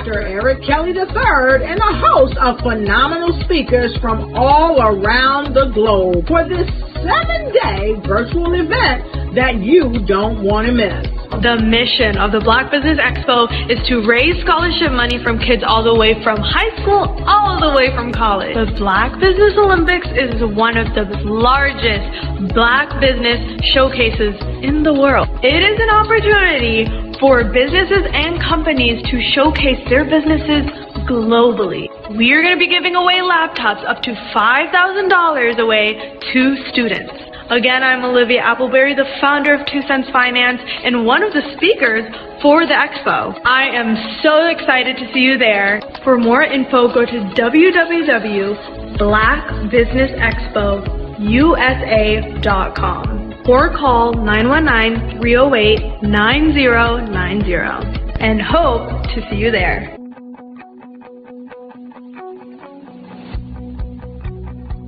Dr. Eric Kelly III and a host of phenomenal speakers from all around the globe for this 7-day virtual event that you don't want to miss. The mission of the Black Business Expo is to raise scholarship money from kids all the way from high school all the way from college. The Black Business Olympics is one of the largest Black business showcases in the world. It is an opportunity for businesses and companies to showcase their businesses globally. We are going to be giving away laptops up to $5,000 away to students. Again, I'm Olivia Appleberry, the founder of 2 Cents Finance and one of the speakers for the expo. I am so excited to see you there. For more info, go to www.blackbusinessexpousa.com or call 919-308-9090 and hope to see you there.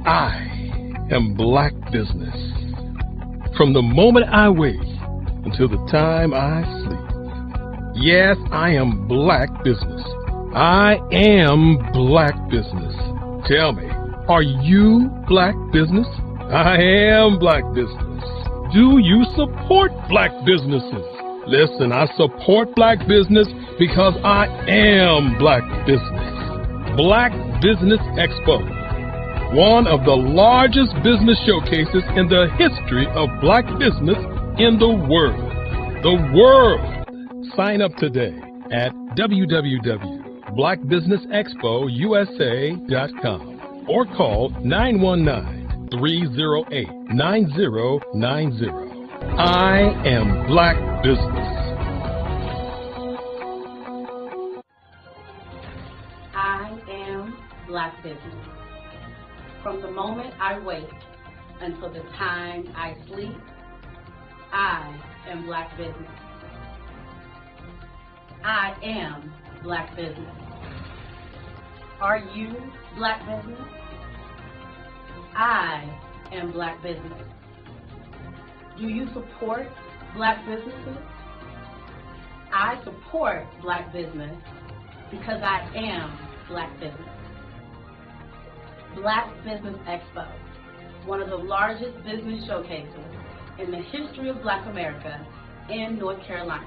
I am Black Business. From the moment I wake until the time I sleep. Yes, I am Black Business. I am Black Business. Tell me, are you Black Business? I am Black Business. Do you support Black businesses? Listen, I support Black business because I am Black Business. Black Business Expo, one of the largest business showcases in the history of Black business in the world. The world! Sign up today at www.blackbusinessexpousa.com or call 919-308-9090. I am Black Business. I am Black Business. From the moment I wake until the time I sleep, I am Black Business. I am Black Business. Are you Black Business? I am Black Business. Do you support Black businesses? I support Black business because I am Black Business. Black Business Expo, one of the largest business showcases in the history of Black America in North Carolina.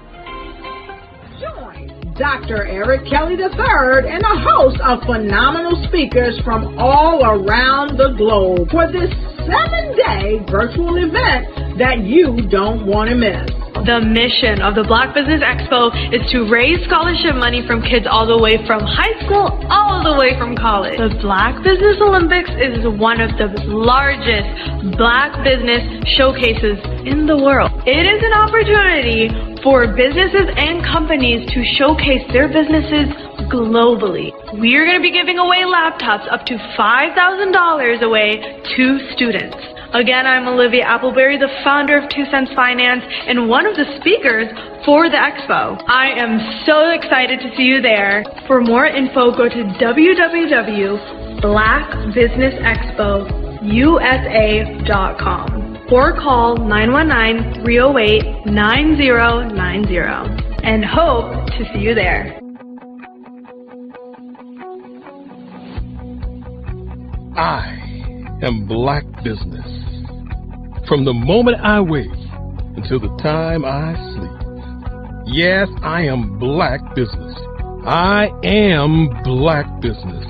Join Dr. Eric Kelly III and a host of phenomenal speakers from all around the globe for this 7-day virtual event that you don't want to miss. The mission of the Black Business Expo is to raise scholarship money from kids all the way from high school all the way from college. The Black Business Olympics is one of the largest Black business showcases in the world. It is an opportunity for businesses and companies to showcase their businesses globally. We are going to be giving away laptops up to $5,000 away to students. Again, I'm Olivia Appleberry, the founder of 2 Cents Finance and one of the speakers for the expo. I am so excited to see you there. For more info, go to www.blackbusinessexpousa.com or call 919-308-9090 and hope to see you there. I am Black Business. From the moment I wake until the time I sleep. Yes, I am Black Business. I am Black Business.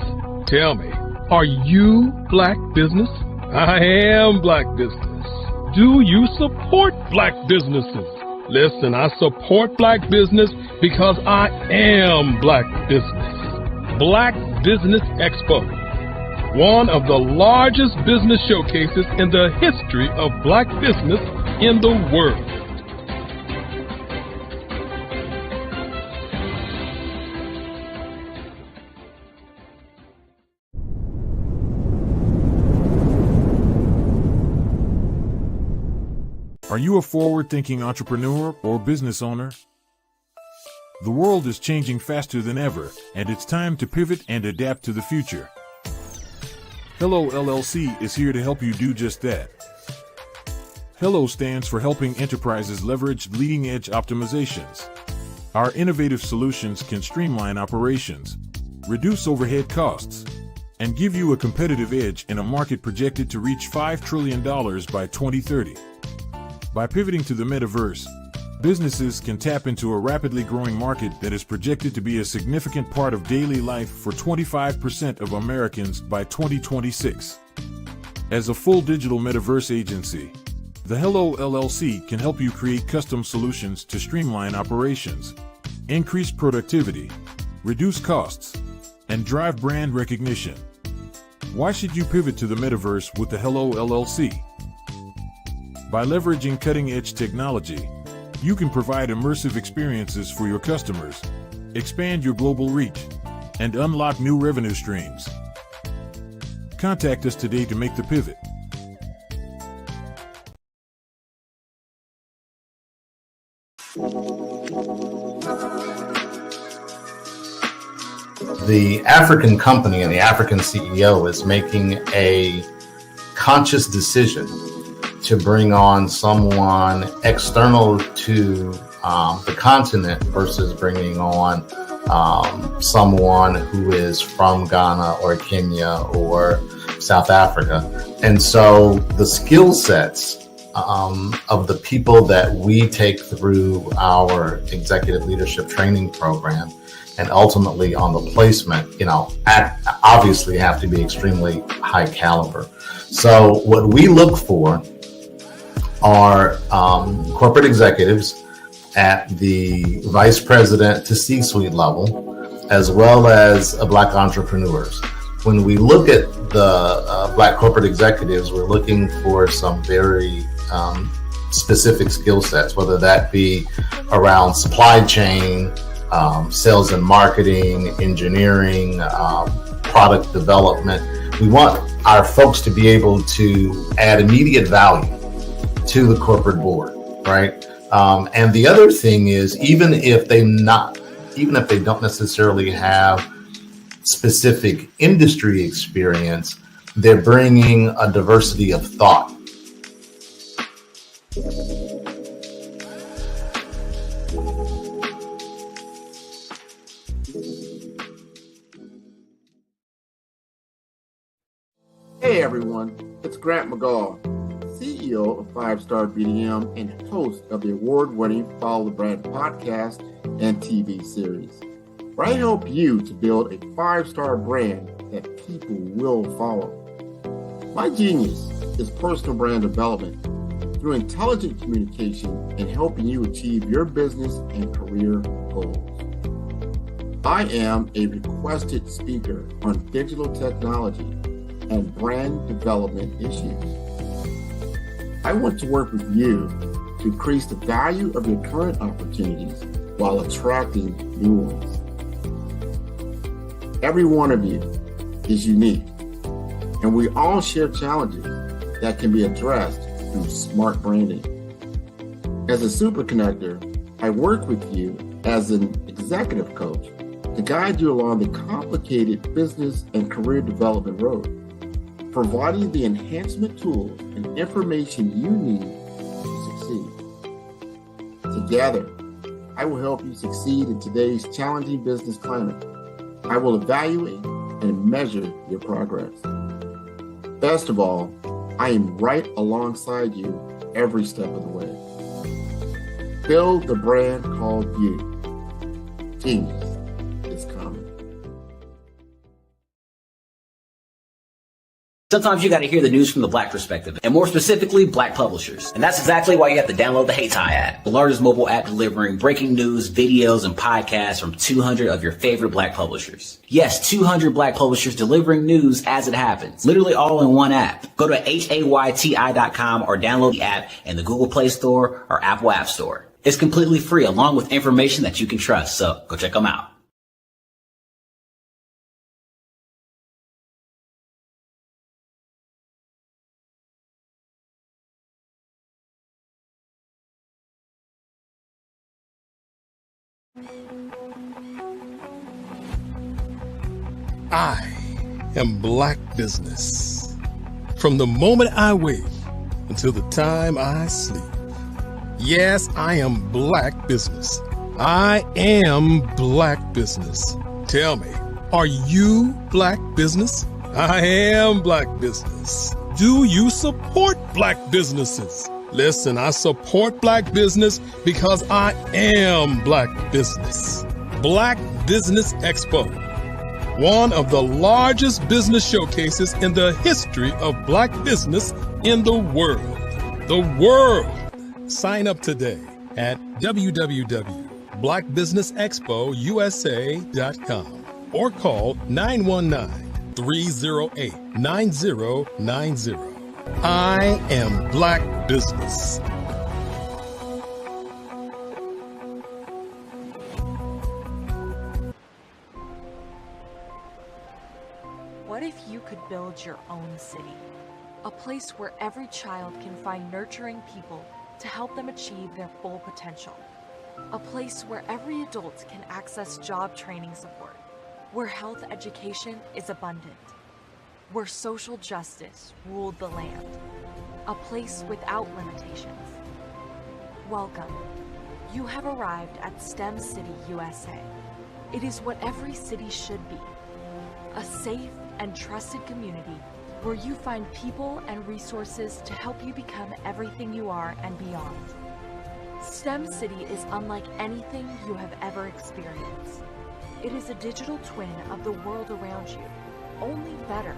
Tell me, are you Black Business? I am Black Business. Do you support Black businesses? Listen, I support Black business because I am Black Business. Black Business Expo, one of the largest business showcases in the history of Black business in the world. Are you a forward-thinking entrepreneur or business owner? The world is changing faster than ever, and it's time to pivot and adapt to the future. Hello LLC is here to help you do just that. Hello stands for helping enterprises leverage leading-edge optimizations. Our innovative solutions can streamline operations, reduce overhead costs, and give you a competitive edge in a market projected to reach $5 trillion by 2030. By pivoting to the metaverse, businesses can tap into a rapidly growing market that is projected to be a significant part of daily life for 25% of Americans by 2026. As a full digital metaverse agency, the Hello LLC can help you create custom solutions to streamline operations, increase productivity, reduce costs, and drive brand recognition. Why should you pivot to the metaverse with the Hello LLC? By leveraging cutting-edge technology, you can provide immersive experiences for your customers, expand your global reach, and unlock new revenue streams. Contact us today to make the pivot. The African company and the African CEO is making a conscious decision to bring on someone external to the continent versus bringing on someone who is from Ghana or Kenya or South Africa. And so the skill sets of the people that we take through our executive leadership training program and ultimately on the placement, obviously have to be extremely high caliber. So what we look for are corporate executives at the vice president to C-suite level, as well as Black entrepreneurs. When we look at the Black corporate executives, we're looking for some very specific skill sets, whether that be around supply chain, sales and marketing, engineering, product development. We want our folks to be able to add immediate value to the corporate board, right? And the other thing is, even if they don't necessarily have specific industry experience, they're bringing a diversity of thought. Hey everyone, it's Grant McGaw, CEO of 5-Star BDM and host of the award-winning Follow the Brand podcast and TV series, where I help you to build a 5-star brand that people will follow. My genius is personal brand development through intelligent communication and helping you achieve your business and career goals. I am a requested speaker on digital technology and brand development issues. I want to work with you to increase the value of your current opportunities while attracting new ones. Every one of you is unique, and we all share challenges that can be addressed through smart branding. As a super connector, I work with you as an executive coach to guide you along the complicated business and career development road, providing the enhancement tools and information you need to succeed. Together, I will help you succeed in today's challenging business climate. I will evaluate and measure your progress. Best of all, I am right alongside you every step of the way. Build the brand called you. Genius is coming. Sometimes you got to hear the news from the Black perspective, and more specifically, Black publishers. And that's exactly why you have to download the Hey Tie app, the largest mobile app delivering breaking news, videos, and podcasts from 200 of your favorite Black publishers. Yes, 200 Black publishers delivering news as it happens, literally all in one app. Go to HAYTI.com or download the app in the Google Play Store or Apple App Store. It's completely free, along with information that you can trust, so go check them out. I am Black Business. From the moment I wake until the time I sleep. Yes, I am Black Business. I am Black Business. Tell me, are you Black Business? I am Black Business. Do you support Black businesses? Listen, I support Black business because I am Black Business. Black Business Expo, one of the largest business showcases in the history of Black business in the world. The world! Sign up today at www.blackbusinessexpousa.com or call 919-308-9090. I am Black Business. What if you could build your own city? A place where every child can find nurturing people to help them achieve their full potential. A place where every adult can access job training support, where health education is abundant, where social justice ruled the land. A place without limitations. Welcome. You have arrived at STEM City USA. It is what every city should be. A safe and trusted community where you find people and resources to help you become everything you are and beyond. STEM City is unlike anything you have ever experienced. It is a digital twin of the world around you, only better.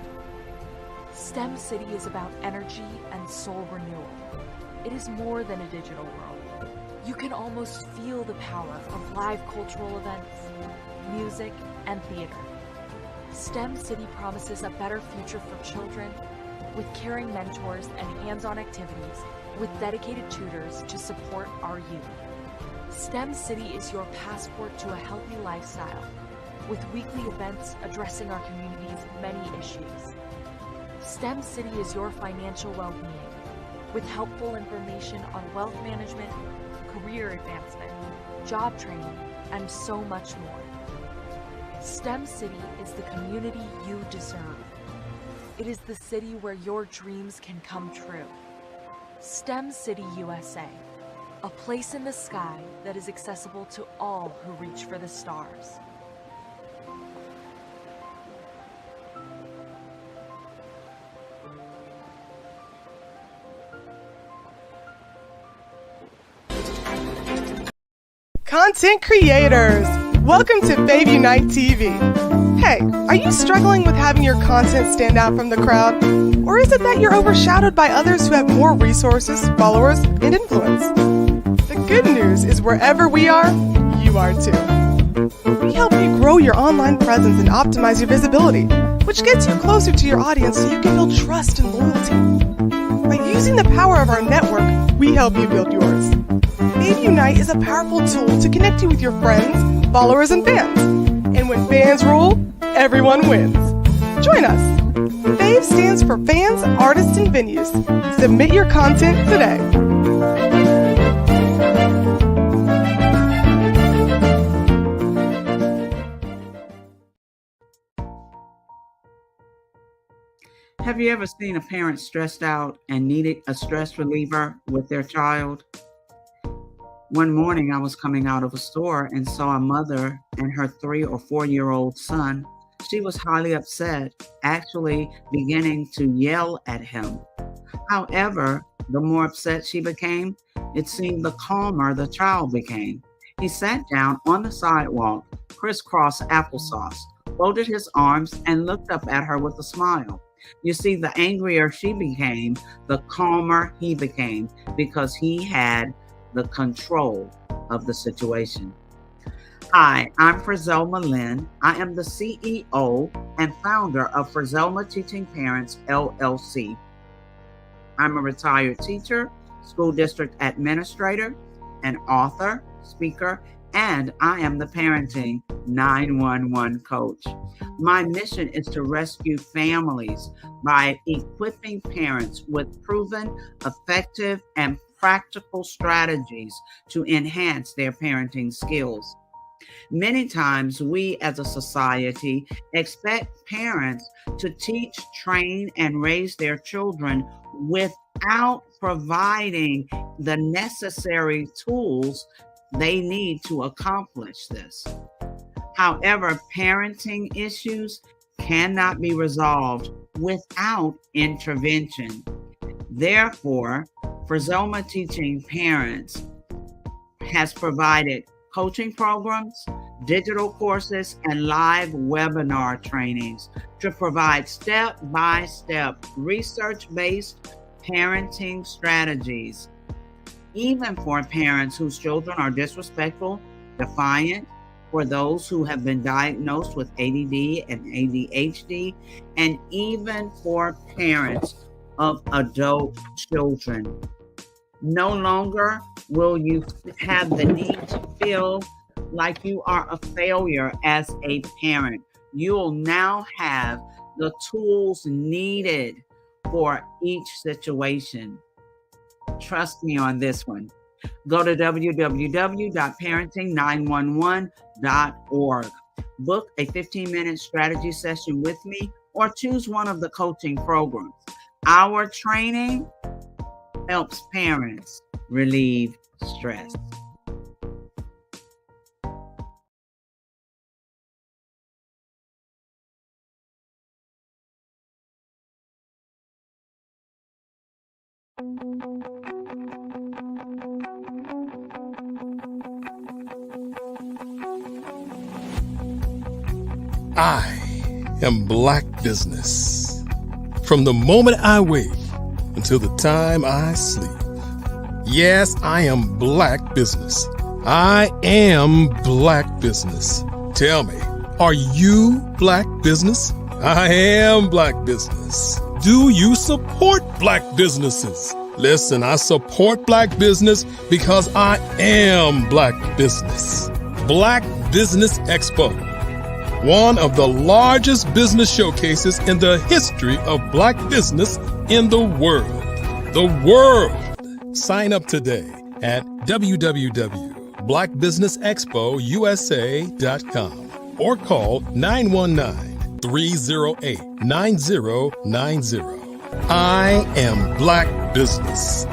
STEM City is about energy and soul renewal. It is more than a digital world. You can almost feel the power of live cultural events, music, and theater. STEM City promises a better future for children with caring mentors and hands-on activities with dedicated tutors to support our youth. STEM City is your passport to a healthy lifestyle with weekly events addressing our community's many issues. STEM City is your financial well-being with helpful information on wealth management, career advancement, job training, and so much more. STEM City is the community you deserve. It is the city where your dreams can come true. STEM City USA, a place in the sky that is accessible to all who reach for the stars. Content creators, welcome to Fave Unite TV. Hey, are you struggling with having your content stand out from the crowd? Or is it that you're overshadowed by others who have more resources, followers, and influence? The good news is wherever we are, you are too. We help you grow your online presence and optimize your visibility, which gets you closer to your audience so you can build trust and loyalty. By using the power of our network, we help you build yours. Fave Unite is a powerful tool to connect you with your friends, followers, and fans. And when fans rule, everyone wins. Join us. Fave stands for fans, artists, and venues. Submit your content today. Have you ever seen a parent stressed out and needed a stress reliever with their child? One morning I was coming out of a store and saw a mother and her 3 or 4-year-old son. She was highly upset, actually beginning to yell at him. However, the more upset she became, it seemed the calmer the child became. He sat down on the sidewalk, crisscross applesauce, folded his arms, and looked up at her with a smile. You see, the angrier she became, the calmer he became, because he had the control of the situation. Hi, I'm Frizelma Lynn. I am the CEO and founder of Frizelma Teaching Parents, LLC. I'm a retired teacher, school district administrator, an author, speaker, and I am the parenting 911 coach. My mission is to rescue families by equipping parents with proven, effective, and practical strategies to enhance their parenting skills. Many times we as a society expect parents to teach, train, and raise their children without providing the necessary tools they need to accomplish this. However, parenting issues cannot be resolved without intervention. Therefore, Frizoma Teaching Parents has provided coaching programs, digital courses, and live webinar trainings to provide step-by-step research-based parenting strategies, even for parents whose children are disrespectful, defiant, for those who have been diagnosed with ADD and ADHD, and even for parents of adult children. No longer will you have the need to feel like you are a failure as a parent. You'll now have the tools needed for each situation. Trust me on this one. Go to www.parenting911.org. Book a 15-minute strategy session with me or choose one of the coaching programs. Our training helps parents relieve stress. I am Black Business. From the moment I wake until the time I sleep. Yes, I am Black Business. I am Black Business. Tell me, are you Black Business? I am Black Business. Do you support Black businesses? Listen, I support Black business because I am Black Business. Black Business Expo, one of the largest business showcases in the history of Black business in the world. The world! Sign up today at www.blackbusinessexpousa.com or call 919-308-9090. I am Black Business.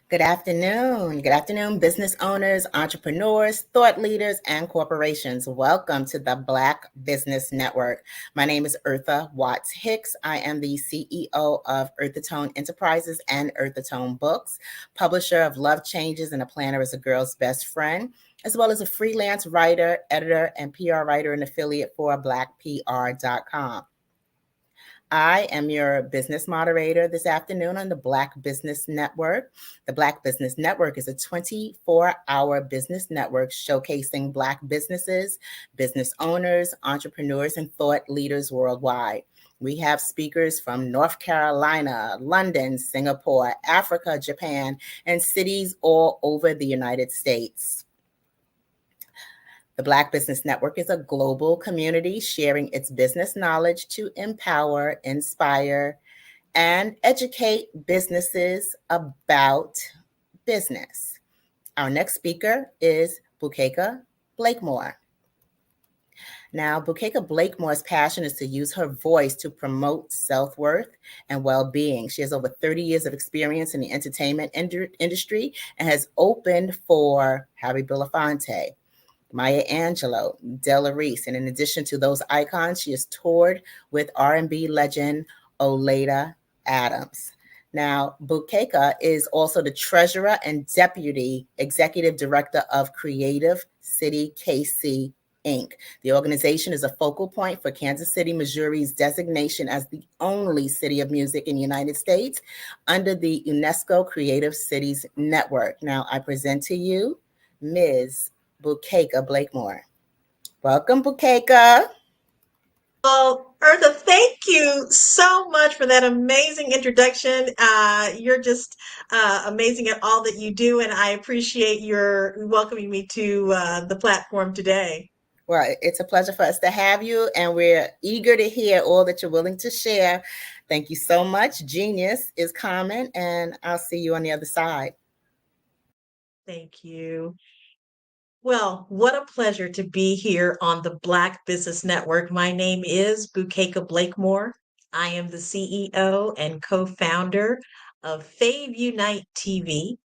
Good afternoon. Good afternoon, business owners, entrepreneurs, thought leaders, and corporations. Welcome to the Black Business Network. My name is Eartha Watts Hicks. I am the CEO of Earthatone Enterprises and Earthatone Books, publisher of Love Changes and A Planner is a Girl's Best Friend, as well as a freelance writer, editor, and PR writer and affiliate for blackpr.com. I am your business moderator this afternoon on the Black Business Network. The Black Business Network is a 24-hour business network showcasing Black businesses, business owners, entrepreneurs, and thought leaders worldwide. We have speakers from North Carolina, London, Singapore, Africa, Japan, and cities all over the United States. The Black Business Network is a global community sharing its business knowledge to empower, inspire, and educate businesses about business. Our next speaker is Bukeka Blakemore. Now, Bukeka Blakemore's passion is to use her voice to promote self-worth and well-being. She has over 30 years of experience in the entertainment industry and has opened for Harry Belafonte, Maya Angelou, Della Reese, and in addition to those icons, she has toured with R&B legend Oleta Adams. Now, Bukeka is also the treasurer and deputy executive director of Creative City KC Inc. The organization is a focal point for Kansas City, Missouri's designation as the only city of music in the United States under the UNESCO Creative Cities Network. Now, I present to you Ms. Bukeka Blakemore. Welcome, Bukeka. Well, Eartha, thank you so much for that amazing introduction. You're just amazing at all that you do, and I appreciate your welcoming me to the platform today. Well, it's a pleasure for us to have you, and we're eager to hear all that you're willing to share. Thank you so much. Genius is common, and I'll see you on the other side. Thank you. Well, what a pleasure to be here on the Black Business Network. My name is Bukeka Blakemore. I am the CEO and co-founder of Fave Unite TV.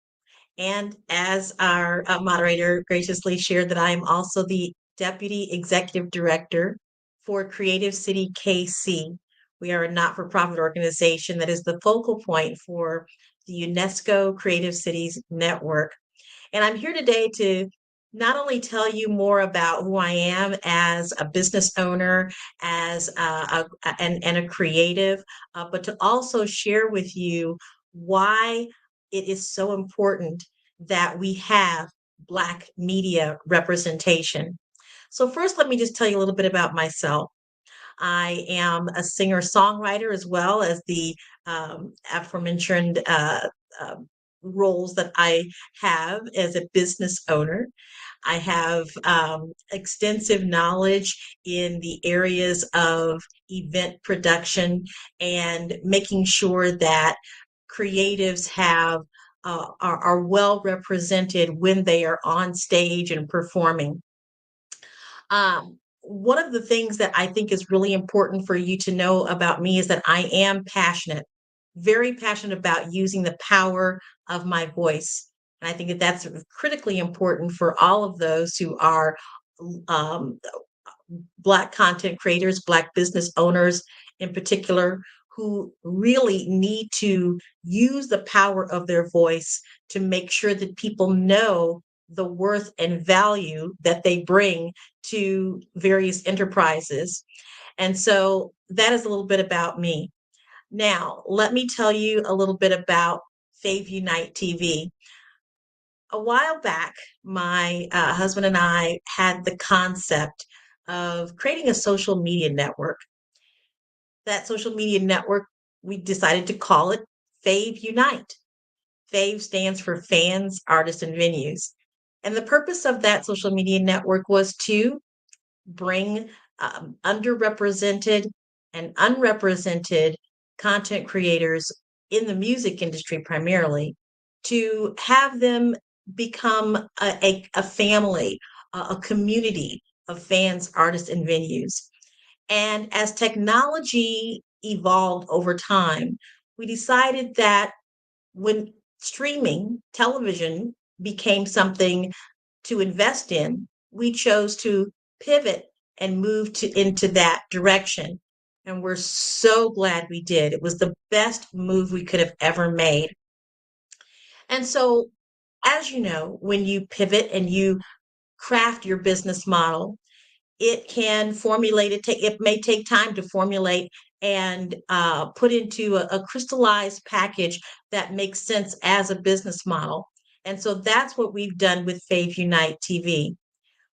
And as our moderator graciously shared, that I am also the Deputy Executive Director for Creative City KC. We are a not-for-profit organization that is the focal point for the UNESCO Creative Cities Network. And I'm here today to not only tell you more about who I am as a business owner, as and a creative, but to also share with you why it is so important that we have Black media representation. So first, let me just tell you a little bit about myself. I am a singer-songwriter as well as the aforementioned uh, roles that I have as a business owner. I have extensive knowledge in the areas of event production and making sure that creatives are well represented when they are on stage and performing. One of the things that I think is really important for you to know about me is that I am passionate, very passionate about using the power of my voice. And I think that that's critically important for all of those who are um, Black content creators, Black business owners in particular, who really need to use the power of their voice to make sure that people know the worth and value that they bring to various enterprises. And so that is a little bit about me. Now, let me tell you a little bit about Fave Unite TV. A while back, my husband and I had the concept of creating a social media network. That social media network, we decided to call it Fave Unite. Fave stands for fans, artists, and venues. And the purpose of that social media network was to bring underrepresented and unrepresented content creators in the music industry primarily, to have them become a family, a community of fans, artists, and venues. And as technology evolved over time, we decided that when streaming television became something to invest in, we chose to pivot and move into that direction. And we're so glad we did. It was the best move we could have ever made. And so, as you know, when you pivot and you craft your business model, it can formulate it may take time to formulate and put into a crystallized package that makes sense as a business model. And so that's what we've done with Fave Unite TV.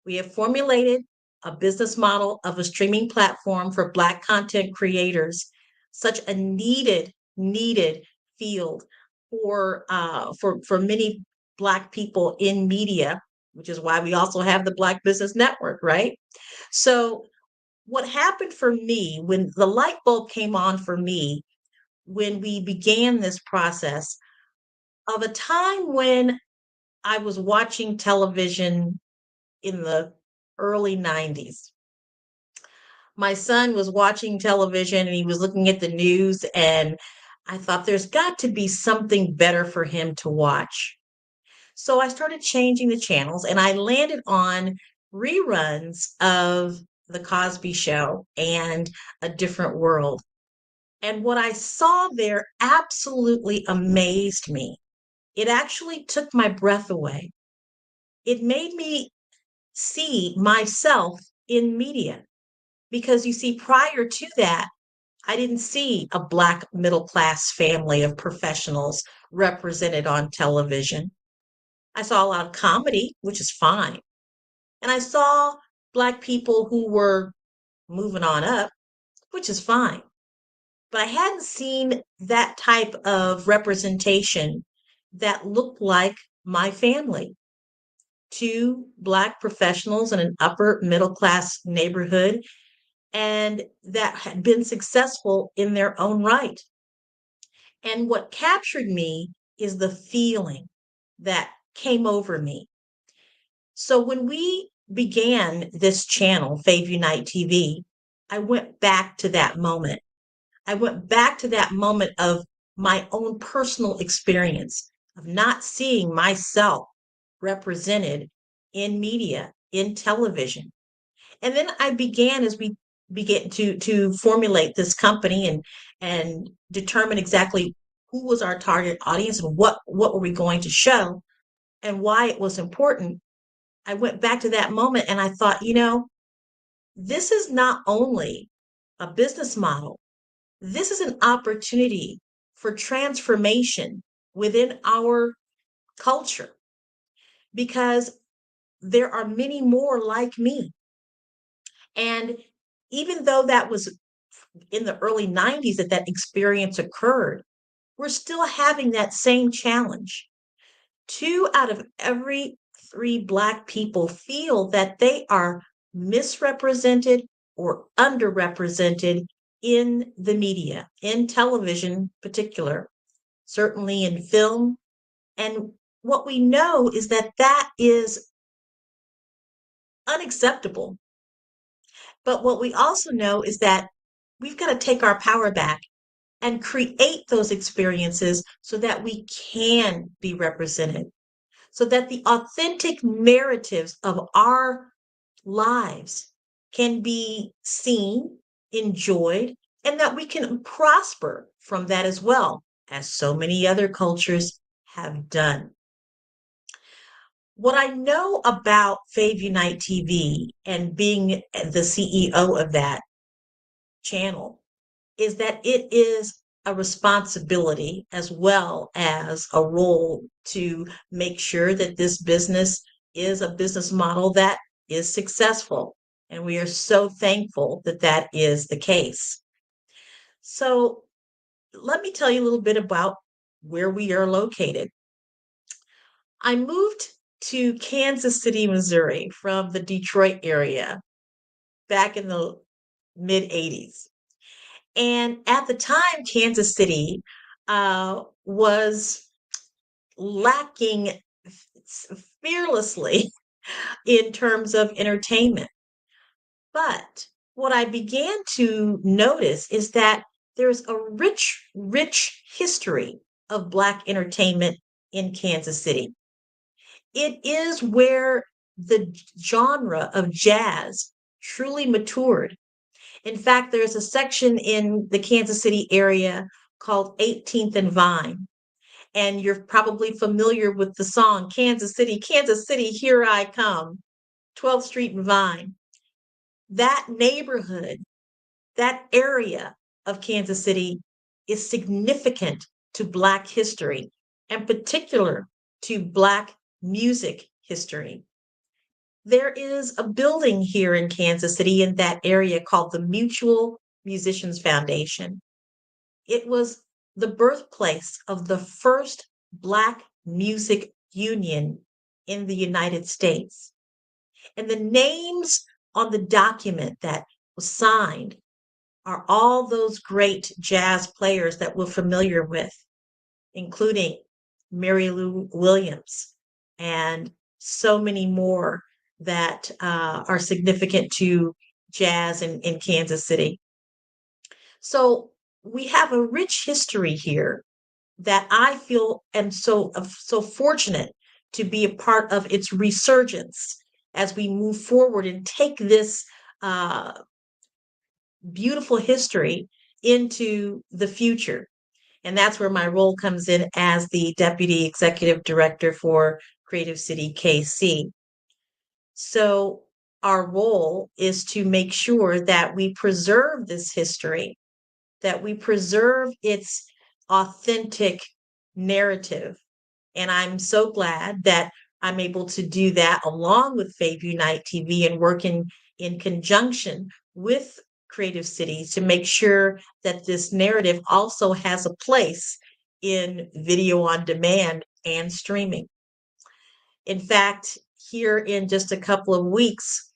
We have formulated a business model of a streaming platform for Black content creators, such a needed field for many Black people in media, which is why we also have the Black Business Network, right? So what happened for me when the light bulb came on for me when we began this process of a time when I was watching television in the early 90s. My son was watching television and he was looking at the news, and I thought there's got to be something better for him to watch. So I started changing the channels and I landed on reruns of The Cosby Show and A Different World. And what I saw there absolutely amazed me. It actually took my breath away. It made me see myself in media because you see, prior to that, I didn't see a Black middle class family of professionals represented on television. I saw a lot of comedy, which is fine. And I saw Black people who were moving on up, which is fine. But I hadn't seen that type of representation that looked like my family. Two Black professionals in an upper middle class neighborhood, and that had been successful in their own right. And what captured me is the feeling that came over me. So when we began this channel, Fave Unite TV, I went back to that moment. I went back to that moment of my own personal experience of not seeing myself represented in media, in television. And then I began, as we began to formulate this company and determine exactly who was our target audience and what were we going to show and why it was important. I went back to that moment and I thought, this is not only a business model, this is an opportunity for transformation within our culture because there are many more like me. And even though that was in the early 90s that experience occurred, we're still having that same challenge. 2 out of every 3 Black people feel that they are misrepresented or underrepresented in the media, in television in particular, certainly in film. And what we know is that is unacceptable. But what we also know is that we've got to take our power back and create those experiences so that we can be represented, so that the authentic narratives of our lives can be seen, enjoyed, and that we can prosper from that as well, as so many other cultures have done. What I know about Fave Unite TV and being the CEO of that channel is that it is a responsibility as well as a role to make sure that this business is a business model that is successful. And we are so thankful that that is the case. So let me tell you a little bit about where we are located. I moved to Kansas City, Missouri from the Detroit area back in the mid 80s. And at the time, Kansas City was lacking fearlessly in terms of entertainment. But what I began to notice is that there's a rich, rich history of Black entertainment in Kansas City. It is where the genre of jazz truly matured. In fact, there's a section in the Kansas City area called 18th and Vine. And you're probably familiar with the song, Kansas City, here I come, 12th Street and Vine. That neighborhood, that area of Kansas City is significant to Black history, and particular to Black music history. There is a building here in Kansas City in that area called the Mutual Musicians Foundation. It was the birthplace of the first Black music union in the United States. And the names on the document that was signed are all those great jazz players that we're familiar with, including Mary Lou Williams and so many more that are significant to jazz in Kansas City. So we have a rich history here that I feel am so fortunate to be a part of its resurgence as we move forward and take this beautiful history into the future. And that's where my role comes in as the Deputy Executive Director for Creative City KC. So our role is to make sure that we preserve this history, that we preserve its authentic narrative. And I'm so glad that I'm able to do that along with Fave Unite TV and working in conjunction with Creative City to make sure that this narrative also has a place in video on demand and streaming. In fact, here in just a couple of weeks,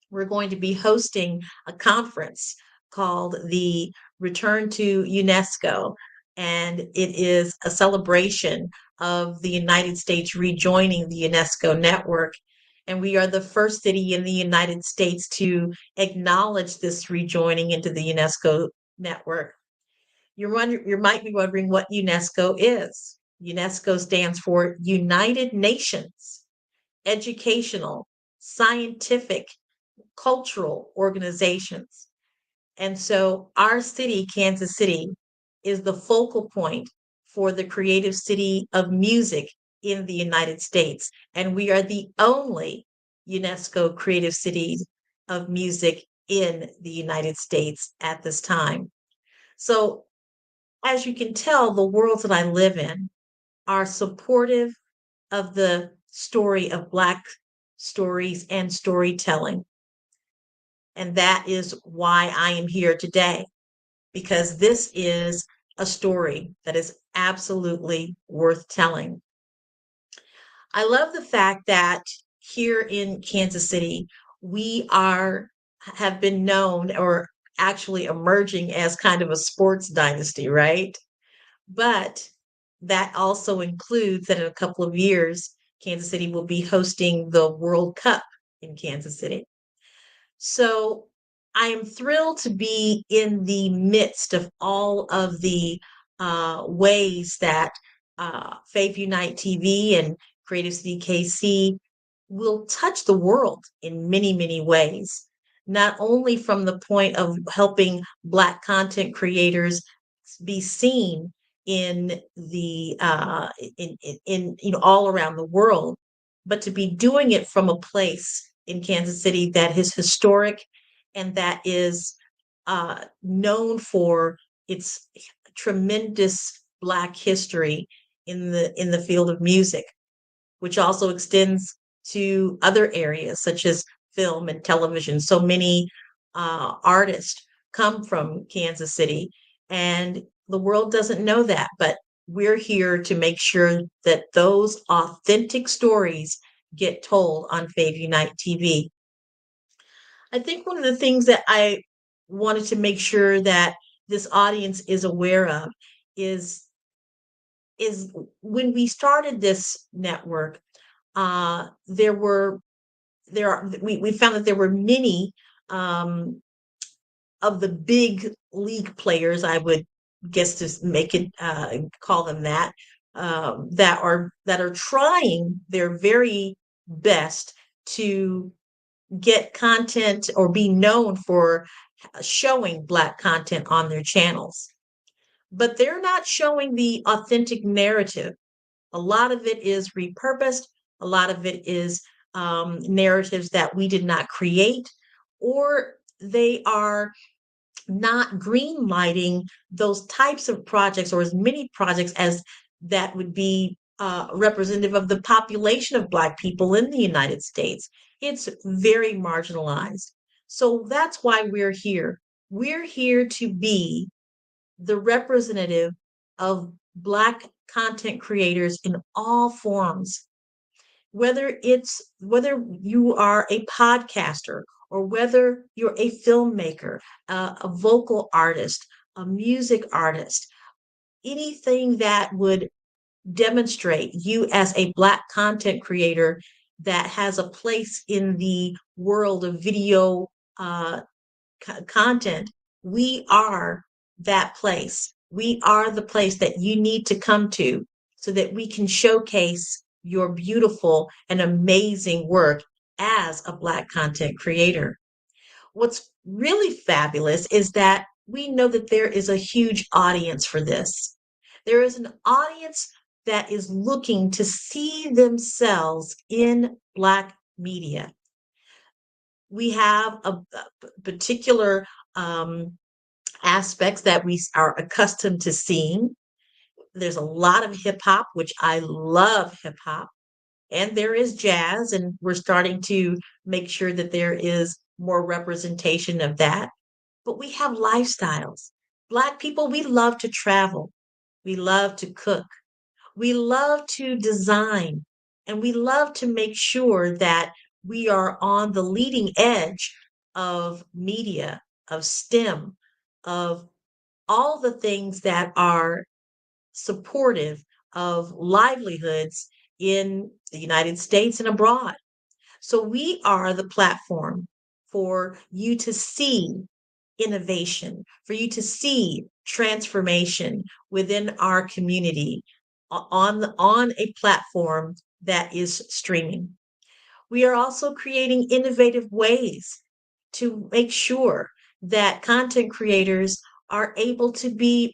we're going to be hosting a conference called the Return to UNESCO. And it is a celebration of the United States rejoining the UNESCO network. And we are the first city in the United States to acknowledge this rejoining into the UNESCO network. You might be wondering what UNESCO is. UNESCO stands for United Nations Educational, Scientific, Cultural Organizations. And so our city, Kansas City, is the focal point for the creative city of music in the United States. And we are the only UNESCO creative city of music in the United States at this time. So, as you can tell, the worlds that I live in are supportive of the story of Black stories and storytelling. And that is why I am here today, because this is a story that is absolutely worth telling. I love the fact that here in Kansas City, we have been known or actually emerging as kind of a sports dynasty, right? But that also includes that in a couple of years, Kansas City will be hosting the World Cup in Kansas City. So I am thrilled to be in the midst of all of the ways that Faith Unite TV and Creative City KC will touch the world in many, many ways. Not only from the point of helping Black content creators be seen in the in all around the world, but to be doing it from a place in Kansas City that is historic and that is known for its tremendous Black history in the field of music, which also extends to other areas such as film and television. So many artists come from Kansas City, and the world doesn't know that, but we're here to make sure that those authentic stories get told on Fave Unite TV. I think one of the things that I wanted to make sure that this audience is aware of is when we started this network, we found that there were many of the big league players, I would guess to make it call them that, that are trying their very best to get content or be known for showing Black content on their channels. But they're not showing the authentic narrative. A lot of it is repurposed. A lot of it is narratives that we did not create, or they are not green lighting those types of projects or as many projects as that would be representative of the population of Black people in the United States. It's very marginalized. So that's why we're here. We're here to be the representative of Black content creators in all forms. Whether you are a podcaster or whether you're a filmmaker, a vocal artist, a music artist, anything that would demonstrate you as a Black content creator that has a place in the world of video content, we are that place. We are the place that you need to come to so that we can showcase your beautiful and amazing work as a Black content creator. What's really fabulous is that we know that there is a huge audience for this. There is an audience that is looking to see themselves in Black media. We have a particular aspects that we are accustomed to seeing. There's a lot of hip hop, which I love hip hop, and there is jazz, and we're starting to make sure that there is more representation of that. But we have lifestyles. Black people, we love to travel. We love to cook. We love to design, and we love to make sure that we are on the leading edge of media, of STEM, of all the things that are supportive of livelihoods in the United States and abroad. So we are the platform for you to see innovation, for you to see transformation within our community on a platform that is streaming. We are also creating innovative ways to make sure that content creators are able to be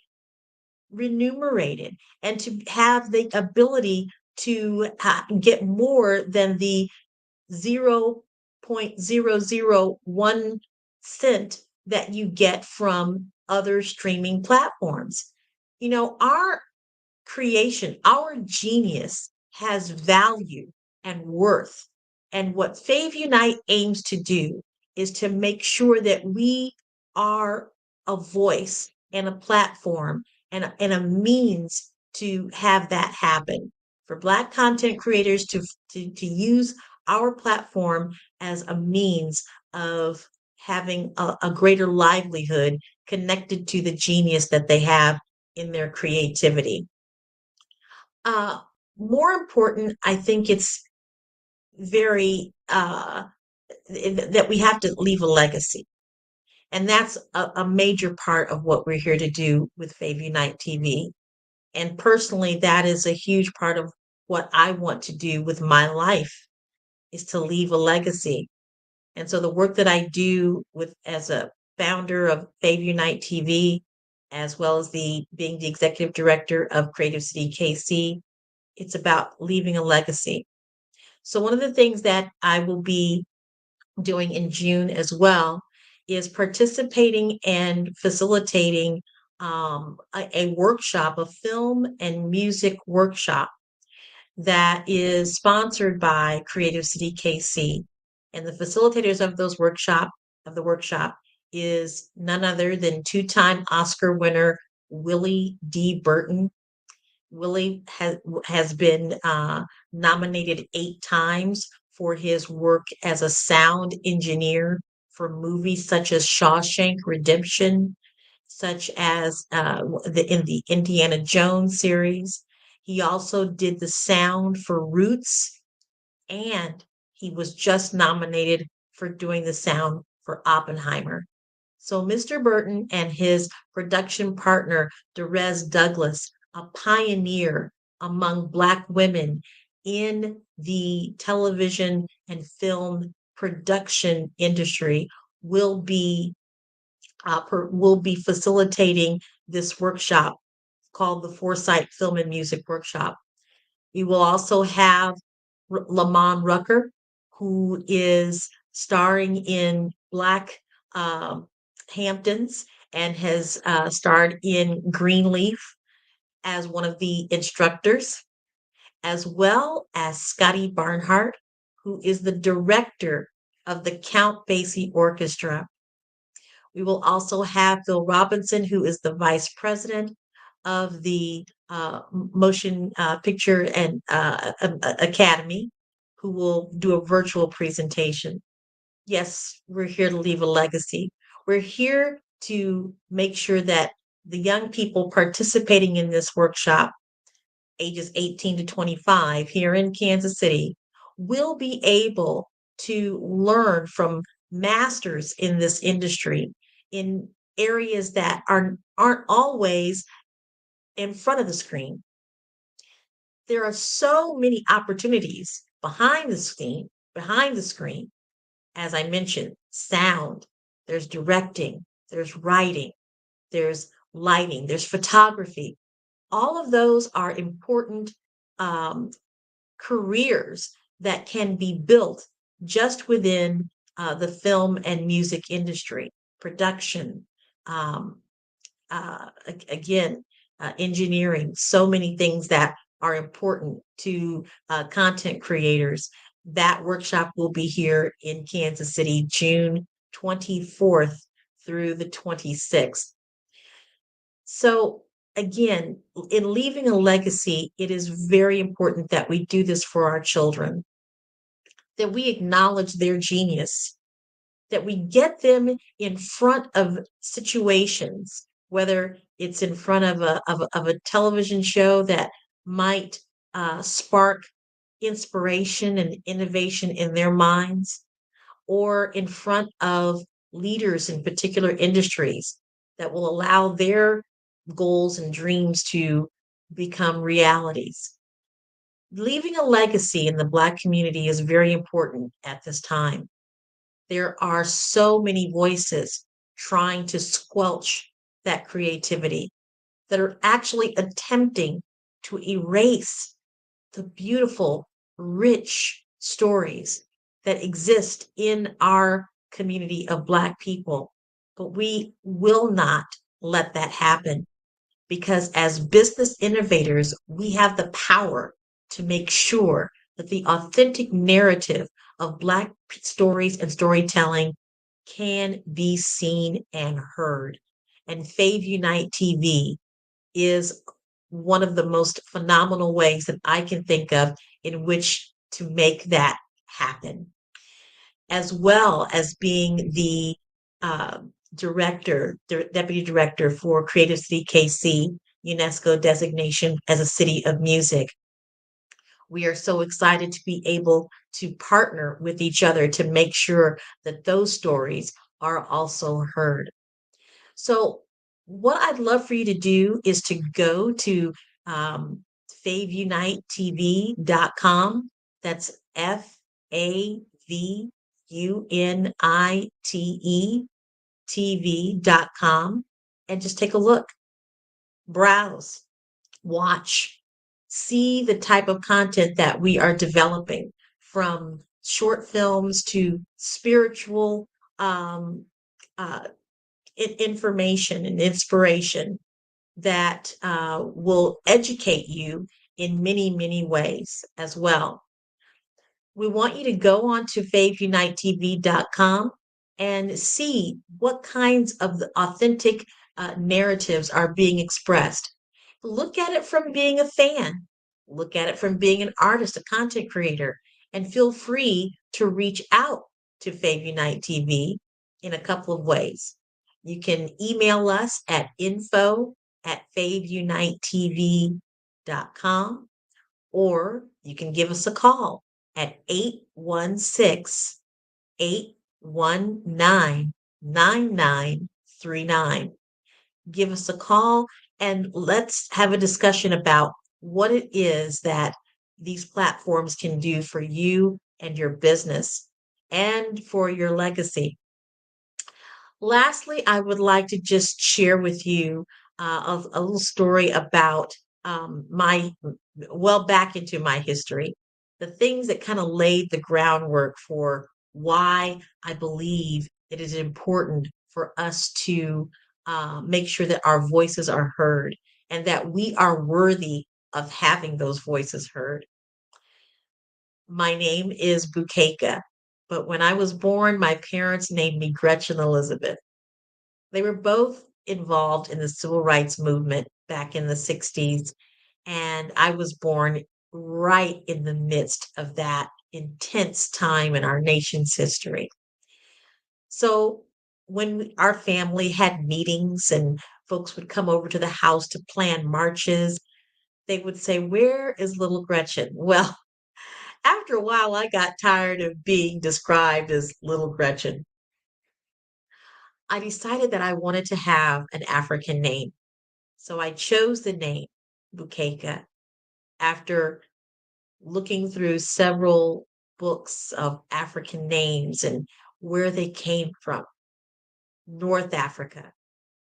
remunerated and to have the ability to get more than the 0.001 cent that you get from other streaming platforms. You know, our creation, our genius has value and worth. And what Fave Unite aims to do is to make sure that we are a voice and a platform and a means to have that happen. For Black content creators to use our platform as a means of having a greater livelihood connected to the genius that they have in their creativity. Uh, More important, I think it's very that we have to leave a legacy. And that's a major part of what we're here to do with Fave Unite TV. And personally, that is a huge part of what I want to do with my life is to leave a legacy. And so the work that I do with as a founder of Fave Unite TV, as well as being the executive director of Creative City KC, it's about leaving a legacy. So one of the things that I will be doing in June as well is participating and facilitating a workshop, a film and music workshop that is sponsored by Creative City KC. And the facilitators of the workshop is none other than two-time Oscar winner Willie D. Burton. Willie has been nominated 8 times for his work as a sound engineer for movies such as Shawshank Redemption, such as in the Indiana Jones series. He also did the sound for Roots, and he was just nominated for doing the sound for Oppenheimer. So Mr. Burton and his production partner, Derez Douglas, a pioneer among Black women in the television and film production industry, will be facilitating this workshop called the Foresight Film and Music Workshop. We will also have Lamont Rucker, who is starring in Black Hamptons and has starred in Greenleaf as one of the instructors, as well as Scotty Barnhart, who is the director of the Count Basie Orchestra. We will also have Phil Robinson, who is the vice president of the Motion Picture and Academy, who will do a virtual presentation. Yes, we're here to leave a legacy. We're here to make sure that the young people participating in this workshop, ages 18 to 25 here in Kansas City, will be able to learn from masters in this industry in areas that aren't always in front of the screen. There are so many opportunities behind the screen, as I mentioned, sound, there's directing, there's writing, there's lighting, there's photography. All of those are important careers that can be built just within the film and music industry, production, engineering, so many things that are important to content creators. That workshop will be here in Kansas City, June 24th through the 26th. So again, in leaving a legacy, it is very important that we do this for our children, that we acknowledge their genius, that we get them in front of situations, whether it's in front of a television show that might spark inspiration and innovation in their minds, or in front of leaders in particular industries that will allow their goals and dreams to become realities. Leaving a legacy in the Black community is very important at this time. There are so many voices trying to squelch that creativity that are actually attempting to erase the beautiful, rich stories that exist in our community of Black people. But we will not let that happen, because as business innovators, we have the power to make sure that the authentic narrative of Black stories and storytelling can be seen and heard. And Fave Unite TV is one of the most phenomenal ways that I can think of in which to make that happen, as well as being the deputy director for Creative City KC, UNESCO designation as a city of music. We are so excited to be able to partner with each other to make sure that those stories are also heard. So, what I'd love for you to do is to go to favunitetv.com. That's FAVUNITE TV.com, and just take a look, browse, watch, see the type of content that we are developing, from short films to spiritual uh, information and inspiration that will educate you in many, many ways as well. We want you to go on to favunitetv.com and see what kinds of the authentic narratives are being expressed. Look at it from being a fan. Look at it from being an artist, a content creator, and feel free to reach out to Fave Unite TV in a couple of ways. You can email us at info@favunitetv.com, or you can give us a call at 816-819-9939. Give us a call and let's have a discussion about what it is that these platforms can do for you and your business and for your legacy. Lastly, I would like to just share with you a little story about back into my history, the things that kind of laid the groundwork for why I believe it is important for us to make sure that our voices are heard and that we are worthy of having those voices heard. My name is Bukeka, but when I was born, my parents named me Gretchen Elizabeth. They were both involved in the civil rights movement back in the 60s, and I was born right in the midst of that intense time in our nation's history. So when our family had meetings and folks would come over to the house to plan marches, they would say, "Where is little Gretchen?" Well, after a while, I got tired of being described as little Gretchen. I decided that I wanted to have an African name. So I chose the name Bukeka after looking through several books of African names and where they came from. North Africa,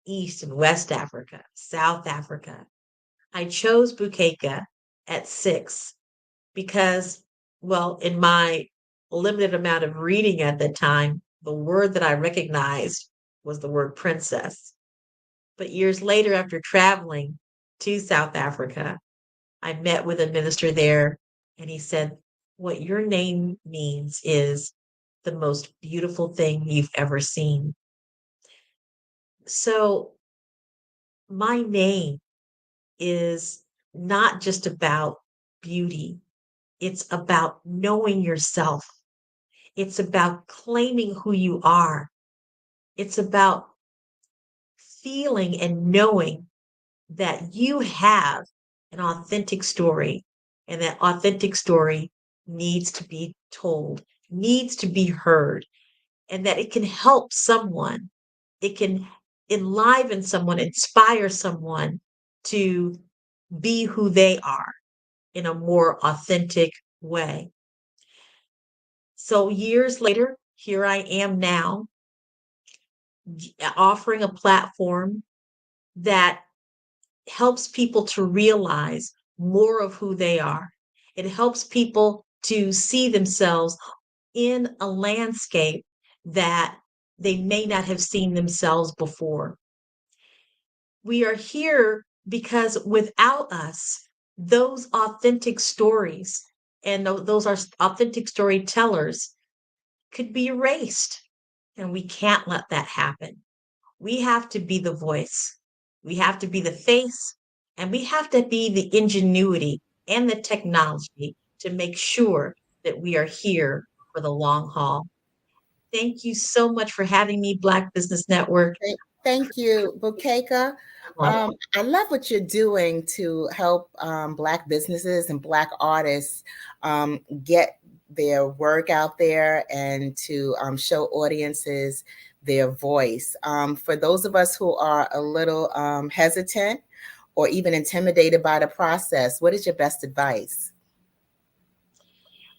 East and West Africa, South Africa. I chose Bukeka at 6 because, well, in my limited amount of reading at the time, the word that I recognized was the word princess. But years later, after traveling to South Africa, I met with a minister there, and he said, "What your name means is the most beautiful thing you've ever seen." So my name is not just about beauty. It's about knowing yourself. It's about claiming who you are. It's about feeling and knowing that you have an authentic story, and that authentic story needs to be told, needs to be heard, and that it can help someone. It can enliven someone, inspire someone to be who they are in a more authentic way. So years later, here I am now offering a platform that helps people to realize more of who they are. It helps people to see themselves in a landscape that they may not have seen themselves before. We are here because without us, those authentic stories and those are authentic storytellers could be erased. And we can't let that happen. We have to be the voice. We have to be the face, and we have to be the ingenuity and the technology to make sure that we are here for the long haul. Thank you so much for having me, Black Business Network. Thank you, Bukeka. I love what you're doing to help Black businesses and Black artists get their work out there and to show audiences their voice. For those of us who are a little hesitant or even intimidated by the process, what is your best advice?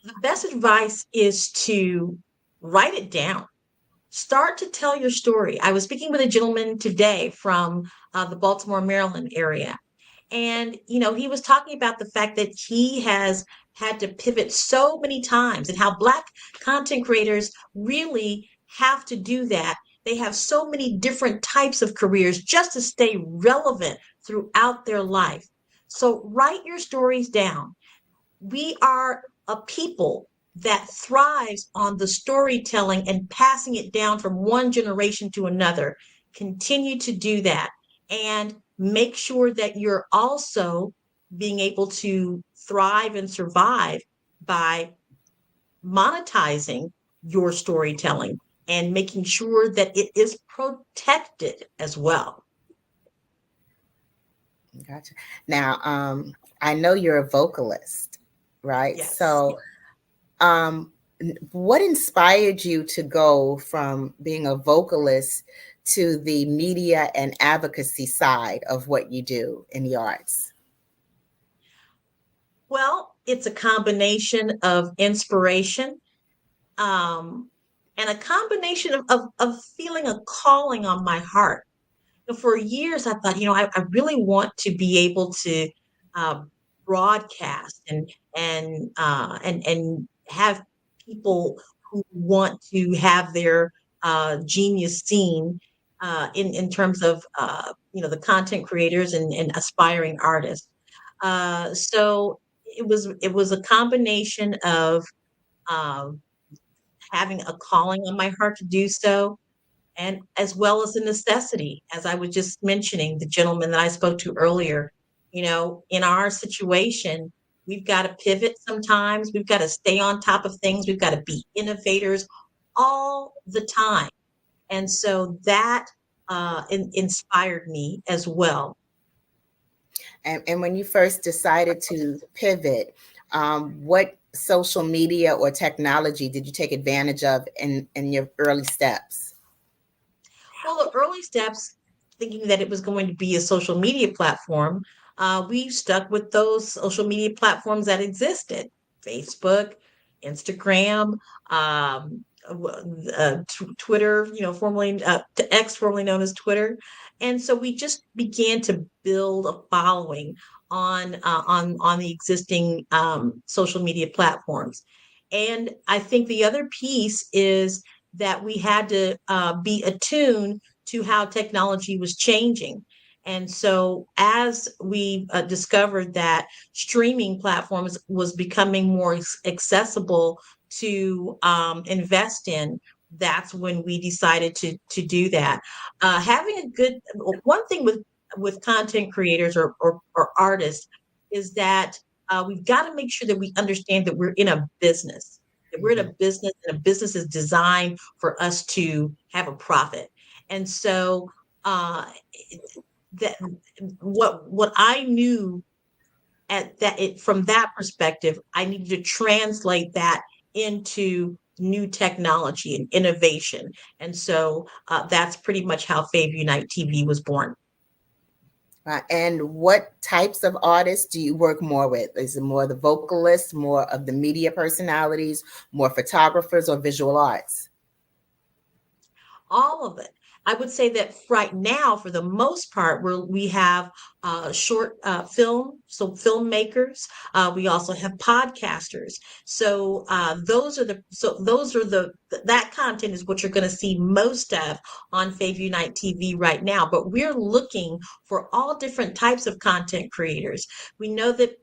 The best advice is to write it down. Start to tell your story. I was speaking with a gentleman today from the Baltimore, Maryland area. And, he was talking about the fact that he has had to pivot so many times and how Black content creators really have to do that. They have so many different types of careers just to stay relevant throughout their life. So write your stories down. We are a people that thrives on the storytelling and passing it down from one generation to another. Continue to do that and make sure that you're also being able to thrive and survive by monetizing your storytelling and making sure that it is protected as well. Gotcha. Now, I know you're a vocalist, right? Yes. So, what inspired you to go from being a vocalist to the media and advocacy side of what you do in the arts? Well, it's a combination of inspiration and a combination of feeling a calling on my heart. For years, I thought, I really want to be able to broadcast and have people who want to have their genius seen in terms of the content creators and aspiring artists. So it was a combination of having a calling on my heart to do so, and as well as a necessity, as I was just mentioning, the gentleman that I spoke to earlier. In our situation, we've got to pivot sometimes. We've got to stay on top of things. We've got to be innovators all the time. And so that inspired me as well. And when you first decided to pivot, what social media or technology did you take advantage of in your early steps? Well, the early steps, thinking that it was going to be a social media platform, we stuck with those social media platforms that existed: Facebook, Instagram, Twitter, formerly X, formerly known as Twitter. And so we just began to build a following on the existing social media platforms. And I think the other piece is that we had to be attuned to how technology was changing. And so as we discovered that streaming platforms was becoming more accessible to invest in, that's when we decided to do that. Having a good, one thing with content creators or artists is that we've got to make sure that we understand that we're in a business. That we're in a business, and a business is designed for us to have a profit. And so that what I knew from that perspective, I needed to translate that into new technology and innovation. And so that's pretty much how Fave Unite TV was born. And what types of artists do you work more with? Is it more the vocalists, more of the media personalities, more photographers, or visual arts? All of it. I would say that right now, for the most part, we have short film, so filmmakers. We also have podcasters. So that content is what you're going to see most of on Fave Unite TV right now. But we're looking for all different types of content creators. We know that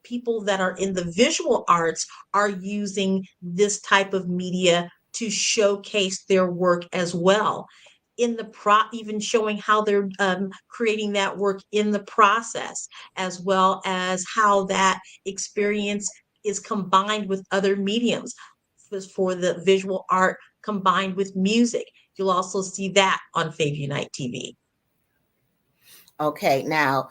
people that are in the visual arts are using this type of media to showcase their work as well, even showing how they're creating that work in the process, as well as how that experience is combined with other mediums. For the visual art combined with music, you'll also see that on Fave Unite TV. Okay, now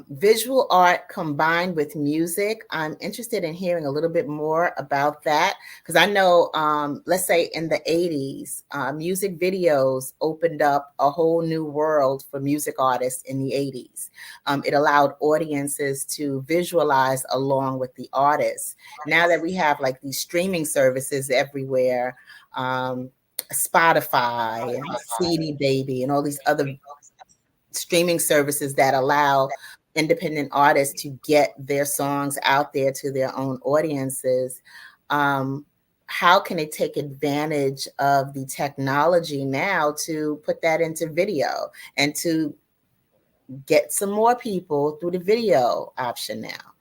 visual art combined with music. I'm interested in hearing a little bit more about that, because I know, let's say in the 80s, music videos opened up a whole new world for music artists in the 80s. It allowed audiences to visualize along with the artists. Now that we have like these streaming services everywhere, Spotify and CD Baby and all these other streaming services that allow independent artists to get their songs out there to their own audiences, how can they take advantage of the technology now to put that into video and to get some more people through the video option now?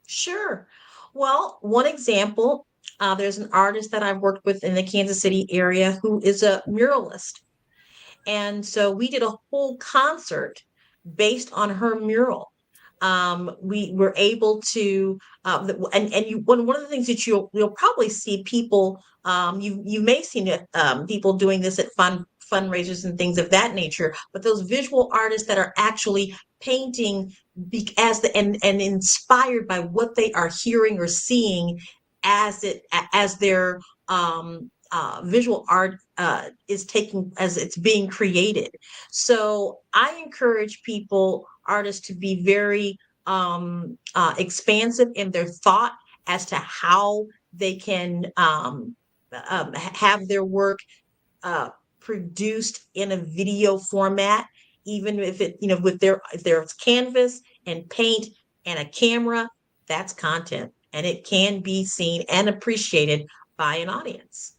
Sure. Well, one example, there's an artist that I've worked with in the Kansas City area who is a muralist. And so we did a whole concert based on her mural. We were able to, one of the things that you'll probably see people, you may see people doing this at fundraisers and things of that nature, but those visual artists that are actually painting and inspired by what they are hearing or seeing as their visual art is as it's being created. So I encourage artists to be very expansive in their thought as to how they can have their work produced in a video format, even if if there's canvas and paint and a camera, that's content, and it can be seen and appreciated by an audience.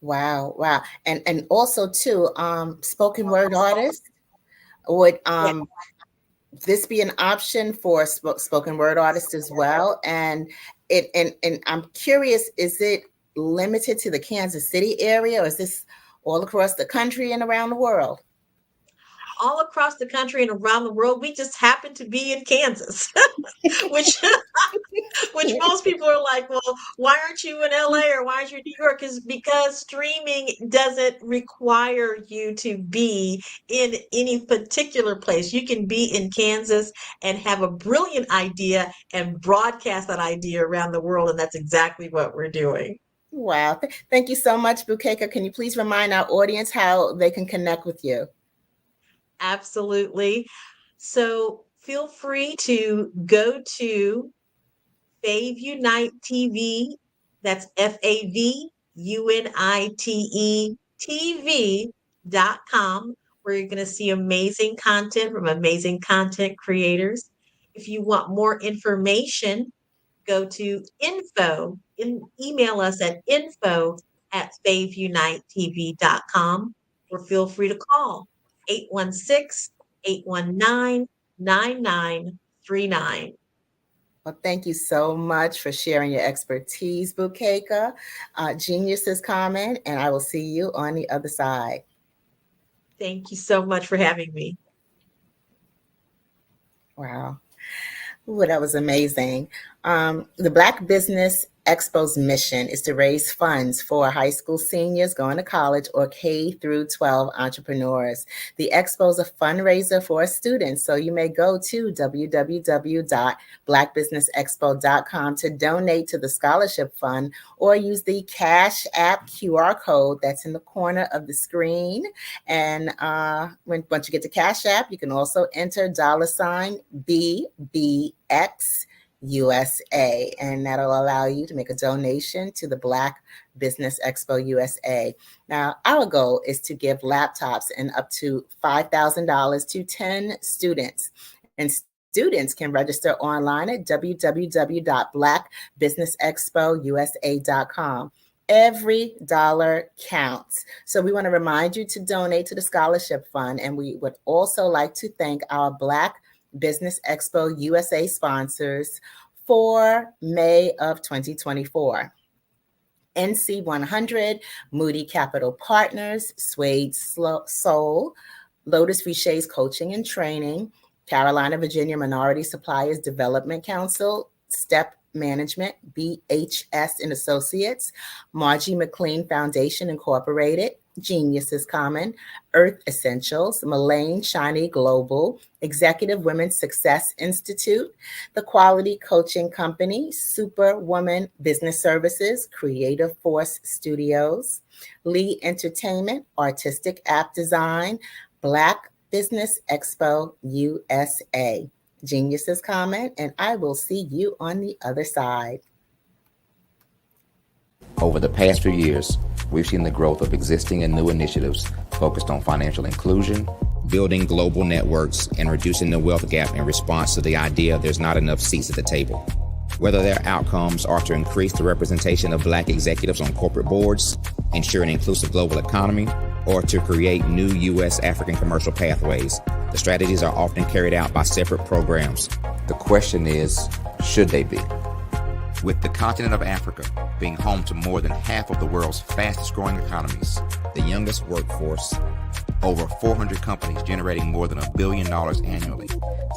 Wow. And also too, spoken word artists, would this be an option for spoken word artists as well? And I'm curious, is it limited to the Kansas City area, or is this all across the country and around the world? All across the country and around the world. We just happen to be in Kansas, which most people are like, well, why aren't you in LA or why aren't you in New York? Is because streaming doesn't require you to be in any particular place. You can be in Kansas and have a brilliant idea and broadcast that idea around the world. And that's exactly what we're doing. Wow. Thank you so much, Bukeka. Can you please remind our audience how they can connect with you? Absolutely. So feel free to go to Fave Unite TV. That's FAVUNITE TV.com, where you're going to see amazing content from amazing content creators. If you want more information, go to email us at info@faveunitetv.com, or feel free to call 816-819-9939. Well, thank you so much for sharing your expertise, Bukeka. Genius is coming, and I will see you on the other side. Thank you so much for having me. Wow. Ooh, that was amazing. The Black Business Expo's mission is to raise funds for high school seniors going to college or K through 12 entrepreneurs. The Expo is a fundraiser for students, so you may go to www.blackbusinessexpo.com to donate to the scholarship fund, or use the Cash App QR code that's in the corner of the screen. And once you get to Cash App, you can also enter $BBX USA, and that'll allow you to make a donation to the Black Business Expo USA. Now, our goal is to give laptops and up to $5,000 to 10 students. And students can register online at www.blackbusinessexpousa.com. Every dollar counts. So we want to remind you to donate to the scholarship fund. And we would also like to thank our Black Business Expo USA sponsors for May of 2024. NC 100, Moody Capital Partners, Suede Soul, Lotus Richet's Coaching and Training, Carolina, Virginia Minority Suppliers Development Council, Step Management, BHS and Associates, Margie McLean Foundation Incorporated, Geniuses Common, Earth Essentials, Mullane Shiny Global, Executive Women's Success Institute, The Quality Coaching Company, Superwoman Business Services, Creative Force Studios, Lee Entertainment, Artistic App Design, Black Business Expo USA. Geniuses Common, and I will see you on the other side. Over the past few years, we've seen the growth of existing and new initiatives focused on financial inclusion, building global networks, and reducing the wealth gap in response to the idea there's not enough seats at the table. Whether their outcomes are to increase the representation of Black executives on corporate boards, ensure an inclusive global economy, or to create new U.S. African commercial pathways, the strategies are often carried out by separate programs. The question is, should they be? With the continent of Africa being home to more than half of the world's fastest growing economies, the youngest workforce, over 400 companies generating more than $1 billion annually,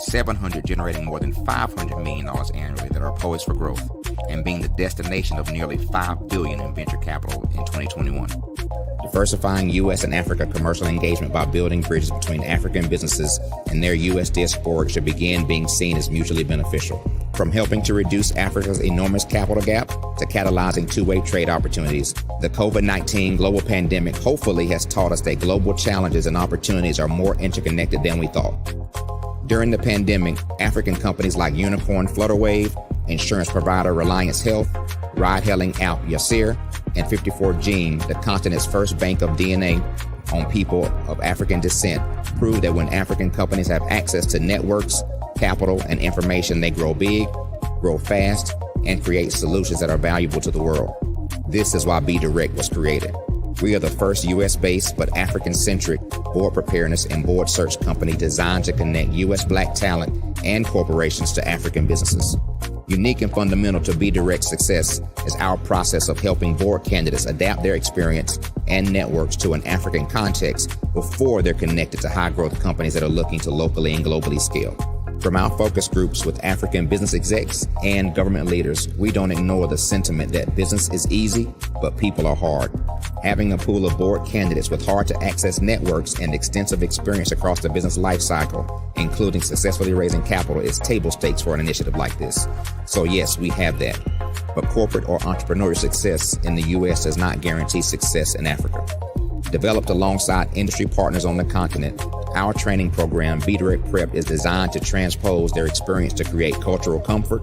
700 generating more than $500 million annually that are poised for growth, and being the destination of nearly $5 billion in venture capital in 2021. Diversifying U.S. and Africa commercial engagement by building bridges between African businesses and their U.S. diaspora should begin being seen as mutually beneficial. From helping to reduce Africa's enormous capital gap to catalyzing two-way trade opportunities, the COVID-19 global pandemic hopefully has taught us that global challenges and opportunities are more interconnected than we thought. During the pandemic, African companies like Unicorn Flutterwave, insurance provider Reliance Health, ride-hailing app Yasir, and 54Gene, the continent's first bank of DNA on people of African descent, proved that when African companies have access to networks, capital, and information, they grow big, grow fast, and create solutions that are valuable to the world. This is why Be Direct was created. We are the first U.S.-based but African-centric board preparedness and board search company designed to connect U.S. Black talent and corporations to African businesses. Unique and fundamental to Be Direct's success is our process of helping board candidates adapt their experience and networks to an African context before they're connected to high-growth companies that are looking to locally and globally scale. From our focus groups with African business execs and government leaders, we don't ignore the sentiment that business is easy, but people are hard. Having a pool of board candidates with hard-to-access networks and extensive experience across the business lifecycle, including successfully raising capital, is table stakes for an initiative like this. So yes, we have that. But corporate or entrepreneurial success in the U.S. does not guarantee success in Africa. Developed alongside industry partners on the continent, our training program, Be Direct Prep, is designed to transpose their experience to create cultural comfort,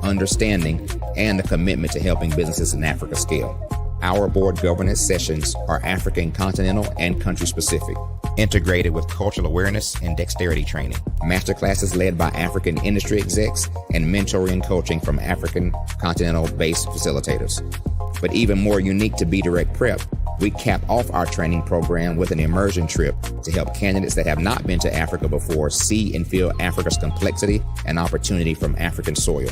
understanding, and a commitment to helping businesses in Africa scale. Our board governance sessions are African, continental, and country-specific, integrated with cultural awareness and dexterity training, masterclasses led by African industry execs, and mentoring coaching from African continental-based facilitators. But even more unique to Be Direct Prep, we cap off our training program with an immersion trip to help candidates that have not been to Africa before see and feel Africa's complexity and opportunity from African soil.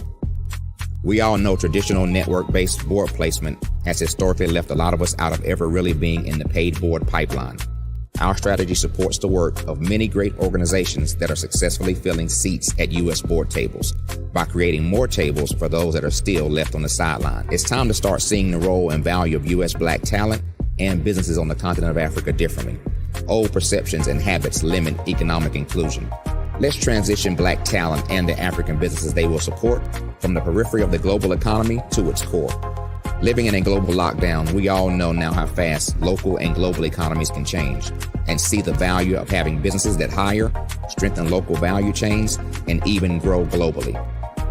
We all know traditional network-based board placement has historically left a lot of us out of ever really being in the paid board pipeline. Our strategy supports the work of many great organizations that are successfully filling seats at U.S. board tables by creating more tables for those that are still left on the sideline. It's time to start seeing the role and value of U.S. Black talent and businesses on the continent of Africa differently. Old perceptions and habits limit economic inclusion. Let's transition Black talent and the African businesses they will support from the periphery of the global economy to its core. Living in a global lockdown, we all know now how fast local and global economies can change and see the value of having businesses that hire, strengthen local value chains, and even grow globally.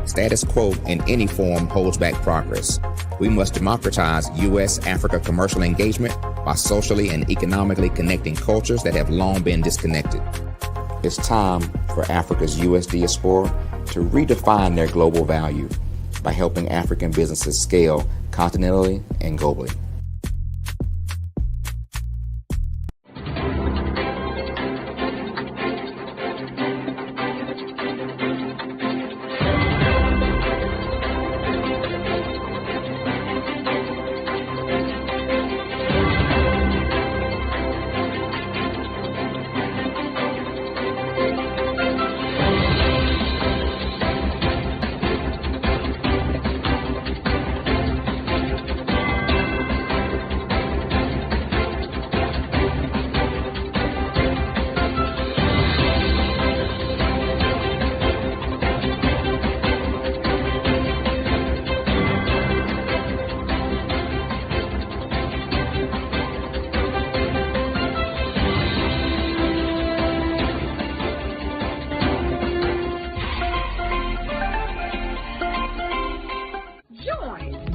Status quo in any form holds back progress. We must democratize U.S.-Africa commercial engagement by socially and economically connecting cultures that have long been disconnected. It's time for Africa's U.S. diaspora to redefine their global value by helping African businesses scale continentally and globally.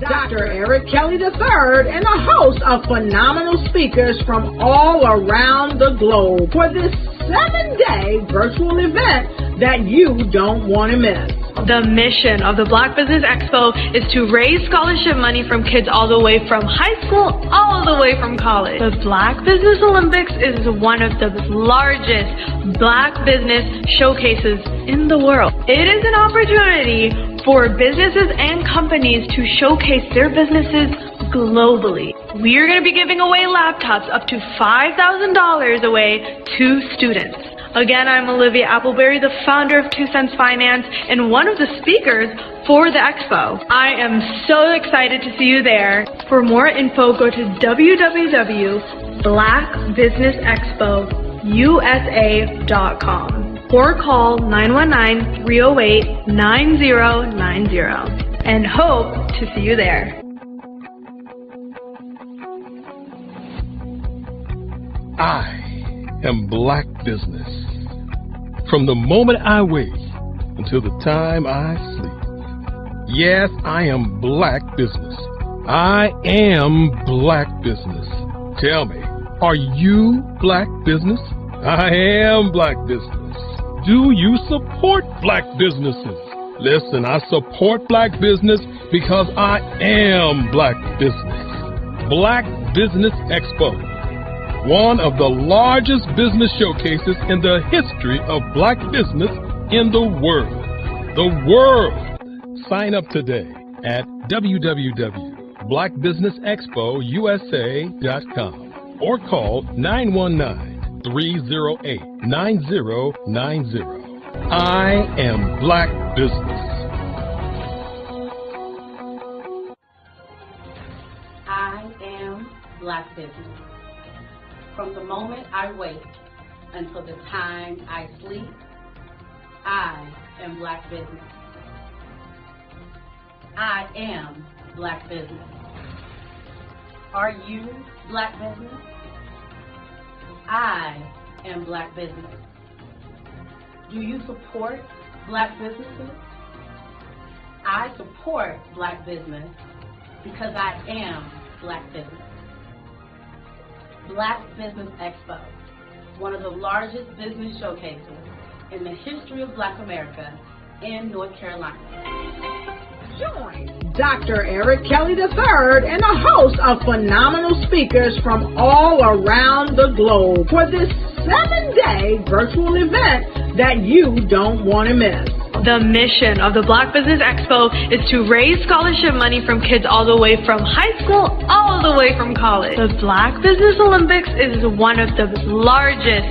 Dr. Eric Kelly III and a host of phenomenal speakers from all around the globe for this 7-day virtual event that you don't want to miss. The mission of the Black Business Expo is to raise scholarship money from kids all the way from high school, all the way from college. The Black Business Olympics is one of the largest Black business showcases in the world. It is an opportunity for businesses and companies to showcase their businesses globally. We are going to be giving away laptops up to $5,000 away to students. Again, I'm Olivia Appleberry, the founder of 2 Cents Finance and one of the speakers for the expo. I am so excited to see you there. For more info, go to www.blackbusinessexpousa.com or call 919-308-9090 and hope to see you there. I am Black Business. From the moment I wake until the time I sleep. Yes, I am Black Business. I am Black Business. Tell me, are you Black Business? I am Black Business. Do you support Black businesses? Listen, I support Black business because I am Black Business. Black Business Expo, one of the largest business showcases in the history of Black business in the world. The world! Sign up today at www.blackbusinessexpousa.com or call 919-308-9090. I am Black Business. I am Black Business. From the moment I wake until the time I sleep, I am Black Business. I am Black Business. Are you Black Business? I am Black Business. Do you support Black businesses? I support Black business because I am Black Business. Black Business Expo, one of the largest business showcases in the history of Black America in North Carolina. Join Dr. Eric Kelly III and a host of phenomenal speakers from all around the globe for this 7-day virtual event that you don't want to miss. The mission of the Black Business Expo is to raise scholarship money from kids all the way from high school, all the way from college. The Black Business Olympics is one of the largest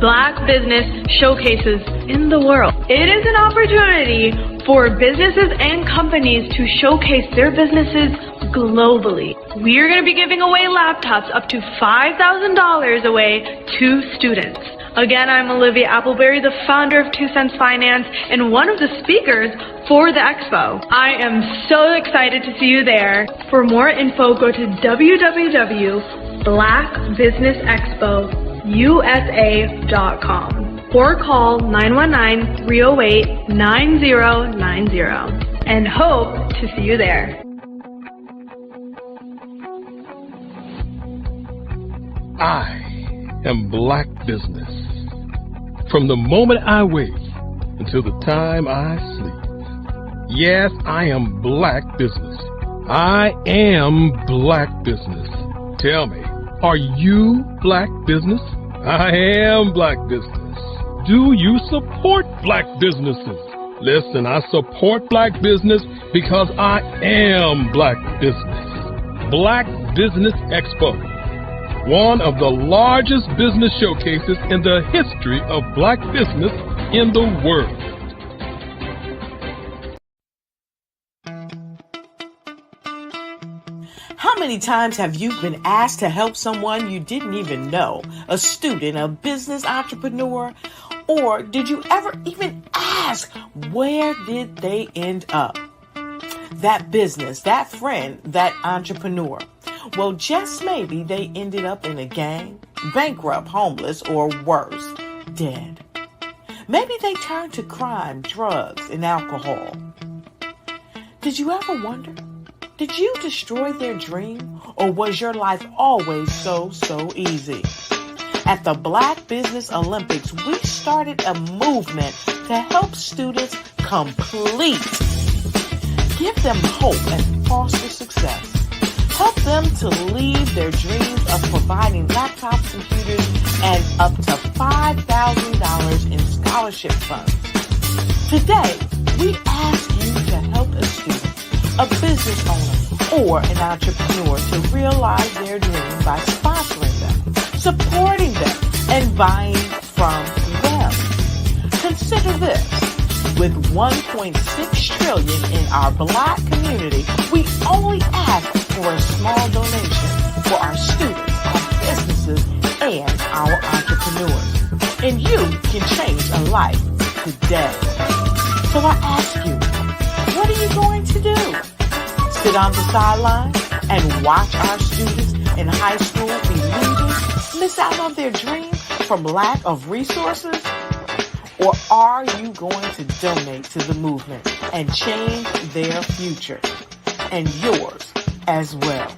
Black business showcases in the world. It is an opportunity for businesses and companies to showcase their businesses globally. We are going to be giving away laptops up to $5,000 away to students. Again, I'm Olivia Appleberry, the founder of 2 Cents Finance and one of the speakers for the expo. I am so excited to see you there. For more info, go to www.blackbusinessexpousa.com or call 919-308-9090 and hope to see you there. I am Black Business. From the moment I wake until the time I sleep. Yes, I am Black Business. I am Black Business. Tell me, are you Black Business? I am Black Business. Do you support Black businesses? Listen, I support Black business because I am Black Business. Black Business Expo, one of the largest business showcases in the history of Black business in the world. How many times have you been asked to help someone you didn't even know, a student, a business entrepreneur, or did you ever even ask, where did they end up? That business, that friend, that entrepreneur. Well, just maybe they ended up in a gang, bankrupt, homeless, or worse, dead. Maybe they turned to crime, drugs, and alcohol. Did you ever wonder? Did you destroy their dream, or was your life always so easy? At the Black Business Olympics, we started a movement to help students complete. Give them hope and foster success. Help them to leave their dreams of providing laptops, computers, and up to $5,000 in scholarship funds. Today, we ask you to help a student, a business owner, or an entrepreneur to realize their dream by sponsoring them, supporting them, and buying from them. Consider this. With $1.6 trillion in our Black community, we only ask for a small donation for our students, our businesses, and our entrepreneurs. And you can change a life today. So I ask you, what are you going to do? Sit on the sideline and watch our students in high school be leaders, miss out on their dream from lack of resources? Or are you going to donate to the movement and change their future and yours as well?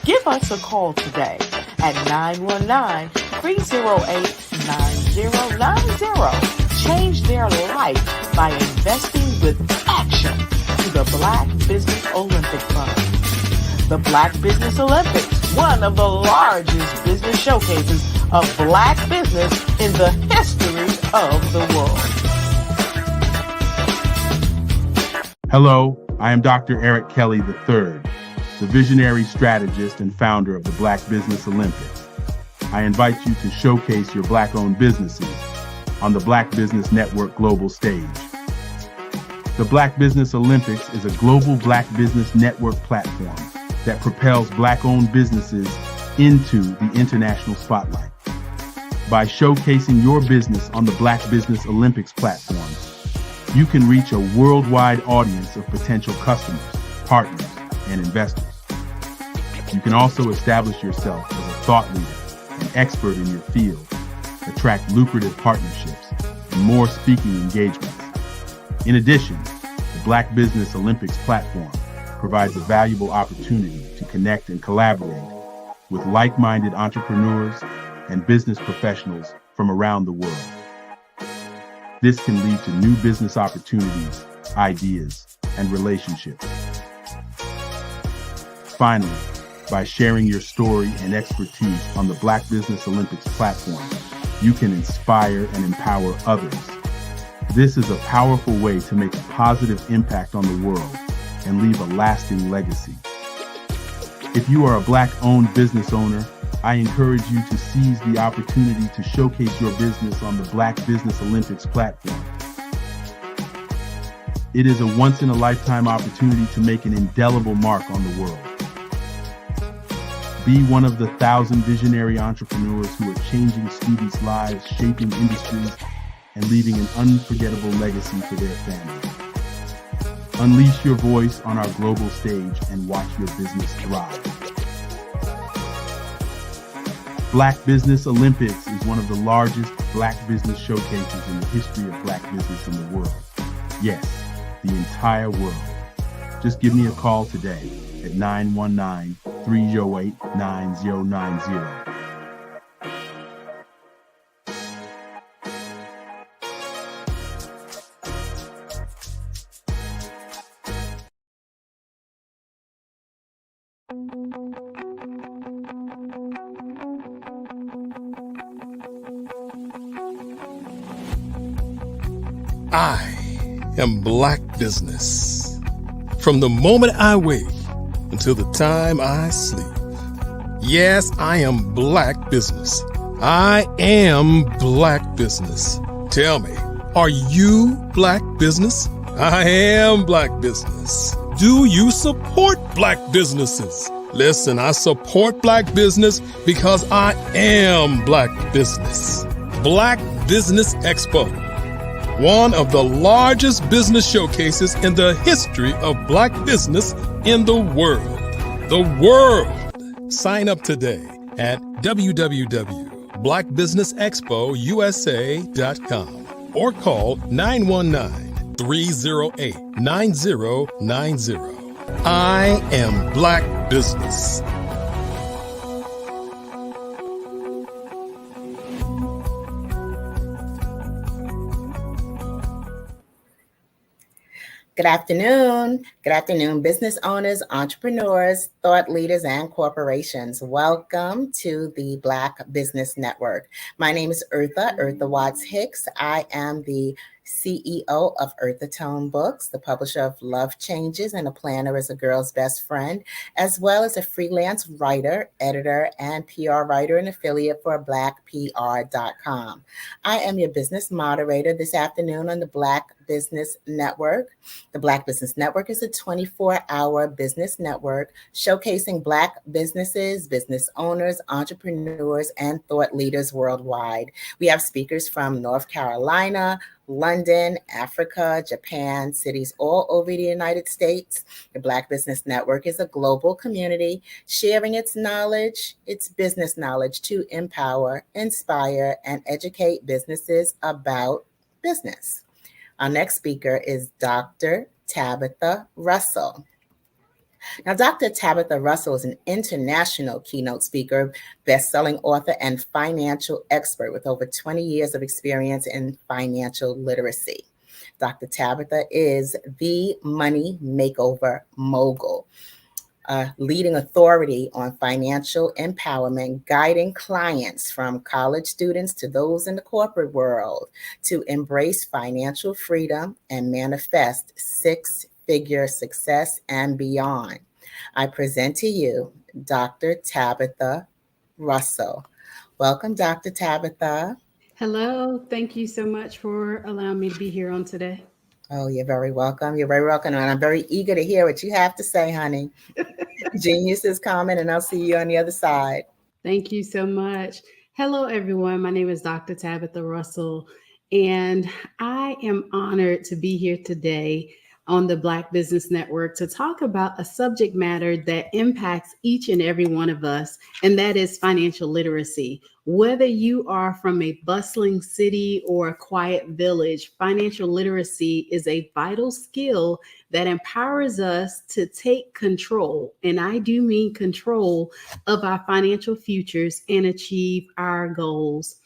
Give us a call today at 919-308-9090. Change their life by investing with action to the Black Business Olympic Fund. The Black Business Olympics, one of the largest business showcases of Black business in the history of the world. Hello, I am Dr. Eric Kelly III, the visionary strategist and founder of the Black Business Olympics. I invite you to showcase your Black-owned businesses on the Black Business Network global stage. The Black Business Olympics is a global Black Business Network platform that propels Black-owned businesses into the international spotlight. By showcasing your business on the Black Business Olympics platform, you can reach a worldwide audience of potential customers, partners, and investors. You can also establish yourself as a thought leader, an expert in your field, attract lucrative partnerships, and more speaking engagements. In addition, the Black Business Olympics platform provides a valuable opportunity to connect and collaborate with like-minded entrepreneurs and business professionals from around the world. This can lead to new business opportunities, ideas, and relationships. Finally, by sharing your story and expertise on the Black Business Olympics platform, you can inspire and empower others. This is a powerful way to make a positive impact on the world and leave a lasting legacy. If you are a Black-owned business owner, I encourage you to seize the opportunity to showcase your business on the Black Business Olympics platform. It is a once-in-a-lifetime opportunity to make an indelible mark on the world. Be one of the 1,000 visionary entrepreneurs who are changing students' lives, shaping industries, and leaving an unforgettable legacy for their families. Unleash your voice on our global stage and watch your business thrive. Black Business Olympics is one of the largest Black business showcases in the history of Black business in the world. Yes, the entire world. Just give me a call today at 919-308-9090. I am Black Business. From the moment I wake until the time I sleep. Yes, I am Black Business. I am Black Business. Tell me, are you Black Business? I am Black Business. Do you support Black businesses? Listen, I support Black business because I am Black Business. Black Business Expo, one of the largest business showcases in the history of Black business in the world. The world! Sign up today at www.blackbusinessexpousa.com or call 919-308-9090. I am Black Business. Good afternoon. Good afternoon, business owners, entrepreneurs, thought leaders, and corporations. Welcome to the Black Business Network. My name is Eartha Watts Hicks. I am the CEO of Eartha Tone Books, the publisher of Love Changes and A Planner is a Girl's Best Friend, as well as a freelance writer, editor, and PR writer and affiliate for blackpr.com. I am your business moderator this afternoon on the Black Business Network. The Black Business Network is a 24-hour business network showcasing Black businesses, business owners, entrepreneurs, and thought leaders worldwide. We have speakers from North Carolina, London, Africa, Japan, cities all over the United States. The Black Business Network is a global community sharing its knowledge, its business knowledge to empower, inspire, and educate businesses about business. Our next speaker is Dr. Tabitha Russell. Now, Dr. Tabitha Russell is an international keynote speaker, best-selling author, and financial expert with over 20 years of experience in financial literacy. Dr. Tabitha is the money makeover mogul, a leading authority on financial empowerment, guiding clients from college students to those in the corporate world to embrace financial freedom and manifest six-figure success and beyond. I present to you Dr. Tabitha Russell. Welcome, Dr. Tabitha. Hello. Thank you so much for allowing me to be here on today. Oh, you're very welcome. You're very welcome. And I'm very eager to hear what you have to say, honey. Genius is coming, and I'll see you on the other side. Thank you so much. Hello, everyone. My name is Dr. Tabitha Russell, and I am honored to be here today on the Black Business Network to talk about a subject matter that impacts each and every one of us, and that is financial literacy. Whether you are from a bustling city or a quiet village, financial literacy is a vital skill that empowers us to take control, and I do mean control, of our financial futures and achieve our goals.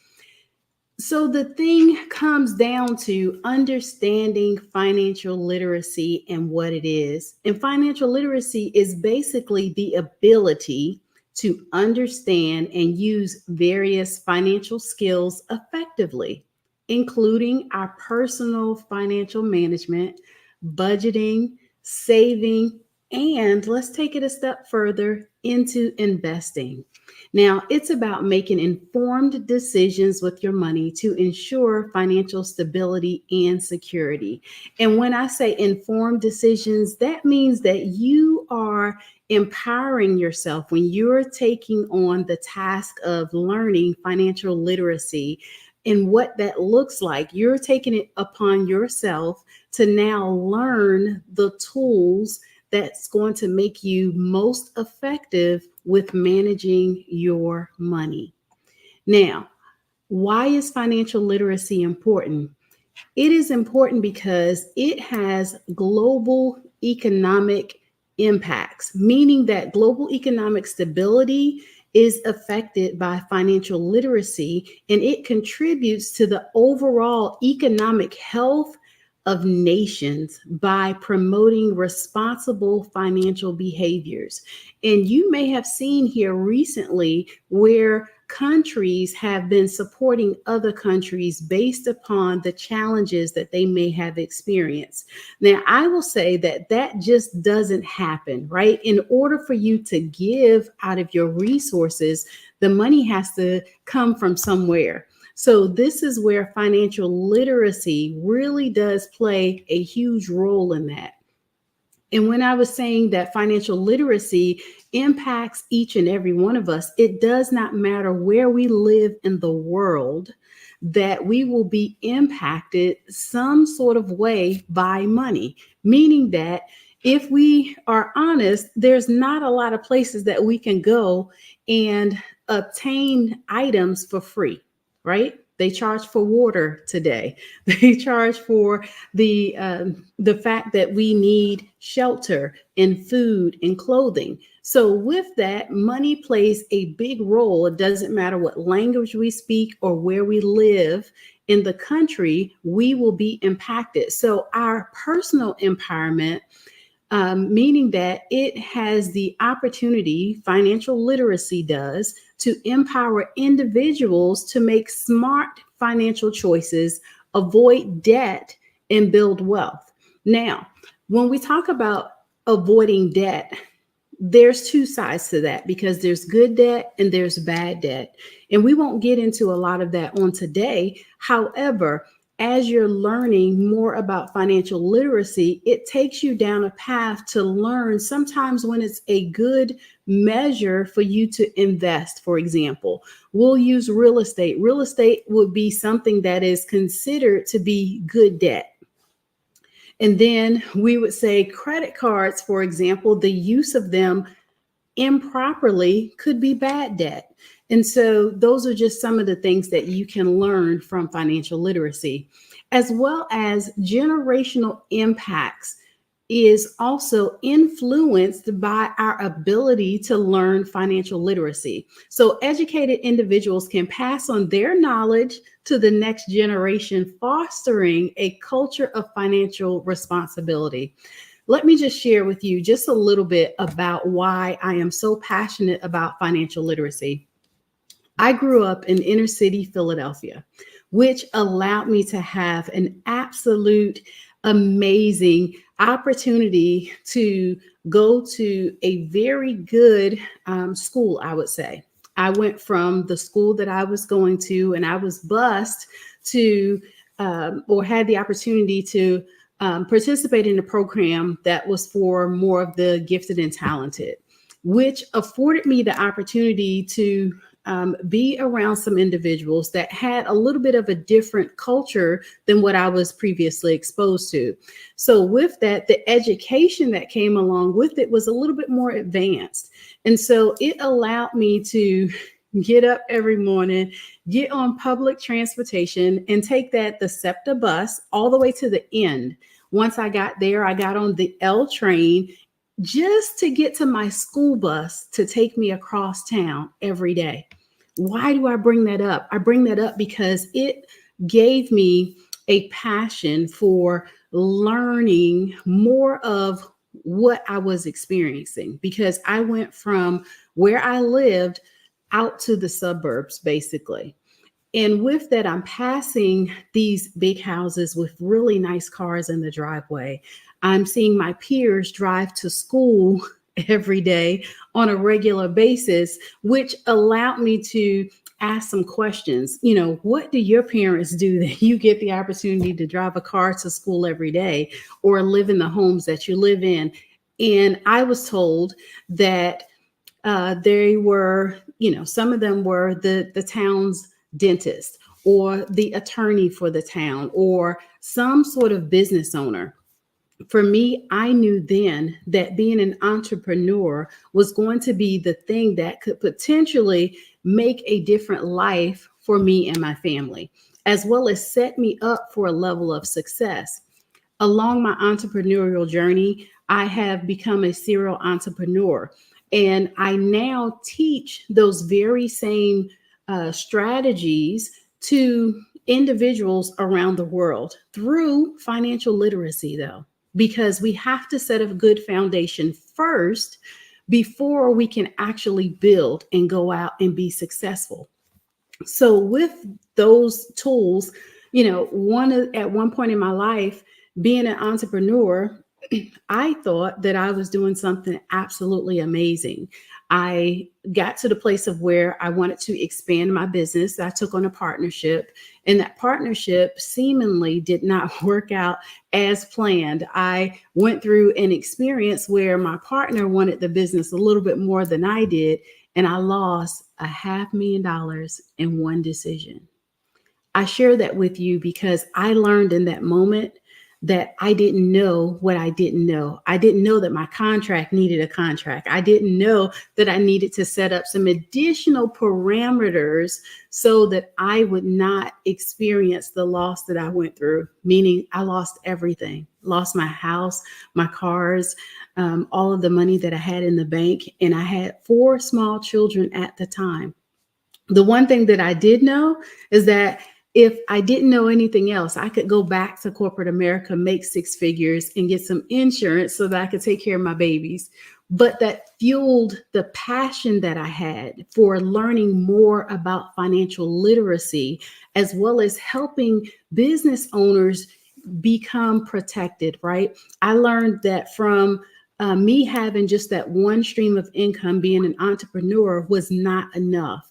So the thing comes down to understanding financial literacy and what it is. And financial literacy is basically the ability to understand and use various financial skills effectively. including our personal financial management, budgeting, saving, and let's take it a step further into investing. Now, it's about making informed decisions with your money to ensure financial stability and security. And when I say informed decisions, that means that you are empowering yourself when you're taking on the task of learning financial literacy and what that looks like. You're taking it upon yourself to now learn the tools that's going to make you most effective with managing your money. Now, why is financial literacy important? It is important because it has global economic impacts, meaning that global economic stability is affected by financial literacy, and it contributes to the overall economic health of nations by promoting responsible financial behaviors. And you may have seen here recently where countries have been supporting other countries based upon the challenges that they may have experienced. Now, I will say that that just doesn't happen, right? In order for you to give out of your resources, the money has to come from somewhere. So this is where financial literacy really does play a huge role in that. And when I was saying that financial literacy impacts each and every one of us, it does not matter where we live in the world, that we will be impacted some sort of way by money, meaning that if we are honest, there's not a lot of places that we can go and obtain items for free, right? They charge for water today. They charge for the fact that we need shelter and food and clothing. So with that, money plays a big role. It doesn't matter what language we speak or where we live in the country, we will be impacted. So our personal empowerment, meaning that it has the opportunity, financial literacy does, to empower individuals to make smart financial choices, avoid debt, and build wealth. Now, when we talk about avoiding debt, there's two sides to that because there's good debt and there's bad debt. And we won't get into a lot of that on today. However, as you're learning more about financial literacy, it takes you down a path to learn sometimes when it's a good measure for you to invest. For example, we'll use real estate. Real estate would be something that is considered to be good debt. And then we would say credit cards, for example, the use of them improperly could be bad debt. And so those are just some of the things that you can learn from financial literacy, as well as generational impacts is also influenced by our ability to learn financial literacy. So educated individuals can pass on their knowledge to the next generation, fostering a culture of financial responsibility. Let me just share with you just a little bit about why I am so passionate about financial literacy. I grew up in inner city Philadelphia, which allowed me to have an absolute amazing opportunity to go to a very good school, I would say. I went from the school that I was going to, and I was bused to, or had the opportunity to participate in a program that was for more of the gifted and talented, which afforded me the opportunity to be around some individuals that had a little bit of a different culture than what I was previously exposed to. So with that, the education that came along with it was a little bit more advanced. And so it allowed me to get up every morning, get on public transportation, and take the SEPTA bus all the way to the end. Once I got there, I got on the L train just to get to my school bus to take me across town every day. Why do I bring that up? I bring that up because it gave me a passion for learning more of what I was experiencing, because I went from where I lived out to the suburbs, basically. And with that, I'm passing these big houses with really nice cars in the driveway. I'm seeing my peers drive to school every day on a regular basis, which allowed me to ask some questions. You know, what do your parents do that you get the opportunity to drive a car to school every day or live in the homes that you live in? And I was told that they were, you know, some of them were the town's dentist or the attorney for the town or some sort of business owner. For me, I knew then that being an entrepreneur was going to be the thing that could potentially make a different life for me and my family, as well as set me up for a level of success. Along my entrepreneurial journey, I have become a serial entrepreneur, and I now teach those very same strategies to individuals around the world through financial literacy, though, because we have to set a good foundation first before we can actually build and go out and be successful. So with those tools, you know, at one point in my life, being an entrepreneur, I thought that I was doing something absolutely amazing. I got to the place of where I wanted to expand my business. I took on a partnership, and that partnership seemingly did not work out as planned. I went through an experience where my partner wanted the business a little bit more than I did, and I lost $500,000 in one decision. I share that with you because I learned in that moment that I didn't know what I didn't know. I didn't know that my contract needed a contract. I didn't know that I needed to set up some additional parameters so that I would not experience the loss that I went through, meaning I lost everything, lost my house, my cars, all of the money that I had in the bank. And I had 4 small children at the time. The one thing that I did know is that if I didn't know anything else, I could go back to corporate America, make 6 figures and get some insurance so that I could take care of my babies. But that fueled the passion that I had for learning more about financial literacy, as well as helping business owners become protected, right? I learned that from me having just that one stream of income, being an entrepreneur was not enough.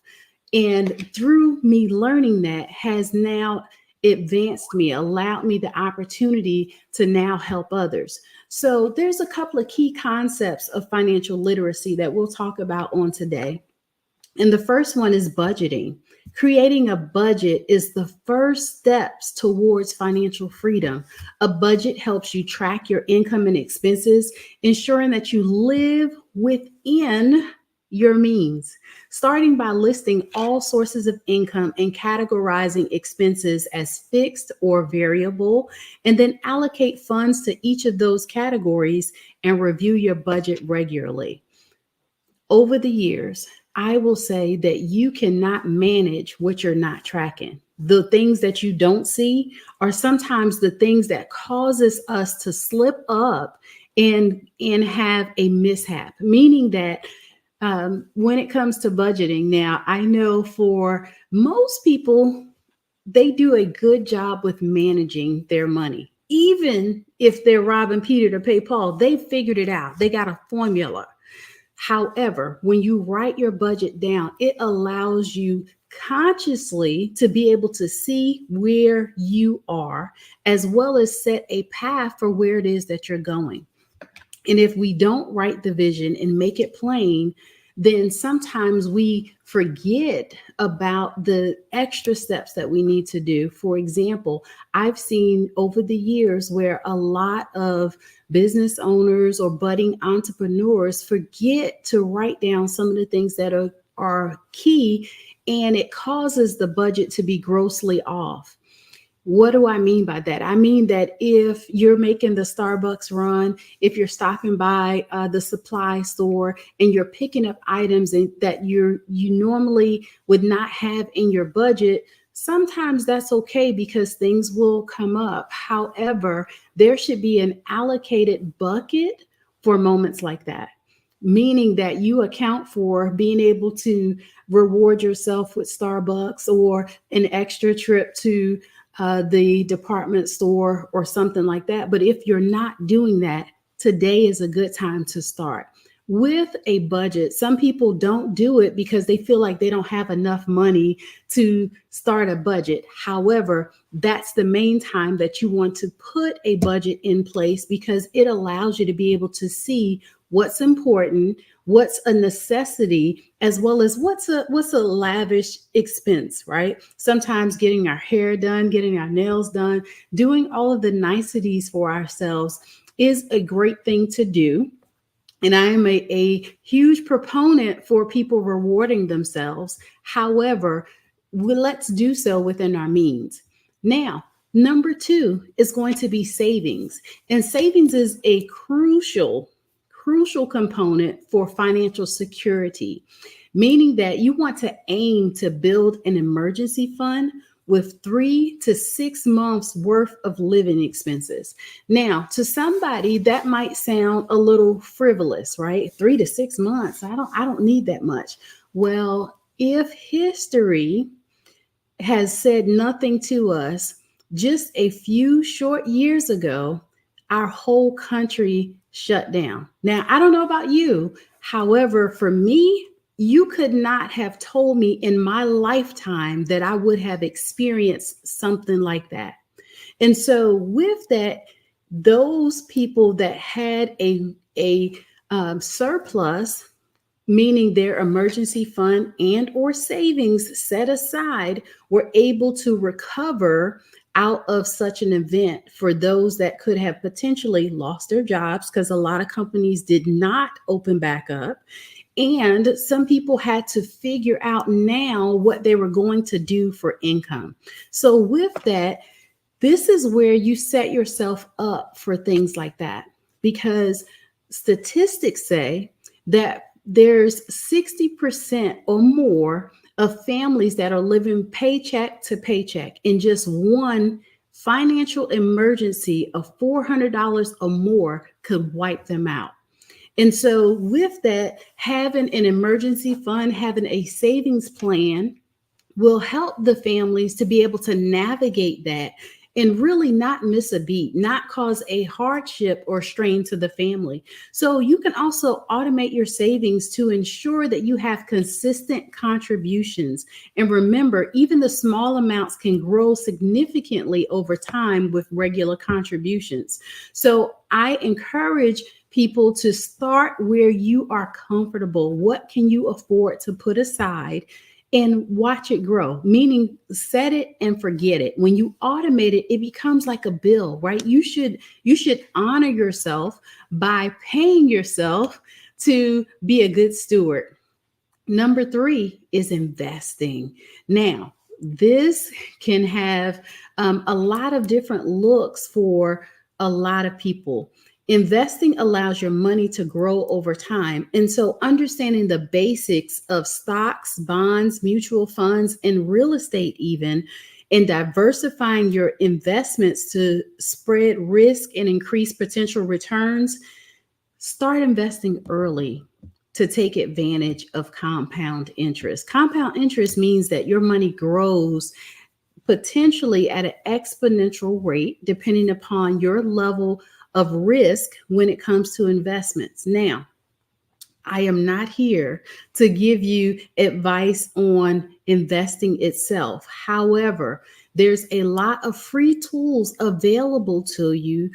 And through me learning that has now advanced me, allowed me the opportunity to now help others. So there's a couple of key concepts of financial literacy that we'll talk about on today. And the first one is budgeting. Creating a budget is the first steps towards financial freedom. A budget helps you track your income and expenses, ensuring that you live within your means, starting by listing all sources of income and categorizing expenses as fixed or variable, and then allocate funds to each of those categories and review your budget regularly. Over the years, I will say that you cannot manage what you're not tracking. The things that you don't see are sometimes the things that causes us to slip up and have a mishap, meaning that when it comes to budgeting, now I know for most people, they do a good job with managing their money. Even if they're robbing Peter to pay Paul, they figured it out. They got a formula. However, when you write your budget down, it allows you consciously to be able to see where you are, as well as set a path for where it is that you're going. And if we don't write the vision and make it plain, then sometimes we forget about the extra steps that we need to do. For example, I've seen over the years where a lot of business owners or budding entrepreneurs forget to write down some of the things that are key, and it causes the budget to be grossly off. What do I mean by that? I mean that if you're making the Starbucks run, if you're stopping by the supply store and you're picking up items that you normally would not have in your budget, sometimes that's okay because things will come up. However, there should be an allocated bucket for moments like that. meaning that you account for being able to reward yourself with Starbucks or an extra trip to the department store or something like that. But if you're not doing that, today is a good time to start. With a budget, some people don't do it because they feel like they don't have enough money to start a budget. However, that's the main time that you want to put a budget in place, because it allows you to be able to see what's important, what's a necessity, as well as what's a lavish expense, right? Sometimes getting our hair done, getting our nails done, doing all of the niceties for ourselves is a great thing to do. And I am a huge proponent for people rewarding themselves. However, let's do so within our means. Now, number 2 is going to be savings. And savings is a crucial component for financial security, meaning that you want to aim to build an emergency fund with 3 to 6 months worth of living expenses. Now, to somebody that might sound a little frivolous, right? 3 to 6 months. I don't need that much. Well, if history has said nothing to us, just a few short years ago, our whole country shut down. Now, I don't know about you. However, for me, you could not have told me in my lifetime that I would have experienced something like that. And so with that, those people that had a surplus, meaning their emergency fund and or savings set aside, were able to recover out of such an event. For those that could have potentially lost their jobs, because a lot of companies did not open back up. And some people had to figure out now what they were going to do for income. So with that, this is where you set yourself up for things like that, because statistics say that there's 60% or more of families that are living paycheck to paycheck, and just one financial emergency of $400 or more could wipe them out. And so with that, having an emergency fund, having a savings plan will help the families to be able to navigate that and really not miss a beat, not cause a hardship or strain to the family. So you can also automate your savings to ensure that you have consistent contributions. And remember, even the small amounts can grow significantly over time with regular contributions. So I encourage people to start where you are comfortable. What can you afford to put aside? And watch it grow, meaning set it and forget it. When you automate it, it becomes like a bill, right? You should honor yourself by paying yourself to be a good steward. Number 3 is investing. Now, this can have a lot of different looks for a lot of people. Investing allows your money to grow over time. And so understanding the basics of stocks, bonds, mutual funds, and real estate even, and diversifying your investments to spread risk and increase potential returns, start investing early to take advantage of compound interest. Compound interest means that your money grows potentially at an exponential rate, depending upon your level of risk when it comes to investments. Now, I am not here to give you advice on investing itself. However, there's a lot of free tools available to you.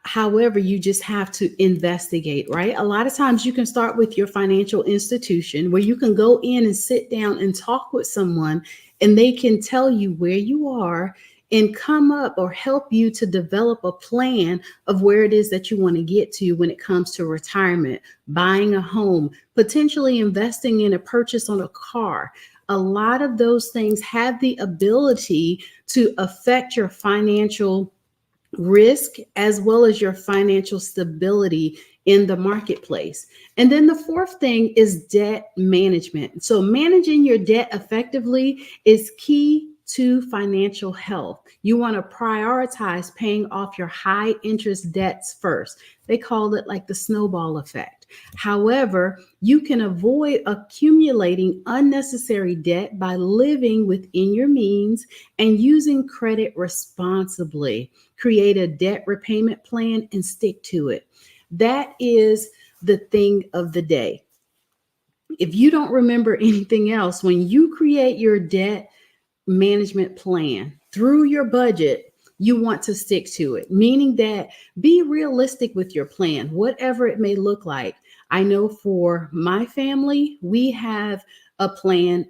However, you just have to investigate, right? A lot of times you can start with your financial institution, where you can go in and sit down and talk with someone, and they can tell you where you are and come up or help you to develop a plan of where it is that you want to get to when it comes to retirement, buying a home, potentially investing in a purchase on a car. A lot of those things have the ability to affect your financial risk as well as your financial stability in the marketplace. And then the 4th thing is debt management. So managing your debt effectively is key to financial health. You want to prioritize paying off your high interest debts first. They call it like the snowball effect. product. However, you can avoid accumulating unnecessary debt by living within your means and using credit responsibly. Create a debt repayment plan and stick to it. That is the thing of the day. If you don't remember anything else, when you create your debt management plan through your budget, you want to stick to it, meaning that be realistic with your plan, whatever it may look like. I know for my family, we have a plan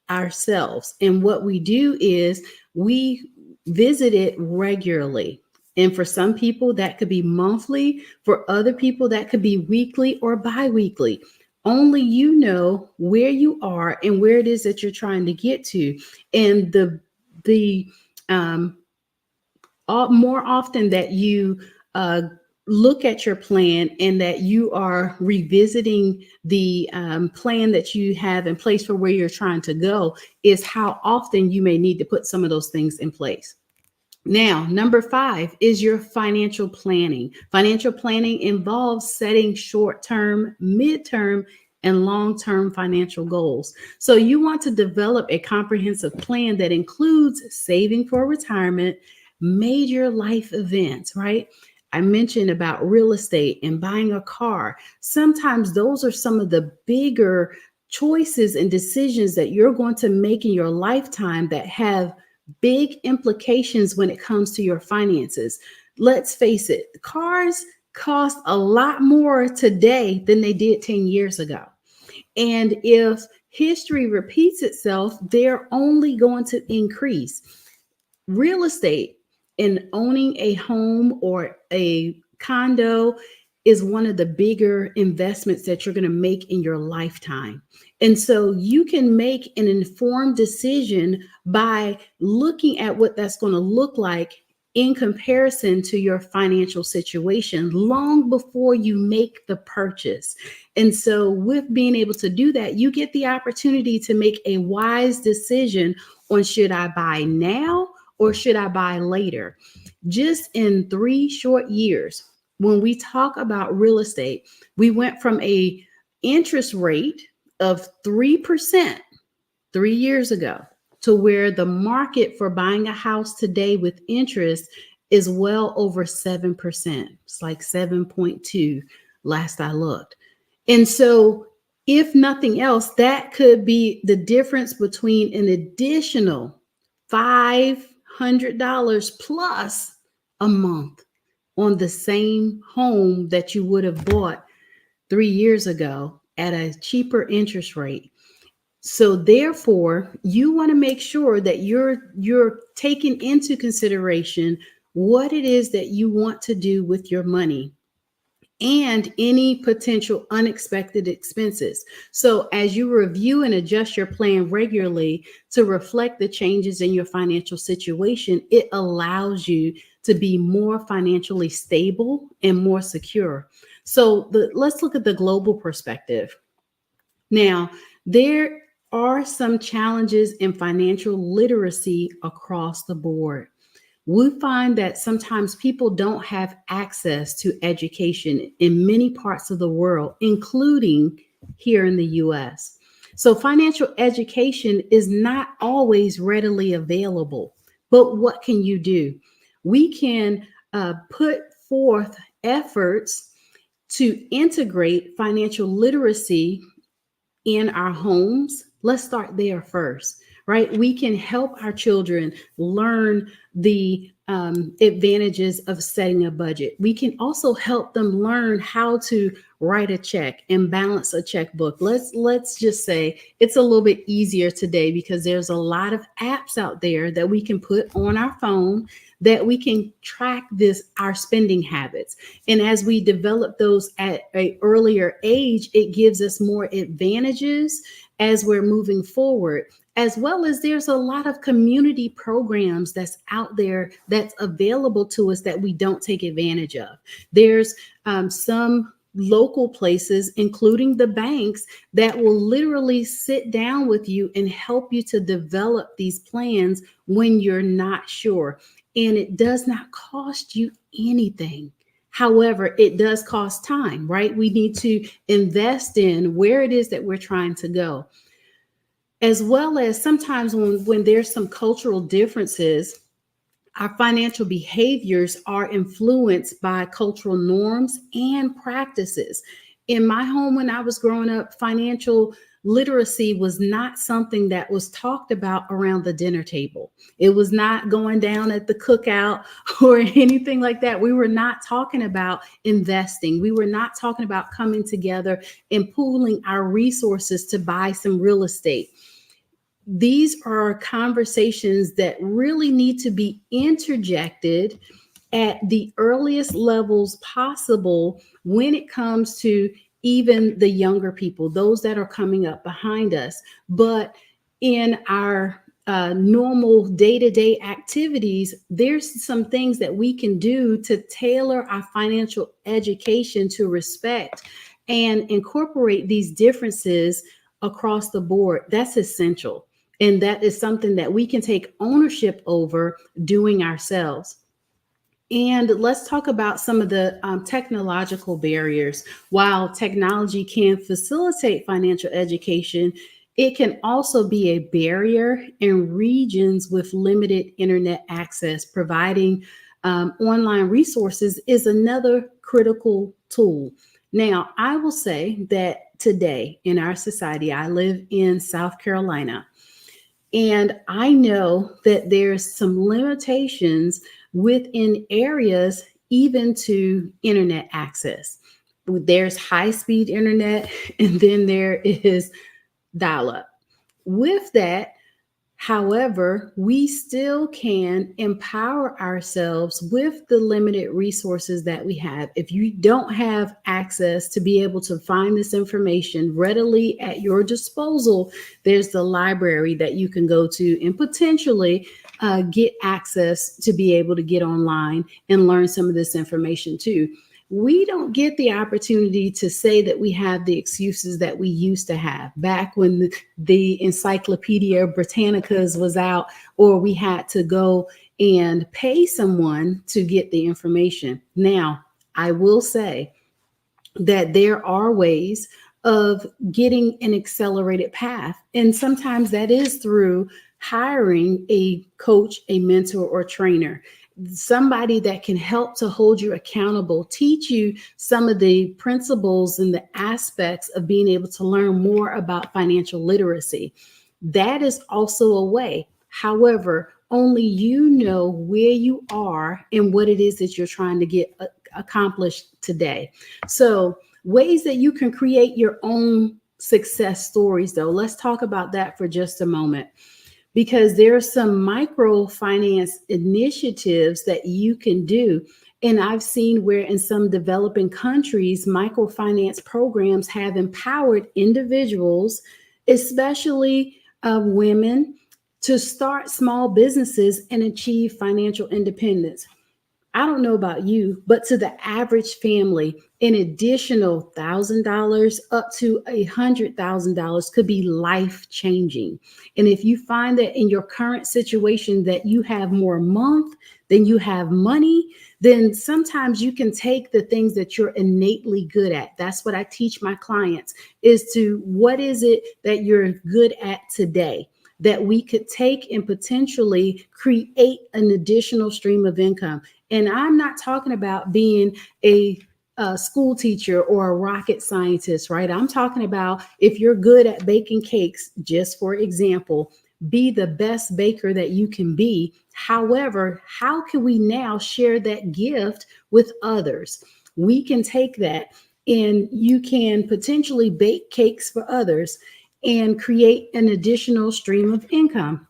ourselves. And what we do is we visit it regularly. And for some people, that could be monthly. For other people, that could be weekly or bi-weekly. Only you know where you are and where it is that you're trying to get to. And more often that you look at your plan and that you are revisiting the plan that you have in place for where you're trying to go is how often you may need to put some of those things in place. Now, number 5 is your financial planning. Financial planning involves setting short-term, mid-term, and long-term financial goals. So you want to develop a comprehensive plan that includes saving for retirement, major life events, right? I mentioned about real estate and buying a car. Sometimes those are some of the bigger choices and decisions that you're going to make in your lifetime that have big implications when it comes to your finances. Let's face it, cars cost a lot more today than they did 10 years ago. And if history repeats itself, they're only going to increase. Real estate and owning a home or a condo is one of the bigger investments that you're going to make in your lifetime. And so you can make an informed decision by looking at what that's going to look like in comparison to your financial situation long before you make the purchase. And so with being able to do that, you get the opportunity to make a wise decision on should I buy now or should I buy later? Just in 3 short years, when we talk about real estate, we went from a interest rate of 3% 3 years ago to where the market for buying a house today with interest is well over 7%. It's like 7.2 last I looked. And so if nothing else, that could be the difference between an additional $500 plus a month on the same home that you would have bought 3 years ago at a cheaper interest rate. So therefore, you want to make sure that you're taking into consideration what it is that you want to do with your money and any potential unexpected expenses. So as you review and adjust your plan regularly to reflect the changes in your financial situation, it allows you to be more financially stable and more secure. So let's look at the global perspective. Now, there are some challenges in financial literacy across the board. We find that sometimes people don't have access to education in many parts of the world, including here in the US. So financial education is not always readily available. But what can you do? We can put forth efforts to integrate financial literacy in our homes. Let's start there first, right? We can help our children learn the advantages of setting a budget. We can also help them learn how to write a check and balance a checkbook. Let's just say it's a little bit easier today because there's a lot of apps out there that we can put on our phone that we can track our spending habits. And as we develop those at an earlier age, it gives us more advantages as we're moving forward, as well as there's a lot of community programs that's out there that's available to us that we don't take advantage of. There's some local places, including the banks, that will literally sit down with you and help you to develop these plans when you're not sure. And it does not cost you anything. However, it does cost time, right? We need to invest in where it is that we're trying to go. As well as sometimes when there's some cultural differences, our financial behaviors are influenced by cultural norms and practices. In my home, when I was growing up, financial literacy was not something that was talked about around the dinner table. It was not going down at the cookout or anything like that. We were not talking about investing. We were not talking about coming together and pooling our resources to buy some real estate. These are conversations that really need to be interjected at the earliest levels possible when it comes to even the younger people, those that are coming up behind us. But in our normal day-to-day activities, there's some things that we can do to tailor our financial education to respect and incorporate these differences across the board. That's essential. And that is something that we can take ownership over doing ourselves. And let's talk about some of the technological barriers. While technology can facilitate financial education, it can also be a barrier in regions with limited internet access. Providing online resources is another critical tool. Now, I will say that today in our society, I live in South Carolina, and I know that there's some limitations within areas, even to internet access. There's high-speed internet, and then there is dial-up. With that, however, we still can empower ourselves with the limited resources that we have. If you don't have access to be able to find this information readily at your disposal, there's the library that you can go to and potentially get access to be able to get online and learn some of this information too. We don't get the opportunity to say that we have the excuses that we used to have back when the Encyclopedia Britannicas was out, or we had to go and pay someone to get the information. Now, I will say that there are ways of getting an accelerated path. And sometimes that is through hiring a coach, a mentor, or trainer. Somebody that can help to hold you accountable, teach you some of the principles and the aspects of being able to learn more about financial literacy. That is also a way. However, only you know where you are and what it is that you're trying to get accomplished today. So ways that you can create your own success stories, though, let's talk about that for just a moment. Because there are some microfinance initiatives that you can do. And I've seen where in some developing countries, microfinance programs have empowered individuals, especially women, to start small businesses and achieve financial independence. I don't know about you, but to the average family, an additional $1,000 up to $100,000 could be life-changing. And if you find that in your current situation that you have more month than you have money, then sometimes you can take the things that you're innately good at. That's what I teach my clients, is to what is it that you're good at today that we could take and potentially create an additional stream of income. And I'm not talking about being a school teacher or a rocket scientist, right? I'm talking about if you're good at baking cakes, just for example, be the best baker that you can be. However, how can we now share that gift with others? We can take that and you can potentially bake cakes for others and create an additional stream of income.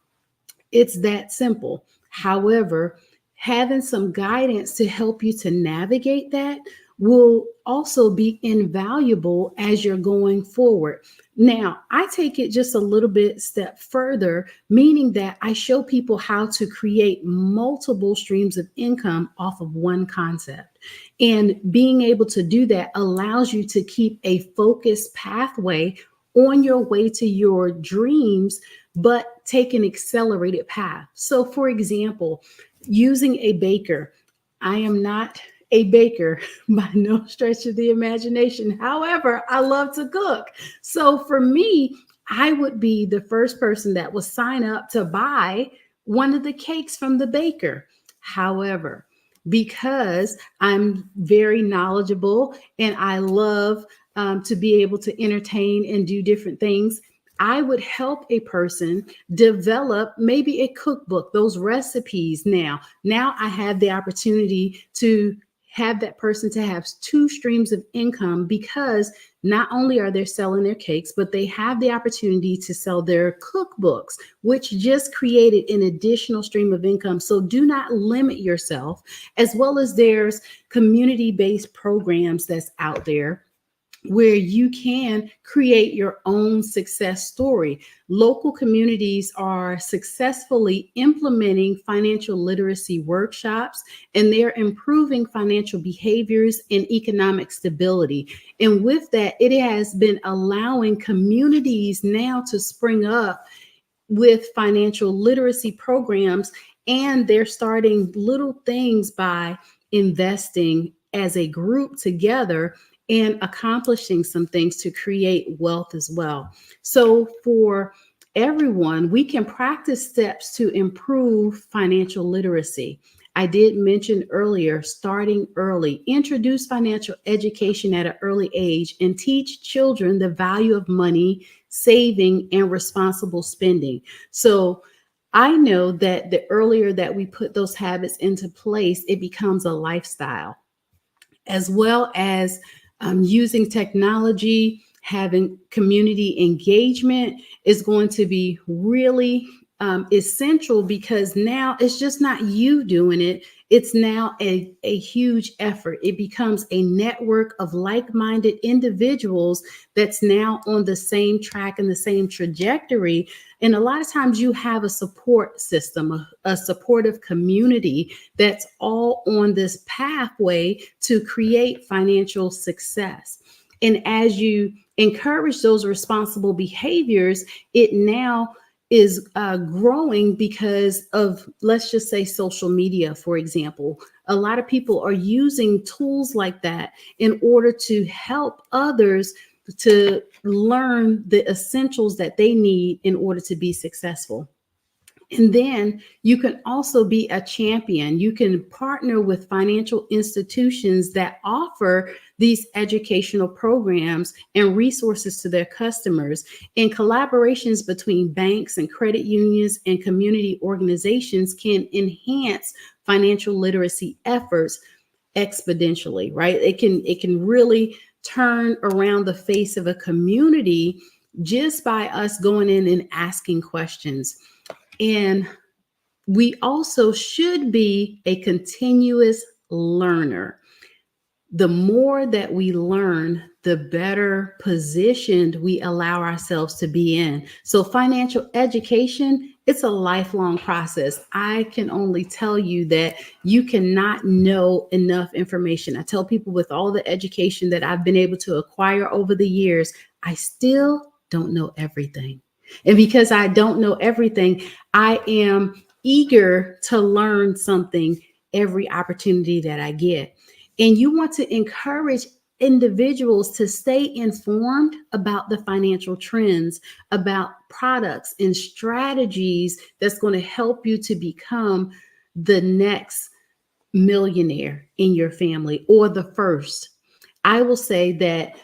It's that simple. However, having some guidance to help you to navigate that will also be invaluable as you're going forward. Now, I take it just a little bit step further, meaning that I show people how to create multiple streams of income off of one concept. And being able to do that allows you to keep a focused pathway on your way to your dreams, but take an accelerated path. So for example, using a baker, I am not a baker by no stretch of the imagination. However, I love to cook. So for me, I would be the first person that would sign up to buy one of the cakes from the baker. However, because I'm very knowledgeable and I love to be able to entertain and do different things, I would help a person develop maybe a cookbook, those recipes. Now I have the opportunity to have that person to have two streams of income, because not only are they selling their cakes, but they have the opportunity to sell their cookbooks, which just created an additional stream of income. So do not limit yourself, as well as there's community-based programs that's out there where you can create your own success story. Local communities are successfully implementing financial literacy workshops, and they're improving financial behaviors and economic stability. And with that, it has been allowing communities now to spring up with financial literacy programs, and they're starting little things by investing as a group together and accomplishing some things to create wealth as well. So for everyone, we can practice steps to improve financial literacy. I did mention earlier, starting early, introduce financial education at an early age, and teach children the value of money, saving, and responsible spending. So I know that the earlier that we put those habits into place, it becomes a lifestyle, as well as using technology, having community engagement is going to be really essential, because now it's just not you doing it. It's now a huge effort. It becomes a network of like-minded individuals that's now on the same track and the same trajectory. And a lot of times you have a support system, a supportive community that's all on this pathway to create financial success. And as you encourage those responsible behaviors, it now is growing because of, let's just say, social media, for example. A lot of people are using tools like that in order to help others to learn the essentials that they need in order to be successful. And then you can also be a champion. You can partner with financial institutions that offer these educational programs and resources to their customers. And collaborations between banks and credit unions and community organizations can enhance financial literacy efforts exponentially, right? It can really turn around the face of a community just by us going in and asking questions. And we also should be a continuous learner. The more that we learn, the better positioned we allow ourselves to be in. So financial education, it's a lifelong process. I can only tell you that you cannot know enough information. I tell people, with all the education that I've been able to acquire over the years, I still don't know everything. And because I don't know everything, I am eager to learn something every opportunity that I get. And you want to encourage individuals to stay informed about the financial trends, about products and strategies that's going to help you to become the next millionaire in your family, or the first. I will say that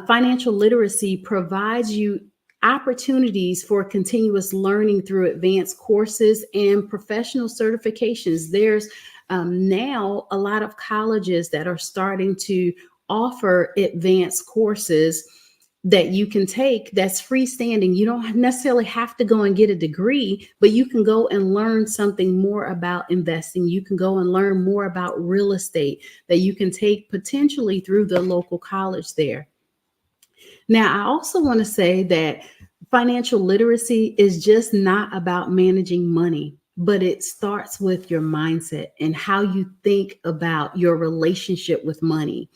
financial literacy provides you opportunities for continuous learning through advanced courses and professional certifications. There's now a lot of colleges that are starting to offer advanced courses that you can take that's freestanding. You don't necessarily have to go and get a degree, but you can go and learn something more about investing. You can go and learn more about real estate that you can take potentially through the local college there. Now, I also want to say that financial literacy is just not about managing money, but it starts with your mindset and how you think about your relationship with money.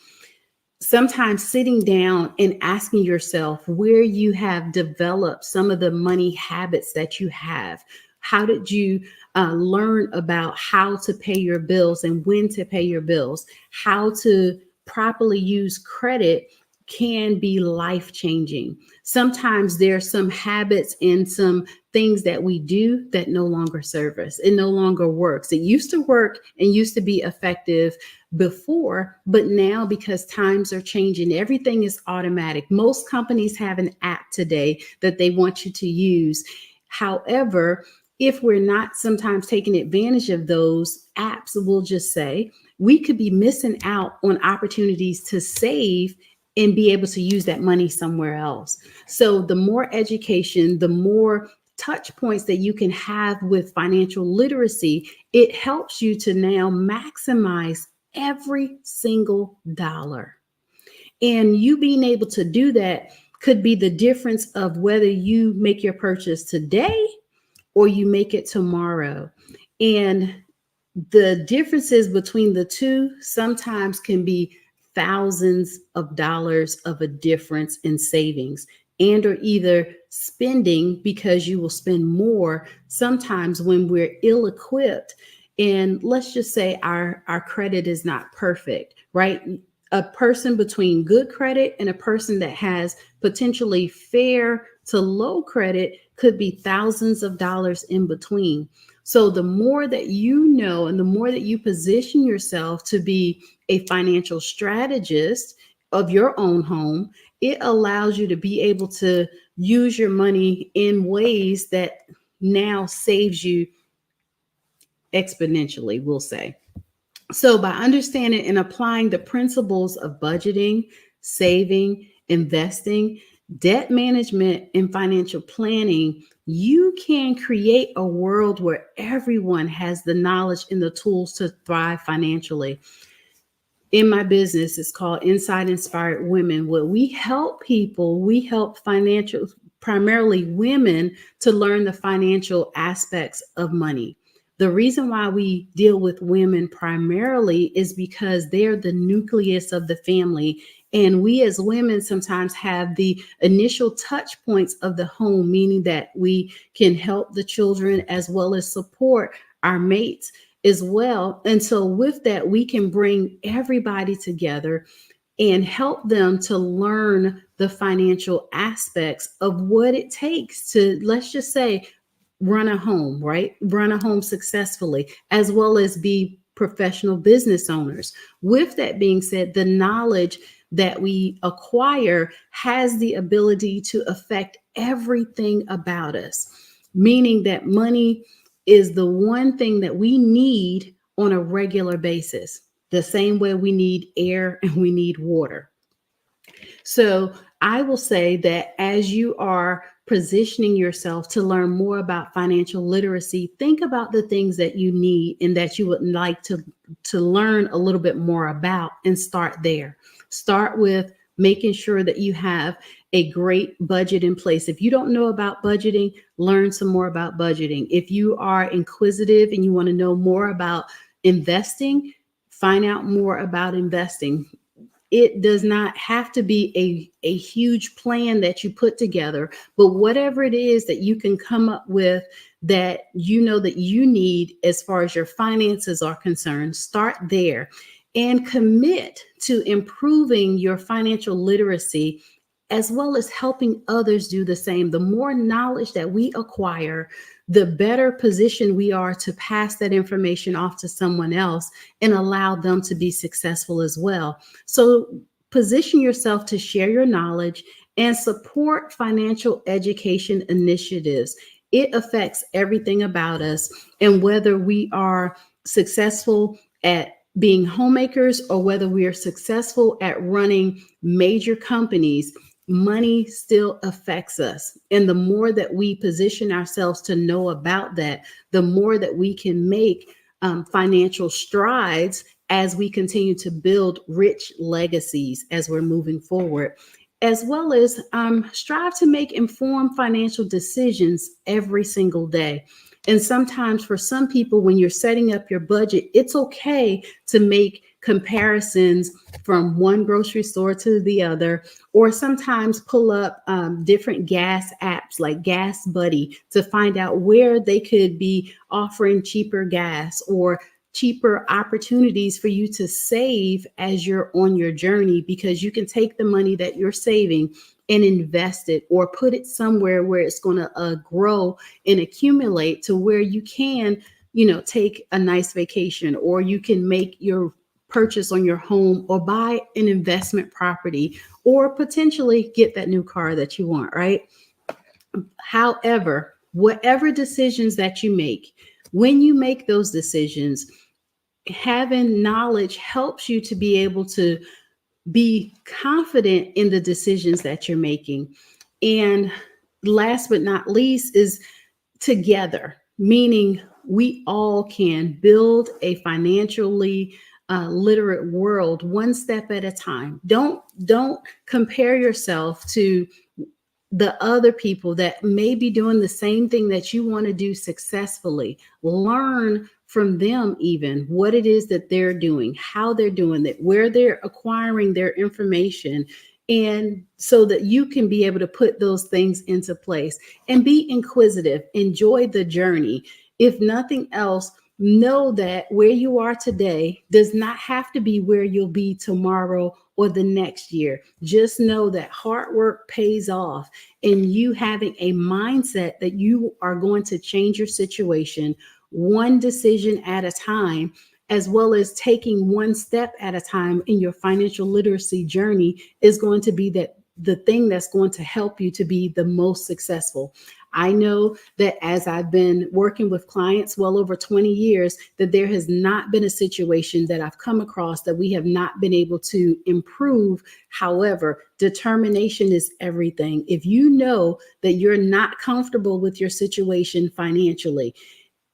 Sometimes sitting down and asking yourself where you have developed some of the money habits that you have. How did you learn about how to pay your bills and when to pay your bills? How to properly use credit can be life-changing. Sometimes there's some habits and some things that we do that no longer serve us. It no longer works. It used to work and used to be effective before, but now because times are changing, everything is automatic. Most companies have an app today that they want you to use. However, if we're not sometimes taking advantage of those apps, we'll just say, we could be missing out on opportunities to save and be able to use that money somewhere else. So the more education, the more touch points that you can have with financial literacy, it helps you to now maximize every single dollar. And you being able to do that could be the difference of whether you make your purchase today or you make it tomorrow. And the differences between the two sometimes can be thousands of dollars of a difference in savings, and or either spending because you will spend more sometimes when we're ill-equipped. And let's just say our credit is not perfect, right? A person between good credit and a person that has potentially fair to low credit could be thousands of dollars in between. So the more that you know and the more that you position yourself to be a financial strategist of your own home, it allows you to be able to use your money in ways that now saves you exponentially, we'll say. So by understanding and applying the principles of budgeting, saving, investing, debt management, and financial planning, you can create a world where everyone has the knowledge and the tools to thrive financially. In my business, it's called Inside Inspired Women, where we help people, we help primarily women, to learn the financial aspects of money. The reason why we deal with women primarily is because they're the nucleus of the family. And we as women sometimes have the initial touch points of the home, meaning that we can help the children as well as support our mates as well. And so with that, we can bring everybody together and help them to learn the financial aspects of what it takes to, let's just say, run a home, right? Run a home successfully, as well as be professional business owners. With that being said, the knowledge that we acquire has the ability to affect everything about us, meaning that money is the one thing that we need on a regular basis, the same way we need air and we need water. So I will say that as you are positioning yourself to learn more about financial literacy, think about the things that you need and that you would like to learn a little bit more about, and start there. Start with making sure that you have a great budget in place. If you don't know about budgeting, learn some more about budgeting. If you are inquisitive and you want to know more about investing, find out more about investing. It does not have to be a huge plan that you put together, but whatever it is that you can come up with that you know that you need as far as your finances are concerned, start there and commit to improving your financial literacy as well as helping others do the same. The more knowledge that we acquire, the better position we are to pass that information off to someone else and allow them to be successful as well. So position yourself to share your knowledge and support financial education initiatives. It affects everything about us, and whether we are successful at being homemakers or whether we are successful at running major companies, money still affects us. And the more that we position ourselves to know about that, the more that we can make financial strides as we continue to build rich legacies as we're moving forward, as well as strive to make informed financial decisions every single day. And sometimes for some people, when you're setting up your budget, it's okay to make comparisons from one grocery store to the other, or sometimes pull up different gas apps like Gas Buddy to find out where they could be offering cheaper gas or cheaper opportunities for you to save as you're on your journey, because you can take the money that you're saving and invest it or put it somewhere where it's going to grow and accumulate to where you can, take a nice vacation, or you can make your purchase on your home or buy an investment property or potentially get that new car that you want, right? However, whatever decisions that you make, when you make those decisions, having knowledge helps you to be able to be confident in the decisions that you're making. And last but not least is together, meaning we all can build a financially literate world one step at a time. Don't compare yourself to the other people that may be doing the same thing that you want to do successfully. Learn from them, even what it is that they're doing, how they're doing it, where they're acquiring their information, and so that you can be able to put those things into place and be inquisitive. Enjoy the journey. If nothing else, know that where you are today does not have to be where you'll be tomorrow or the next year. Just know that hard work pays off, and you having a mindset that you are going to change your situation one decision at a time, as well as taking one step at a time in your financial literacy journey, is going to be the thing that's going to help you to be the most successful. I know that as I've been working with clients well over 20 years, that there has not been a situation that I've come across that we have not been able to improve. However, determination is everything. If you know that you're not comfortable with your situation financially,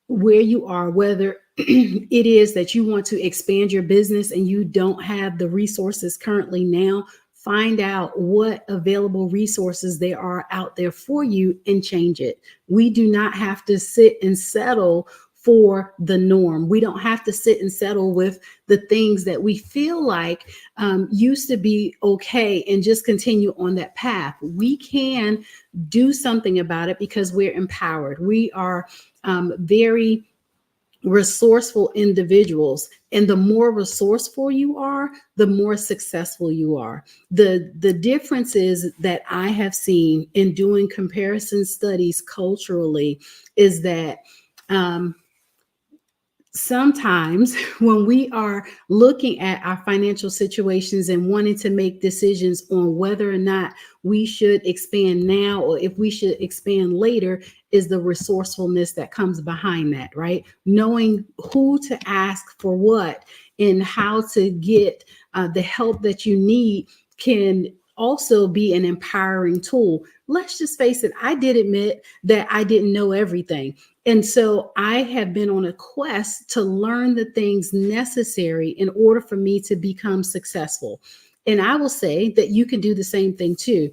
where you are, whether it is that you want to expand your business and you don't have the resources currently now, find out what available resources there are out there for you and change it. We do not have to sit and settle for the norm. We don't have to sit and settle with the things that we feel like used to be okay and just continue on that path. We can do something about it because we're empowered. We are very resourceful individuals. And the more resourceful you are, the more successful you are. The differences that I have seen in doing comparison studies culturally is that sometimes when we are looking at our financial situations and wanting to make decisions on whether or not we should expand now or if we should expand later, is the resourcefulness that comes behind that, right? Knowing who to ask for what and how to get the help that you need can also be an empowering tool. Let's just face it, I did admit that I didn't know everything. And so I have been on a quest to learn the things necessary in order for me to become successful. And I will say that you can do the same thing too.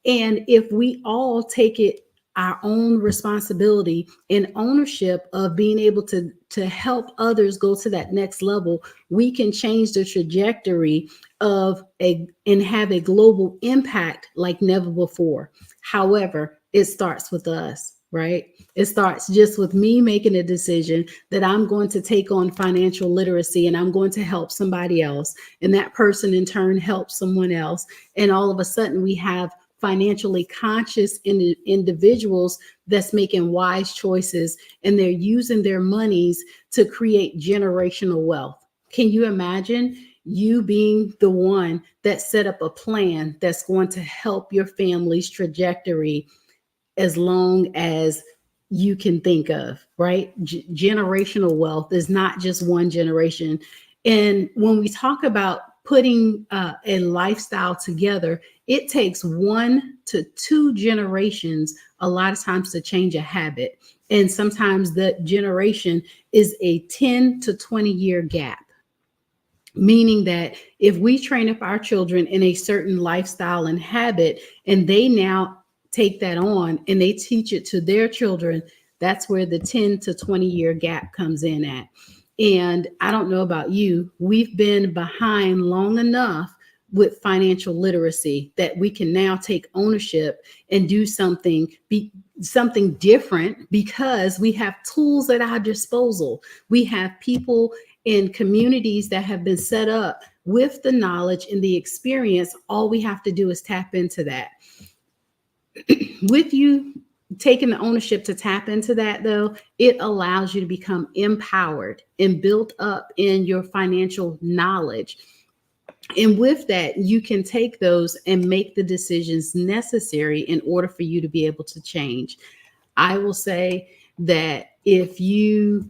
And if we all take it our own responsibility and ownership of being able to help others go to that next level, we can change the trajectory and have a global impact like never before. However, it starts with us, right? It starts just with me making a decision that I'm going to take on financial literacy and I'm going to help somebody else. And that person in turn helps someone else. And all of a sudden we have financially conscious individuals that's making wise choices, and they're using their monies to create generational wealth. Can you imagine you being the one that set up a plan that's going to help your family's trajectory as long as you can think of, right? Generational wealth is not just one generation. And when we talk about putting a lifestyle together, it takes 1 to 2 generations a lot of times to change a habit. And sometimes the generation is a 10 to 20 year gap. Meaning that if we train up our children in a certain lifestyle and habit, and they now take that on and they teach it to their children, that's where the 10 to 20 year gap comes in at. And I don't know about you, we've been behind long enough with financial literacy that we can now take ownership and do something different because we have tools at our disposal. We have people in communities that have been set up with the knowledge and the experience. All we have to do is tap into that. With you taking the ownership to tap into that, though, it allows you to become empowered and built up in your financial knowledge. And with that, you can take those and make the decisions necessary in order for you to be able to change. I will say that if you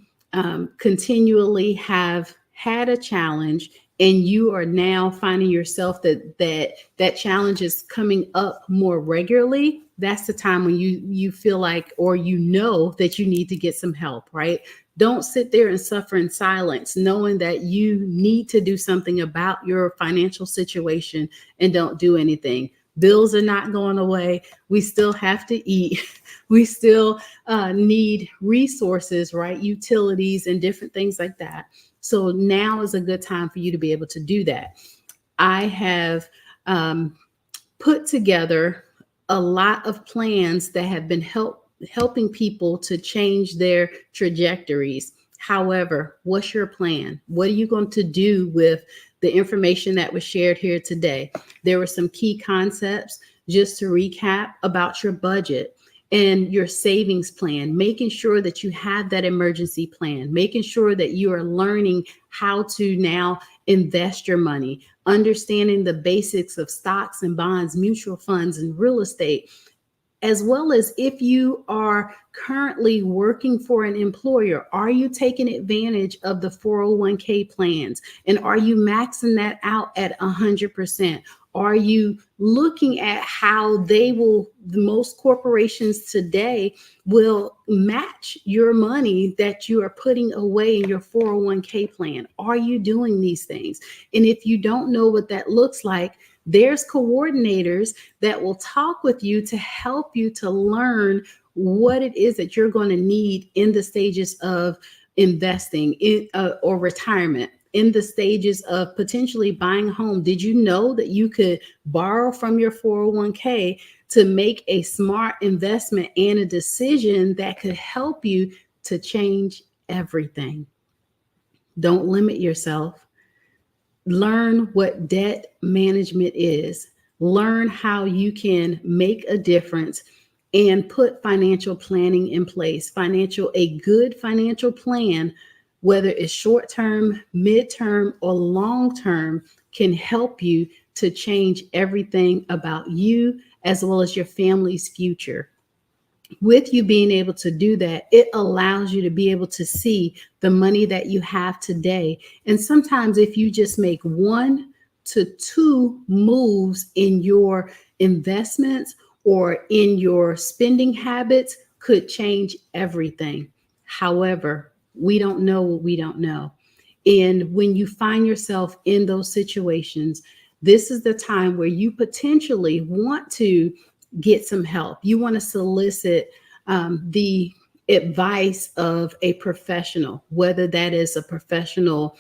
continually have had a challenge and you are now finding yourself that challenge is coming up more regularly, that's the time when you feel like, or you know that you need to get some help, right? Don't sit there and suffer in silence, knowing that you need to do something about your financial situation and don't do anything. Bills are not going away. We still have to eat. We still need resources, right? Utilities and different things like that. So now is a good time for you to be able to do that. I have put together a lot of plans that have been helping people to change their trajectories. However, what's your plan? What are you going to do with the information that was shared here today? There were some key concepts, just to recap, about your budget and your savings plan, making sure that you have that emergency plan, making sure that you are learning how to now invest your money, understanding the basics of stocks and bonds, mutual funds, and real estate, as well as if you are currently working for an employer, are you taking advantage of the 401k plans? And are you maxing that out at 100%? Are you looking at how most corporations today will match your money that you are putting away in your 401k plan? Are you doing these things? And if you don't know what that looks like, there's coordinators that will talk with you to help you to learn what it is that you're going to need in the stages of investing or retirement, in the stages of potentially buying a home. Did you know that you could borrow from your 401k to make a smart investment and a decision that could help you to change everything? Don't limit yourself. Learn what debt management is. Learn how you can make a difference and put financial planning in place. A good financial plan, whether it's short-term, mid-term, or long-term, can help you to change everything about you as well as your family's future. With you being able to do that, it allows you to be able to see the money that you have today. And sometimes if you just make 1 to 2 moves in your investments or in your spending habits, could change everything. However, we don't know what we don't know. And when you find yourself in those situations, this is the time where you potentially want to get some help. You want to solicit the advice of a professional, whether that is a professional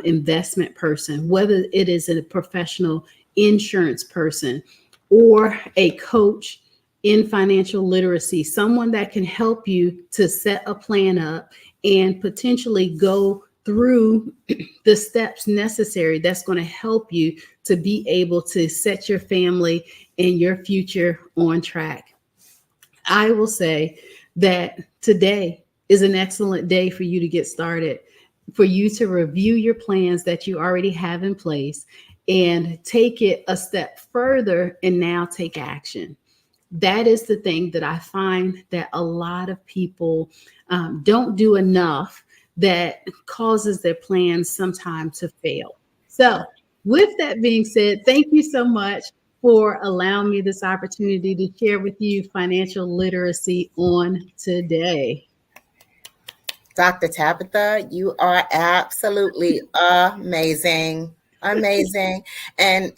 investment person, whether it is a professional insurance person, or a coach in financial literacy, someone that can help you to set a plan up and potentially go through the steps necessary that's going to help you to be able to set your family and your future on track. I will say that today is an excellent day for you to get started, for you to review your plans that you already have in place and take it a step further and now take action. That is the thing that I find that a lot of people don't do enough, that causes their plans sometimes to fail. So with that being said, thank you so much for allowing me this opportunity to share with you financial literacy on today. Dr. Tabitha, you are absolutely amazing. Amazing. And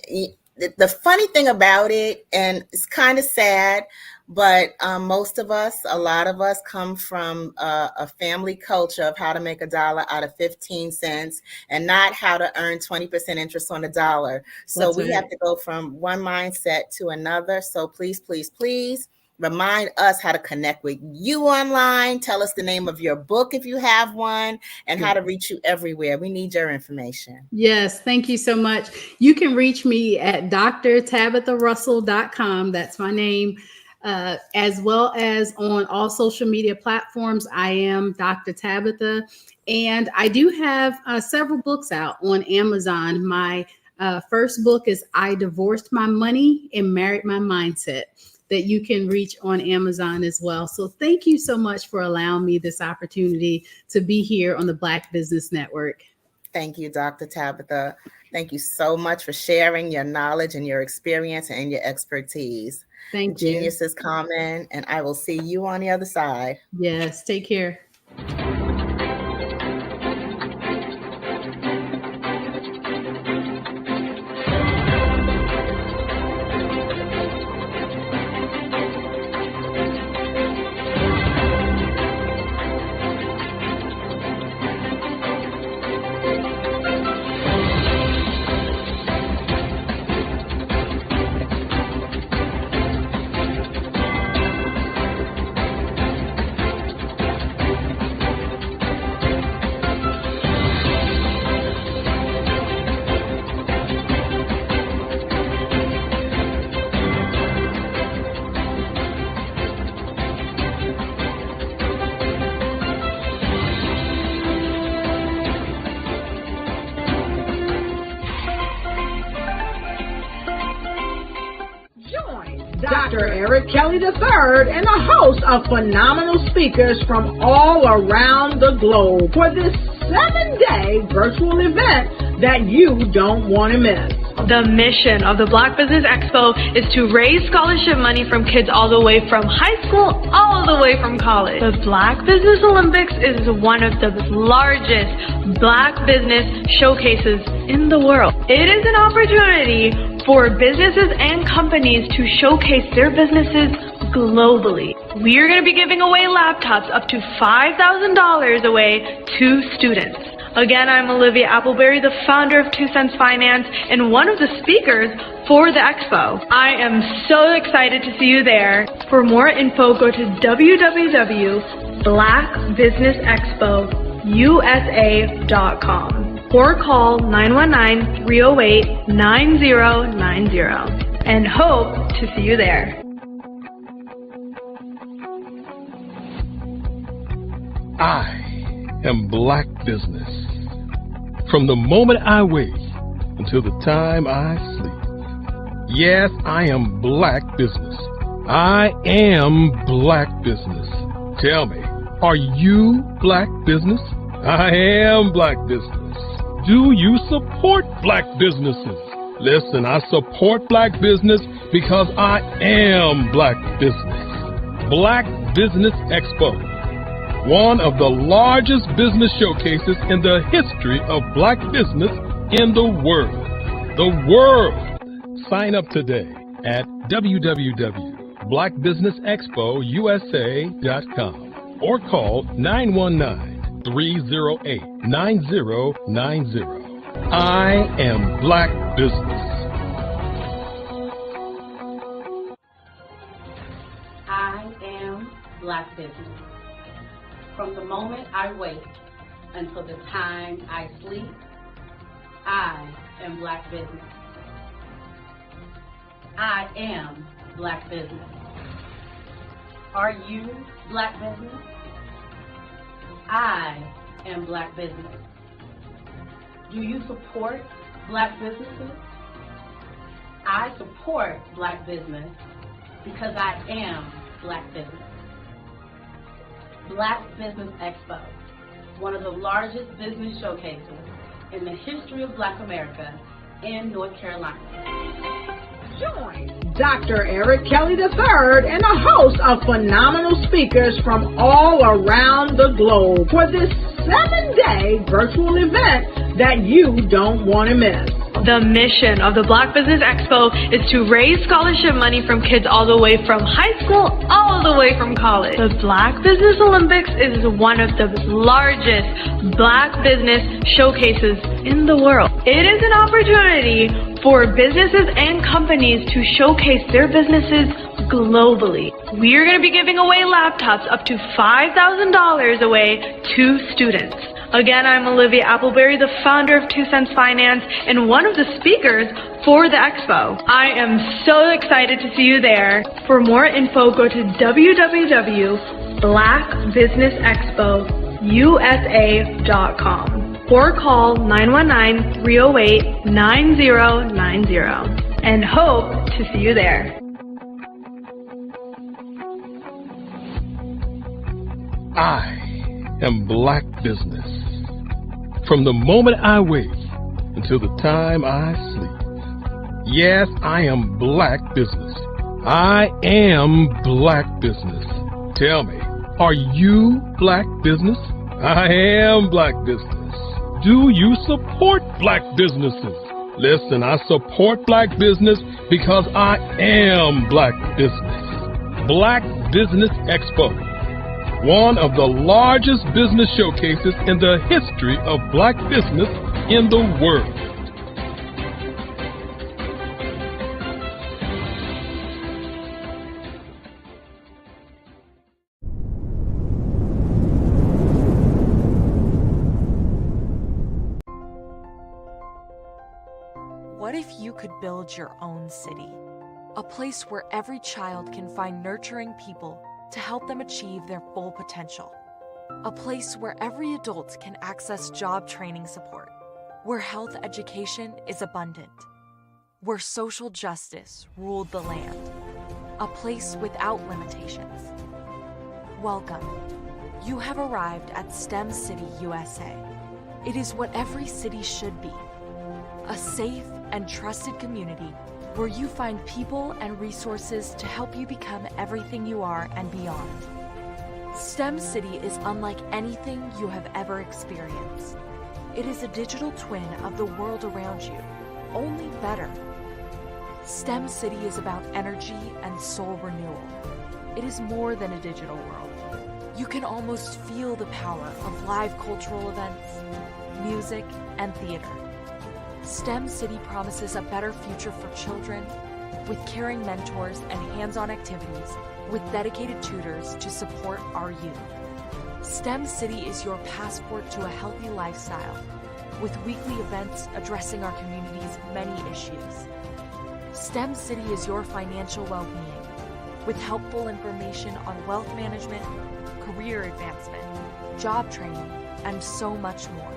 the funny thing about it, and it's kind of sad, But most of us, a lot of us come from a family culture of how to make a dollar out of 15 cents and not how to earn 20% interest on a dollar. So we have to go from one mindset to another. So please, please, please remind us how to connect with you online. Tell us the name of your book if you have one, and how to reach you everywhere. We need your information. Yes, thank you so much. You can reach me at drtabitharussell.com. That's my name. As well as on all social media platforms. I am Dr. Tabitha, and I do have several books out on Amazon. My first book is I Divorced My Money and Married My Mindset, that you can reach on Amazon as well. So thank you so much for allowing me this opportunity to be here on the Black Business Network. Thank you, Dr. Tabitha. Thank you so much for sharing your knowledge and your experience and your expertise. Thank you. Genius is coming, and I will see you on the other side. Yes, take care. Dr. Eric Kelly III and a host of phenomenal speakers from all around the globe for this 7-day virtual event that you don't want to miss. The mission of the Black Business Expo is to raise scholarship money from kids all the way from high school, all the way from college. The Black Business Olympics is one of the largest Black business showcases in the world. It is an opportunity for businesses and companies to showcase their businesses globally. We are going to be giving away laptops up to $5,000 away to students. Again, I'm Olivia Appleberry, the founder of 2 Cents Finance and one of the speakers for the expo. I am so excited to see you there. For more info, go to www.blackbusinessexpousa.com or call 919-308-9090 and hope to see you there. I am Black Business. From the moment I wake until the time I sleep. Yes, I am Black Business. I am Black Business. Tell me, are you Black Business? I am Black Business. Do you support Black businesses? Listen, I support Black business because I am Black Business. Black Business Expo, one of the largest business showcases in the history of Black business in the world. The world! Sign up today at www.blackbusinessexpousa.com or call 919-308-9090. I am Black Business. I am Black Business. From the moment I wake until the time I sleep, I am Black Business. I am Black Business. Are you Black Business? I am Black Business. Do you support Black businesses? I support Black business because I am Black Business. Black Business Expo, one of the largest business showcases in the history of Black America in North Carolina. Join Dr. Eric Kelly III and a host of phenomenal speakers from all around the globe for this 7-day virtual event that you don't want to miss. The mission of the Black Business Expo is to raise scholarship money from kids all the way from high school, all the way from college. The Black Business Olympics is one of the largest Black business showcases in the world. It is an opportunity for businesses and companies to showcase their businesses globally. We are going to be giving away laptops up to $5,000 away to students. Again, I'm Olivia Appleberry, the founder of 2 Cents Finance and one of the speakers for the expo. I am so excited to see you there. For more info, go to www.blackbusinessexpousa.com or call 919-308-9090 and hope to see you there. I am Black Business. From the moment I wake until the time I sleep. Yes, I am Black Business. I am Black Business. Tell me, are you Black Business? I am Black Business. Do you support Black businesses? Listen, I support Black business because I am Black Business. Black Business Expo, one of the largest business showcases in the history of Black business in the world. What if you could build your own city? A place where every child can find nurturing people to help them achieve their full potential. A place where every adult can access job training support. Where health education is abundant. Where social justice ruled the land. A place without limitations. Welcome. You have arrived at STEM City USA. It is what every city should be. A safe and trusted community where you find people and resources to help you become everything you are and beyond. STEM City is unlike anything you have ever experienced. It is a digital twin of the world around you, only better. STEM City is about energy and soul renewal. It is more than a digital world. You can almost feel the power of live cultural events, music, and theater. STEM City promises a better future for children with caring mentors and hands-on activities with dedicated tutors to support our youth. STEM City is your passport to a healthy lifestyle with weekly events addressing our community's many issues. STEM City is your financial well-being with helpful information on wealth management, career advancement, job training, and so much more.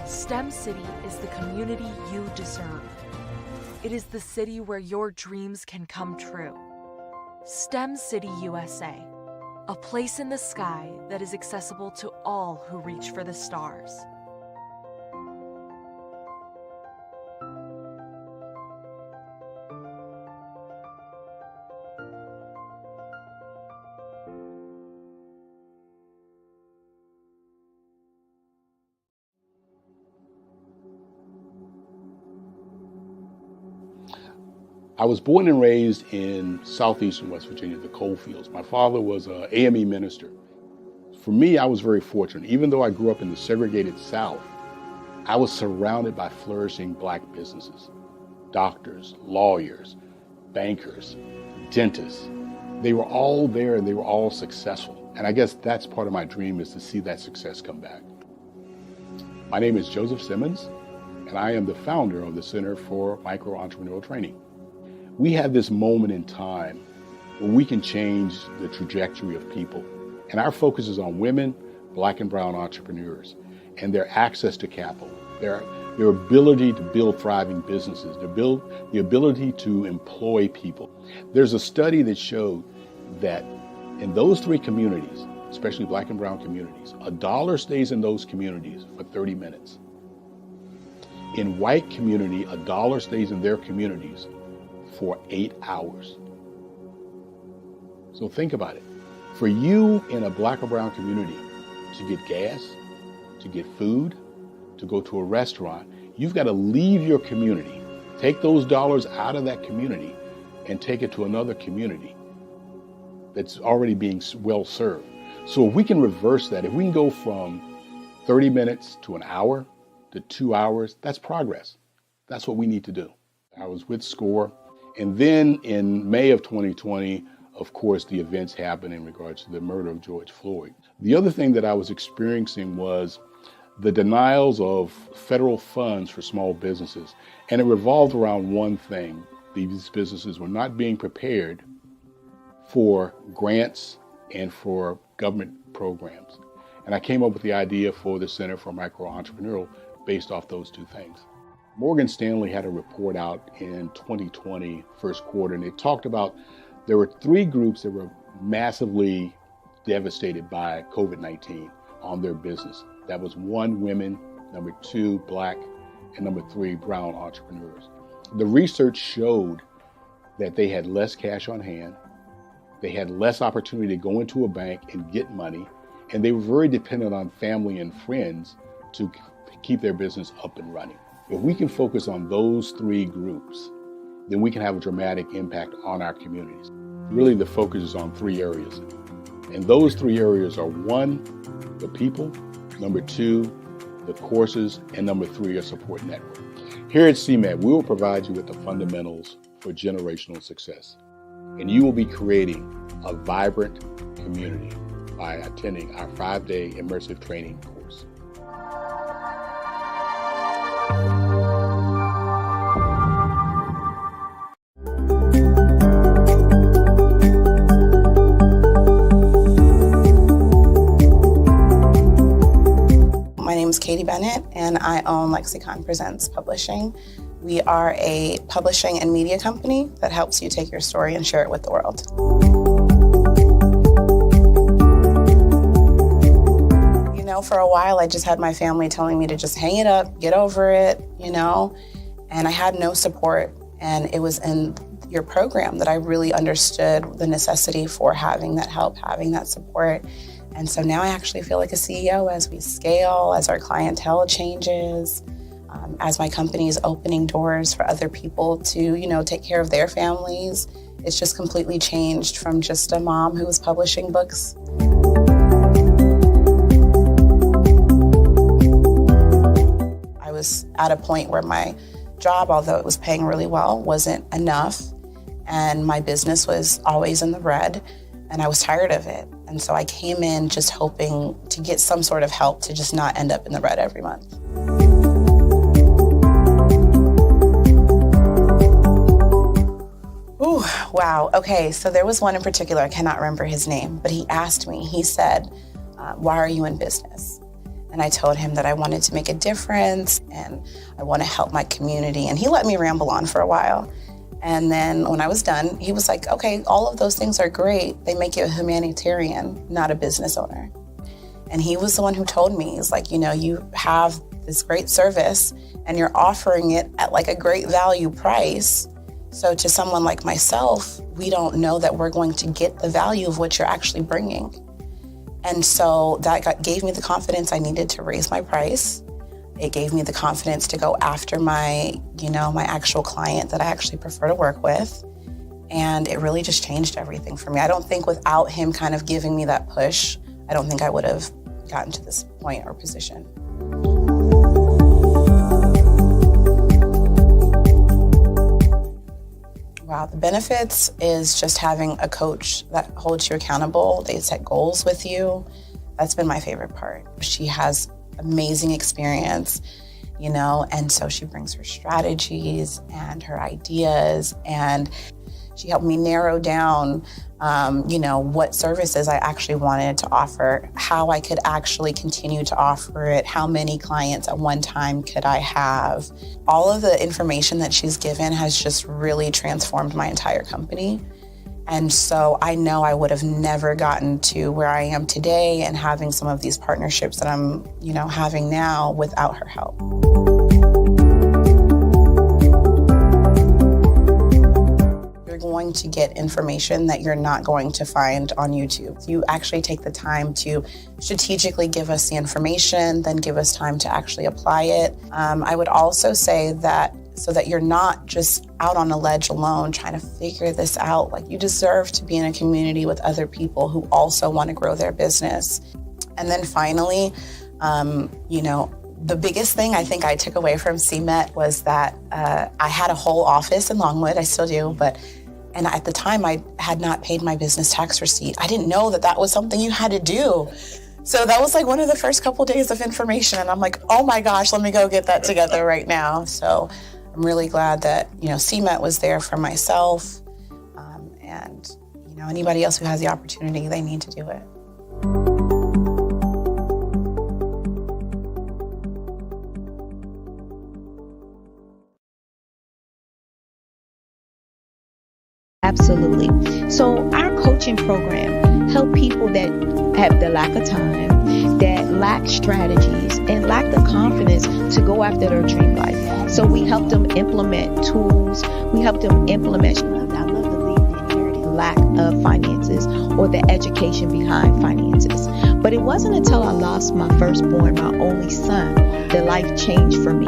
STEM City is the community you deserve. It is the city where your dreams can come true. STEM City USA, a place in the sky that is accessible to all who reach for the stars. I was born and raised in southeastern West Virginia, the coal fields. My father was an AME minister. For me, I was very fortunate. Even though I grew up in the segregated South, I was surrounded by flourishing Black businesses. Doctors, lawyers, bankers, dentists. They were all there and they were all successful. And I guess that's part of my dream, is to see that success come back. My name is Joseph Simmons, and I am the founder of the Center for Micro-Entrepreneurial Training. We have this moment in time where we can change the trajectory of people. And our focus is on women, Black and brown entrepreneurs, and their access to capital, their ability to build thriving businesses, the ability to employ people. There's a study that showed that in those three communities, especially Black and brown communities, $1 stays in those communities for 30 minutes. In white community, $1 stays in their communities for 8 hours. So think about it. For you in a Black or brown community to get gas, to get food, to go to a restaurant, You've got to leave your community, take those dollars out of that community and take it to another community that's already being well served. So if we can reverse that, if we can go from 30 minutes to an hour to 2 hours, that's progress. That's what we need to do. I was with SCORE. And then in May of 2020, of course, the events happened in regards to the murder of George Floyd. The other thing that I was experiencing was the denials of federal funds for small businesses. And it revolved around one thing. These businesses were not being prepared for grants and for government programs. And I came up with the idea for the Center for Micro-Entrepreneurial based off those two things. Morgan Stanley had a report out in 2020, first quarter, and it talked about there were 3 groups that were massively devastated by COVID-19 on their business. That was 1, women, number 2, Black, and number 3, brown entrepreneurs. The research showed that they had less cash on hand, they had less opportunity to go into a bank and get money, and they were very dependent on family and friends to keep their business up and running. If we can focus on those 3 groups, then we can have a dramatic impact on our communities. Really, the focus is on 3 areas. And those 3 areas are 1, the people, number 2, the courses, and number 3, a support network. Here at CMAT, we will provide you with the fundamentals for generational success. And you will be creating a vibrant community by attending our 5-day immersive training course. My name is Katie Bennett, and I own Lexicon Presents Publishing. We are a publishing and media company that helps you take your story and share it with the world. You know, for a while, I just had my family telling me to just hang it up, get over it, you know, and I had no support. And it was in your program that I really understood the necessity for having that help, having that support. And so now I actually feel like a CEO as we scale, as our clientele changes, as my company is opening doors for other people to, you know, take care of their families. It's just completely changed from just a mom who was publishing books. I was at a point where my job, although it was paying really well, wasn't enough. And my business was always in the red, and I was tired of it. And so I came in just hoping to get some sort of help to just not end up in the red every month. Ooh, wow. Okay, so there was one in particular, I cannot remember his name, but he asked me, he said, why are you in business? And I told him that I wanted to make a difference and I want to help my community. And he let me ramble on for a while. And then when I was done, he was like, okay, all of those things are great. They make you a humanitarian, not a business owner. And he was the one who told me, he's like, you know, you have this great service and you're offering it at like a great value price. So to someone like myself, we don't know that we're going to get the value of what you're actually bringing. And so that gave me the confidence I needed to raise my price. It gave me the confidence to go after my, you know, my actual client that I actually prefer to work with. And it really just changed everything for me. I don't think without him kind of giving me that push, I don't think I would have gotten to this point or position. Wow, the benefits is just having a coach that holds you accountable. They set goals with you. That's been my favorite part. She has amazing experience, you know, and so she brings her strategies and her ideas, and she helped me narrow down, you know, what services I actually wanted to offer, how I could actually continue to offer it, how many clients at one time could I have. All of the information that she's given has just really transformed my entire company. And so I know I would have never gotten to where I am today and having some of these partnerships that I'm, you know, having now without her help. You're going to get information that you're not going to find on YouTube. You actually take the time to strategically give us the information, then give us time to actually apply it. I would also say that so that you're not just out on a ledge alone trying to figure this out. Like, you deserve to be in a community with other people who also want to grow their business. And then finally, the biggest thing I think I took away from CMET was that I had a whole office in Longwood. I still do, and at the time I had not paid my business tax receipt. I didn't know that that was something you had to do. So that was like one of the first couple days of information, and I'm like, oh my gosh, let me go get that together right now. So I'm really glad that, CMET was there for myself, and anybody else who has the opportunity, they need to do it. Absolutely. So our coaching program help people that have the lack of time, that lack strategies, and lack the confidence to go after their dream life. So we help them implement tools. We help them implement, I love to leave the inherited lack of finances or the education behind finances. But it wasn't until I lost my firstborn, my only son, that life changed for me.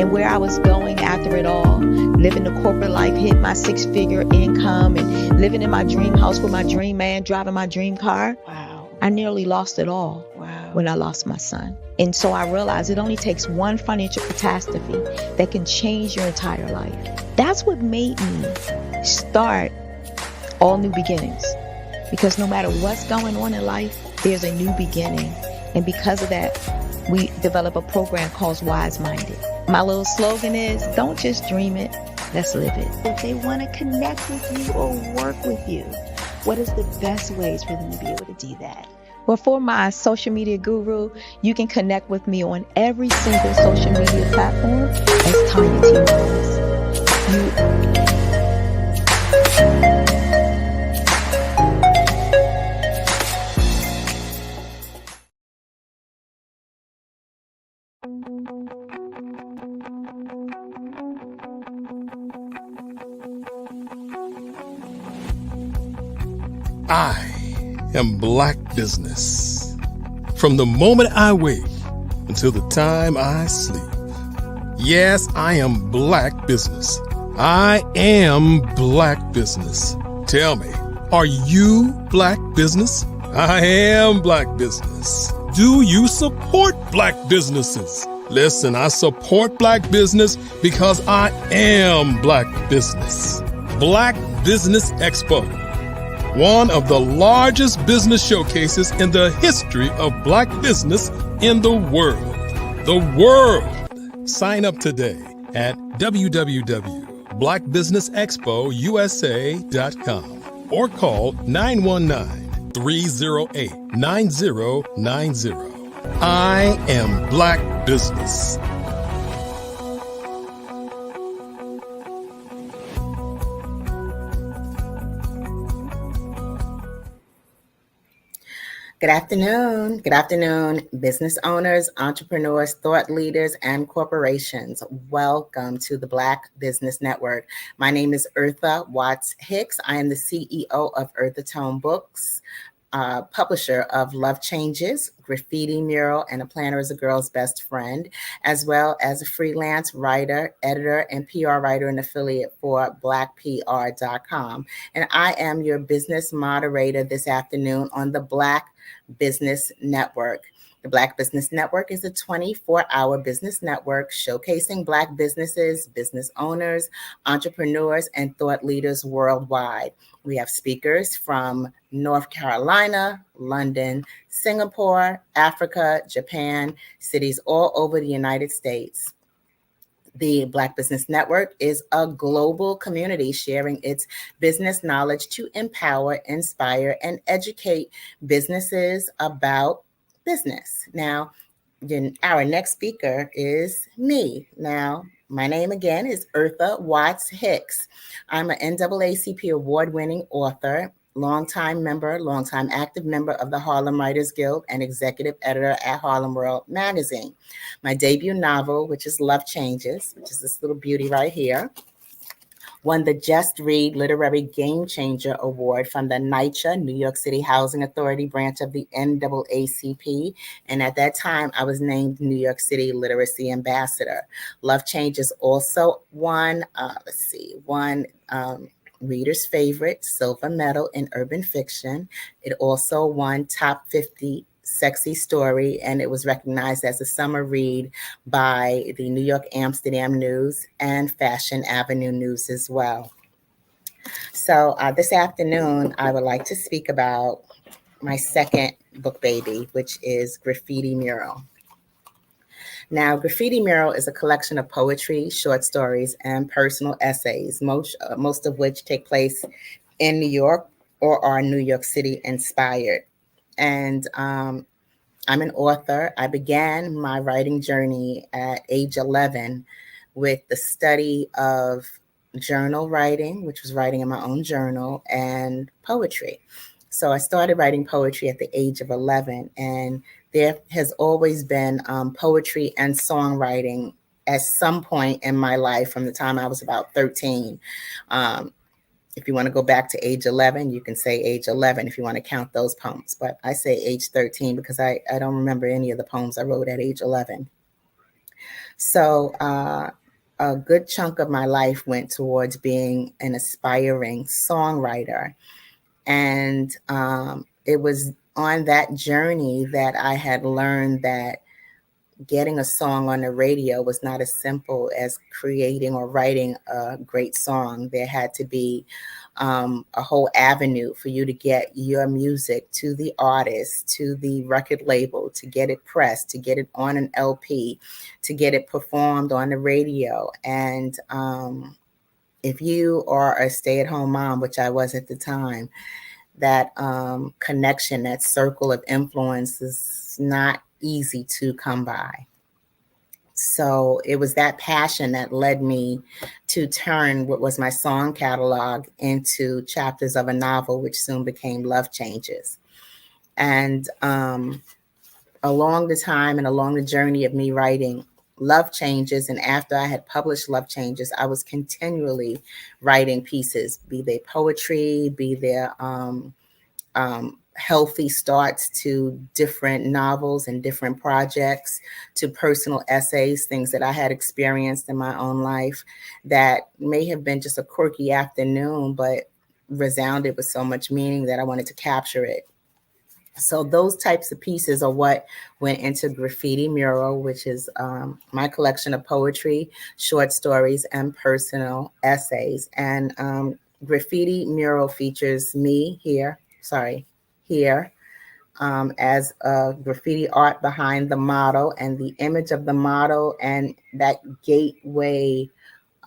And where I was going after it all, living the corporate life, hit my 6-figure income, and living in my dream house with my dream man, driving my dream car. Wow. I nearly lost it all. Wow. When I lost my son. And so I realized it only takes one financial catastrophe that can change your entire life. That's what made me start All New Beginnings. Because no matter what's going on in life, there's a new beginning. And because of that, we develop a program called Wise Minded. My little slogan is, don't just dream it, let's live it. If they want to connect with you or work with you, what is the best ways for them to be able to do that? Well, for my social media guru, you can connect with me on every single social media platform as Tanya T. Rose. I am Black Business. From the moment I wake until the time I sleep. Yes, I am Black Business. I am Black Business. Tell me, are you Black Business? I am Black Business. Do you support Black businesses? Listen, I support Black business because I am Black Business. Black Business Expo, one of the largest business showcases in the history of Black business in the world. The world! Sign up today at www.blackbusinessexpousa.com or call 919-308-9090. I am Black Business. Good afternoon. Good afternoon, business owners, entrepreneurs, thought leaders, and corporations. Welcome to the Black Business Network. My name is Eartha Watts Hicks. I am the CEO of Eartha Tone Books, publisher of Love Changes, Graffiti Mural, and A Planner is a Girl's Best Friend, as well as a freelance writer, editor, and PR writer and affiliate for blackpr.com. And I am your business moderator this afternoon on the Black Business Network. The Black Business Network is a 24-hour business network showcasing Black businesses, business owners, entrepreneurs, and thought leaders worldwide. We have speakers from North Carolina, London, Singapore, Africa, Japan, cities all over the United States. The Black Business Network is a global community sharing its business knowledge to empower, inspire, and educate businesses about business. Now, our next speaker is me. Now, my name again is Eartha Watts Hicks. I'm an NAACP award-winning author, longtime active member of the Harlem Writers Guild, and executive editor at Harlem World Magazine. My debut novel, which is Love Changes, which is this little beauty right here, won the Just Read Literary Game Changer Award from the NYCHA, New York City Housing Authority branch of the NAACP. And at that time, I was named New York City Literacy Ambassador. Love Changes also won, Reader's Favorite Silver Medal in Urban Fiction. It also won Top 50 Sexy Story, and it was recognized as a summer read by the New York Amsterdam News and Fashion Avenue News as well. So this afternoon, I would like to speak about my second book baby, which is Graffiti Mural. Now, Graffiti Mural is a collection of poetry, short stories, and personal essays, most of which take place in New York or are New York City inspired. And I'm an author. I began my writing journey at age 11 with the study of journal writing, which was writing in my own journal, and poetry. So I started writing poetry at the age of 11, and there has always been poetry and songwriting at some point in my life from the time I was about 13. If you want to go back to age 11, you can say age 11 if you want to count those poems. But I say age 13 because I don't remember any of the poems I wrote at age 11. So a good chunk of my life went towards being an aspiring songwriter. And it was on that journey that I had learned that getting a song on the radio was not as simple as creating or writing a great song. There had to be a whole avenue for you to get your music to the artist, to the record label, to get it pressed, to get it on an LP, to get it performed on the radio. And if you are a stay-at-home mom, which I was at the time, that connection, that circle of influence is not easy to come by. So it was that passion that led me to turn what was my song catalog into chapters of a novel, which soon became Love Changes. And along the time and along the journey of me writing Love Changes, and after I had published Love Changes, I was continually writing pieces, be they poetry, be they healthy starts to different novels and different projects, to personal essays, things that I had experienced in my own life that may have been just a quirky afternoon, but resounded with so much meaning that I wanted to capture it. So those types of pieces are what went into Graffiti Mural, which is my collection of poetry, short stories, and personal essays. And Graffiti Mural features me here as a graffiti art behind the model, and the image of the model and that gateway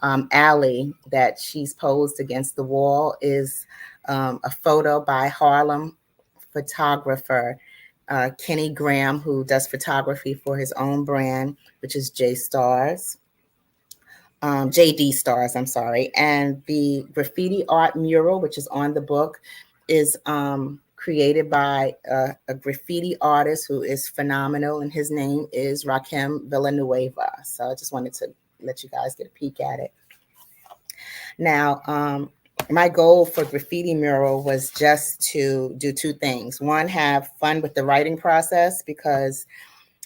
alley that she's posed against the wall is a photo by Harlem photographer Kenny Graham, who does photography for his own brand, which is JD Stars, I'm sorry. And the graffiti art mural, which is on the book, is created by a graffiti artist who is phenomenal, and his name is Rakim Villanueva. So I just wanted to let you guys get a peek at it. Now, my goal for Graffiti Mural was just to do two things. One, have fun with the writing process, because,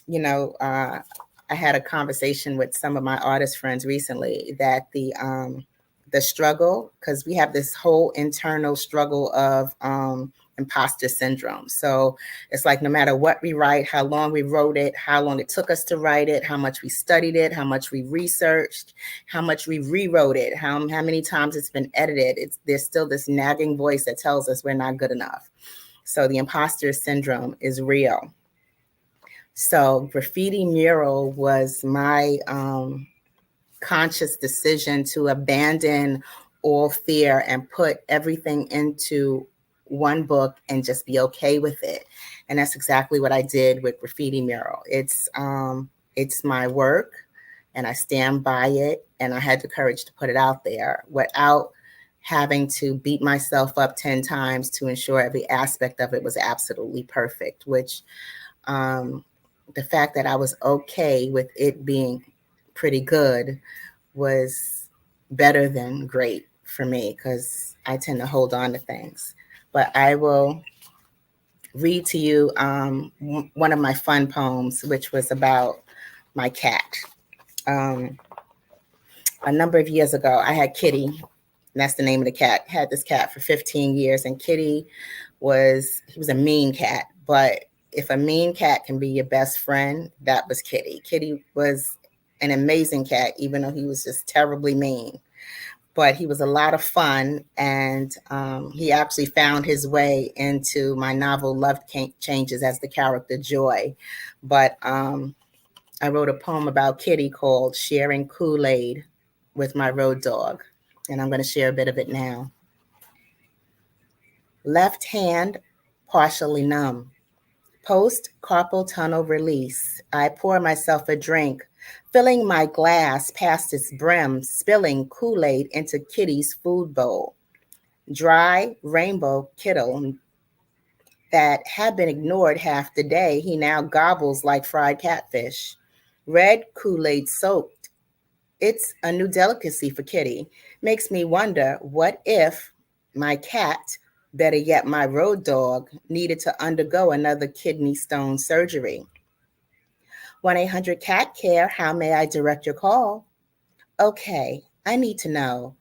you know, I had a conversation with some of my artist friends recently that the struggle, because we have this whole internal struggle of imposter syndrome. So it's like no matter what we write, how long we wrote it, how long it took us to write it, how much we studied it, how much we researched, how much we rewrote it, how many times it's been edited, there's still this nagging voice that tells us we're not good enough. So the imposter syndrome is real. So Graffiti Mural was my conscious decision to abandon all fear and put everything into one book and just be okay with it. And that's exactly what I did with Graffiti Mural. It's my work, and I stand by it, and I had the courage to put it out there without having to beat myself up 10 times to ensure every aspect of it was absolutely perfect, which the fact that I was okay with it being pretty good was better than great for me because I tend to hold on to things. But I will read to you one of my fun poems, which was about my cat. A number of years ago, I had Kitty, and that's the name of the cat. Had this cat for 15 years, and Kitty was a mean cat. But if a mean cat can be your best friend, that was Kitty. Kitty was an amazing cat, even though he was just terribly mean. But he was a lot of fun, and he actually found his way into my novel Love Changes as the character Joy. But I wrote a poem about Kitty called Sharing Kool-Aid with My Road Dog, and I'm going to share a bit of it now. Left hand partially numb. Post carpal tunnel release. I pour myself a drink, filling my glass past its brim, spilling Kool-Aid into Kitty's food bowl. Dry rainbow kiddo that had been ignored half the day, he now gobbles like fried catfish. Red Kool-Aid soaked. It's a new delicacy for Kitty. Makes me wonder, what if my cat, better yet my road dog, needed to undergo another kidney stone surgery? 1-800-CAT-CARE, how may I direct your call? Okay, I need to know,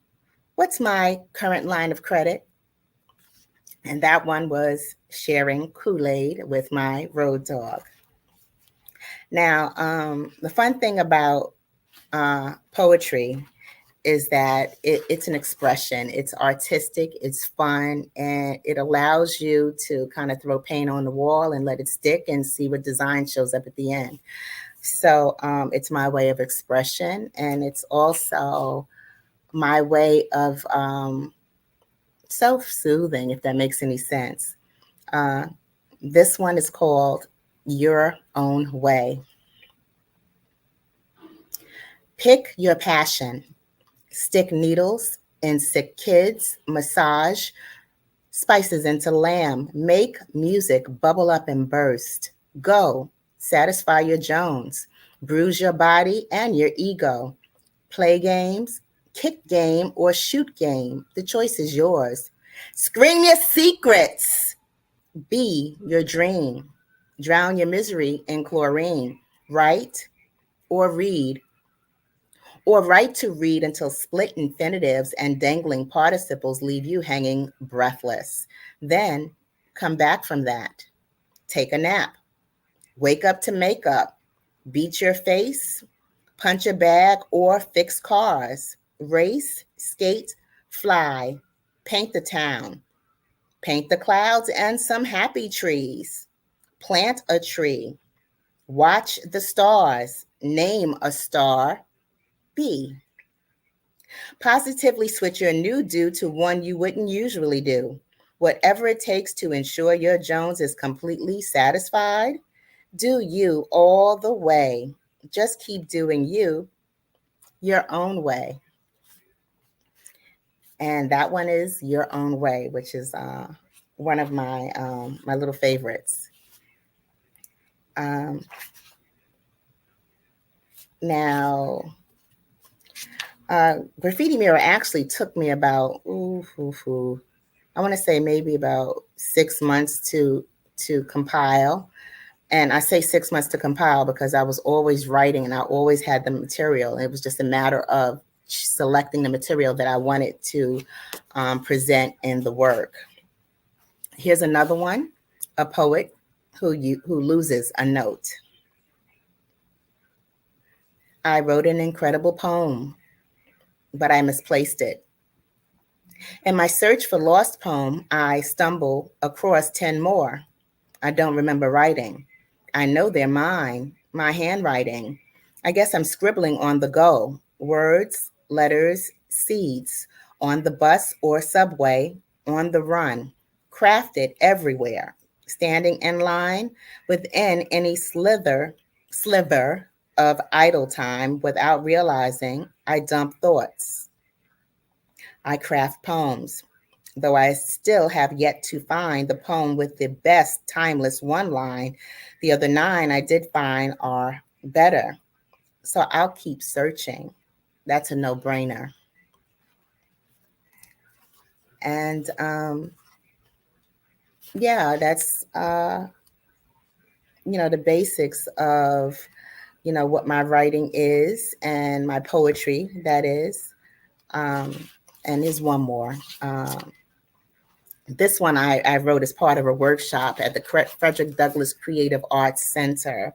what's my current line of credit? And that one was Sharing Kool-Aid with My Road Dog. Now, the fun thing about poetry is that it's an expression. It's artistic, it's fun, and it allows you to kind of throw paint on the wall and let it stick and see what design shows up at the end. So it's my way of expression, and it's also my way of self-soothing, if that makes any sense. This one is called Your Own Way. Pick your passion. Stick needles in sick kids, massage spices into lamb, make music bubble up and burst. Go, satisfy your Jones, bruise your body and your ego. Play games, kick game, or shoot game. The choice is yours. Scream your secrets. Be your dream. Drown your misery in chlorine. Write or read. Or write to read until split infinitives and dangling participles leave you hanging breathless. Then come back from that. Take a nap. Wake up to makeup. Beat your face. Punch a bag or fix cars. Race, skate, fly. Paint the town. Paint the clouds and some happy trees. Plant a tree. Watch the stars. Name a star. Be. Positively switch your new do to one you wouldn't usually do. Whatever it takes to ensure your Jones is completely satisfied, do you all the way. Just keep doing you your own way. And that one is Your Own Way, which is one of my my little favorites. Now, Graffiti Mirror actually took me about, I want to say maybe about 6 months to compile. And I say 6 months to compile because I was always writing and I always had the material. It was just a matter of selecting the material that I wanted to present in the work. Here's another one, a poet who loses a note. I wrote an incredible poem, but I misplaced it. In my search for lost poem, I stumble across 10 more I don't remember writing. I know they're mine, my handwriting. I guess I'm scribbling on the go, words, letters, seeds, on the bus or subway, on the run, crafted everywhere, standing in line within any sliver of idle time without realizing I dump thoughts. I craft poems, though I still have yet to find the poem with the best timeless one line. The other 9 I did find are better. So I'll keep searching. That's a no-brainer. And yeah, that's the basics of what my writing is and my poetry, that is. And here's one more. This one I wrote as part of a workshop at the Frederick Douglass Creative Arts Center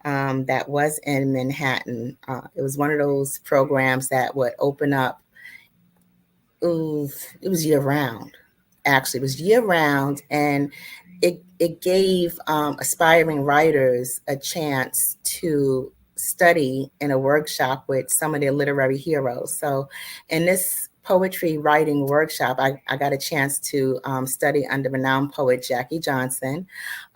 that was in Manhattan. It was one of those programs that would open up. Ooh, it was year round. Actually, it was year round, and it gave aspiring writers a chance to study in a workshop with some of their literary heroes. So in this poetry writing workshop, I got a chance to study under renowned poet Jackie Johnson.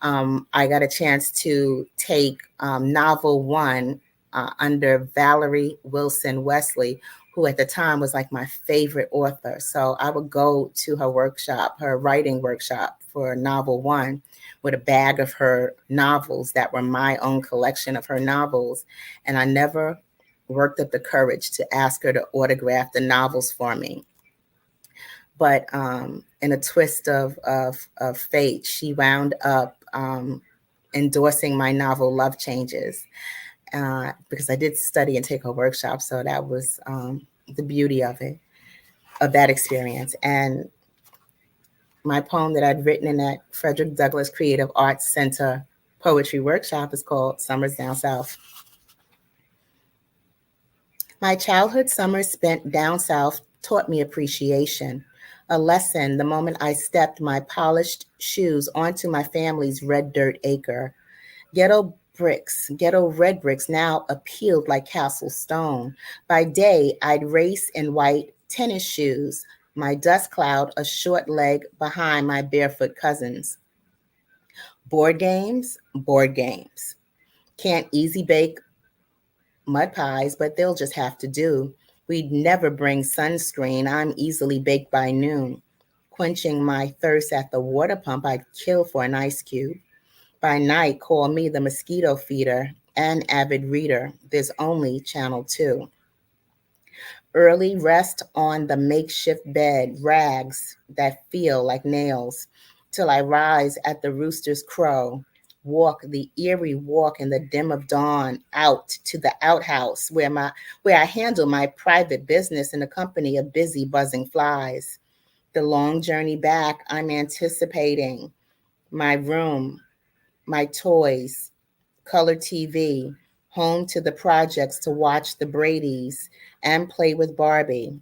I got a chance to take novel one under Valerie Wilson Wesley, who at the time was like my favorite author. So I would go to her workshop, her writing workshop for novel one, with a bag of her novels that were my own collection of her novels. And I never worked up the courage to ask her to autograph the novels for me. But in a twist of fate, she wound up endorsing my novel Love Changes, because I did study and take her workshop. So that was the beauty of it, of that experience. And my poem that I'd written in that Frederick Douglass Creative Arts Center poetry workshop is called Summers Down South. My childhood summers spent down south taught me appreciation, a lesson the moment I stepped my polished shoes onto my family's red dirt acre. Ghetto red bricks now appealed like castle stone. By day, I'd race in white tennis shoes, my dust cloud a short leg behind my barefoot cousins. Board games. Can't easy bake mud pies, but they'll just have to do. We'd never bring sunscreen. I'm easily baked by noon. Quenching my thirst at the water pump, I'd kill for an ice cube. By night, call me the mosquito feeder, an avid reader. There's only Channel 2. Early rest on the makeshift bed, rags that feel like nails, till I rise at the rooster's crow. Walk the eerie walk in the dim of dawn out to the outhouse where I handle my private business in the company of busy buzzing flies. The long journey back, I'm anticipating my room, my toys, color TV, home to the projects to watch the Bradys and play with Barbie.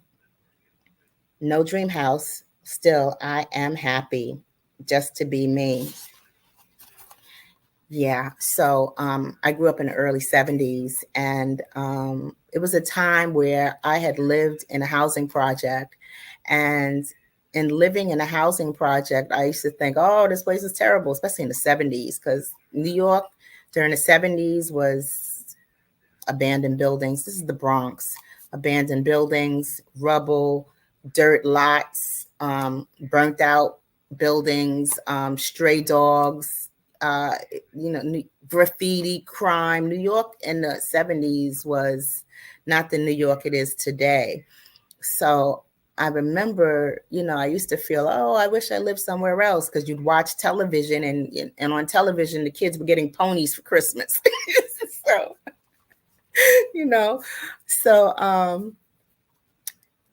No dream house, still I am happy just to be me. Yeah, so I grew up in the early 70s, and it was a time where I had lived in a housing project. And in living in a housing project, I used to think, oh, this place is terrible, especially in the 70s, because New York during the 70s was abandoned buildings. This is the Bronx. Abandoned buildings, rubble, dirt lots, burnt out buildings, stray dogs, graffiti, crime. New York in the 70s was not the New York it is today. So I remember, I used to feel, oh, I wish I lived somewhere else, because you'd watch television and on television, the kids were getting ponies for Christmas. So,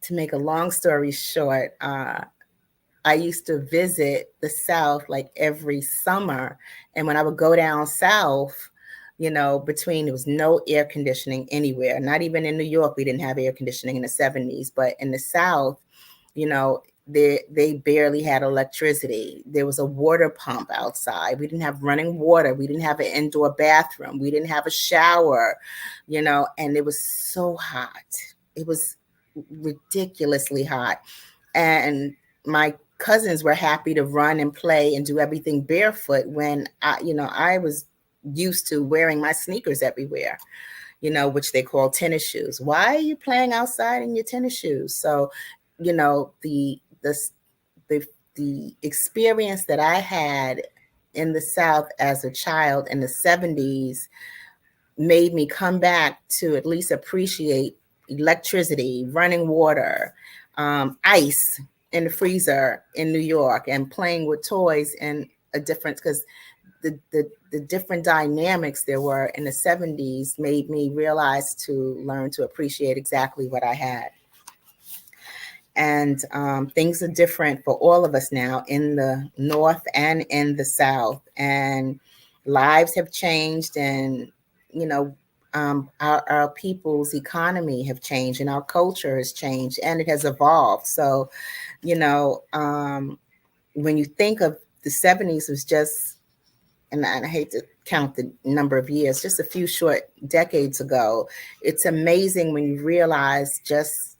to make a long story short, I used to visit the South like every summer. And when I would go down South, there was no air conditioning anywhere. Not even in New York, we didn't have air conditioning in the 70s. But in the South, they barely had electricity. There was a water pump outside. We didn't have running water. We didn't have an indoor bathroom. We didn't have a shower, and it was so hot. It was ridiculously hot. And my cousins were happy to run and play and do everything barefoot when I was used to wearing my sneakers everywhere, which they call tennis shoes. Why are you playing outside in your tennis shoes? So, the experience that I had in the South as a child in the 70s made me come back to at least appreciate electricity, running water, ice in the freezer in New York and playing with toys in a different, because the different dynamics there were in the 70s made me realize to learn to appreciate exactly what I had. And things are different for all of us now in the North and in the South. And lives have changed, and, you know, our people's economy have changed, and our culture has changed, and it has evolved. So, you know, when you think of the 70s was just, and I hate to count the number of years, just a few short decades ago, it's amazing when you realize just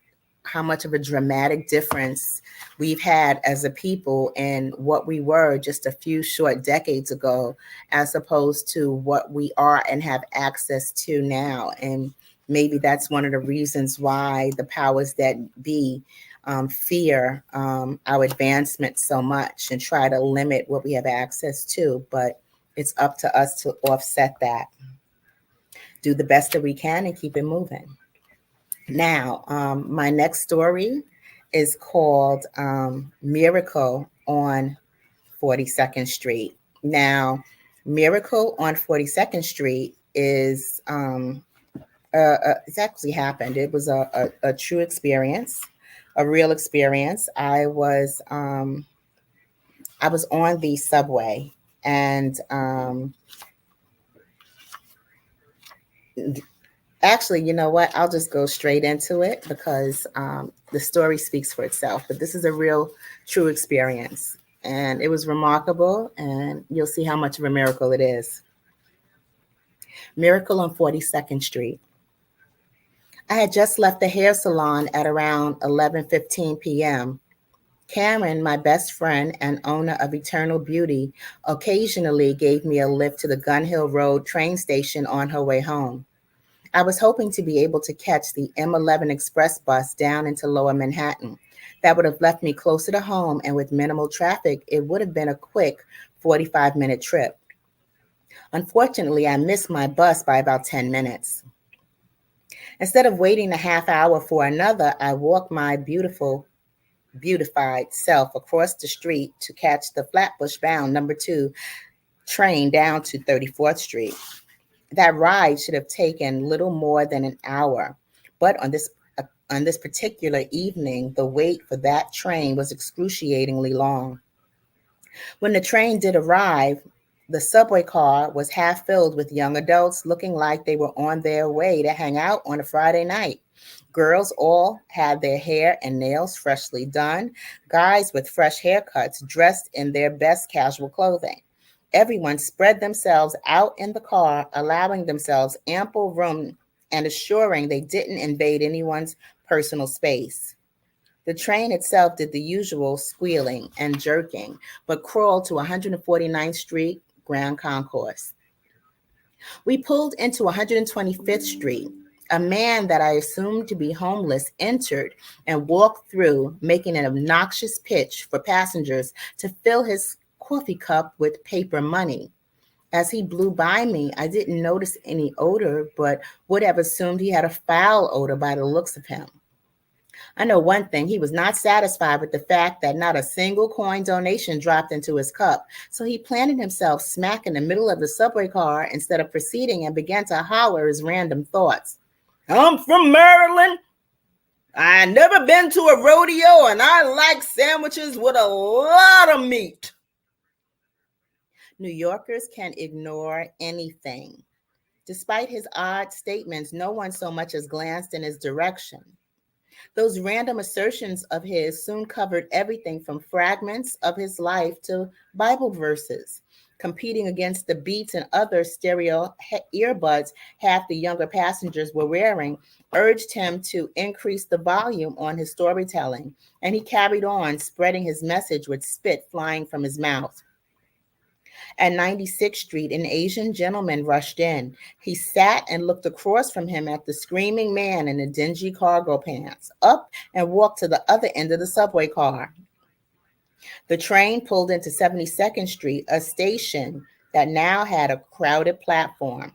how much of a dramatic difference we've had as a people and what we were just a few short decades ago, as opposed to what we are and have access to now. And maybe that's one of the reasons why the powers that be fear our advancement so much and try to limit what we have access to. But it's up to us to offset that, do the best that we can, and keep it moving. Now, my next story is called Miracle on 42nd Street. Now, Miracle on 42nd Street is, it's actually happened. It was a true experience, a real experience. I was on the subway, and actually, you know what? I'll just go straight into it because the story speaks for itself. But this is a real, true experience. And it was remarkable. And you'll see how much of a miracle it is. Miracle on 42nd Street. I had just left the hair salon at around 11:15 p.m. Karen, my best friend and owner of Eternal Beauty, occasionally gave me a lift to the Gun Hill Road train station on her way home. I was hoping to be able to catch the M11 express bus down into Lower Manhattan. That would have left me closer to home, and with minimal traffic, it would have been a quick 45-minute trip. Unfortunately, I missed my bus by about 10 minutes. Instead of waiting a half hour for another, I walked my beautified self across the street to catch the Flatbush-bound number 2 train down to 34th Street. That ride should have taken little more than an hour, but on this particular evening, the wait for that train was excruciatingly long. When the train did arrive, the subway car was half filled with young adults looking like they were on their way to hang out on a Friday night. Girls all had their hair and nails freshly done, guys with fresh haircuts dressed in their best casual clothing. Everyone spread themselves out in the car, allowing themselves ample room and assuring they didn't invade anyone's personal space. The train itself did the usual squealing and jerking, but crawled to 149th Street Grand Concourse. We pulled into 125th Street. A man that I assumed to be homeless entered and walked through, making an obnoxious pitch for passengers to fill his coffee cup with paper money. As he blew by me, I didn't notice any odor, but would have assumed he had a foul odor by the looks of him. I know one thing, he was not satisfied with the fact that not a single coin donation dropped into his cup, so he planted himself smack in the middle of the subway car instead of proceeding and began to holler his random thoughts. I'm from Maryland. I never been to a rodeo, and I like sandwiches with a lot of meat. New Yorkers can ignore anything. Despite his odd statements, no one so much as glanced in his direction. Those random assertions of his soon covered everything from fragments of his life to Bible verses. Competing against the Beats and other stereo earbuds half the younger passengers were wearing, urged him to increase the volume on his storytelling, and he carried on, spreading his message with spit flying from his mouth. At 96th Street, an Asian gentleman rushed in. He sat and looked across from him at the screaming man in the dingy cargo pants, up and walked to the other end of the subway car. The train pulled into 72nd Street, a station that now had a crowded platform.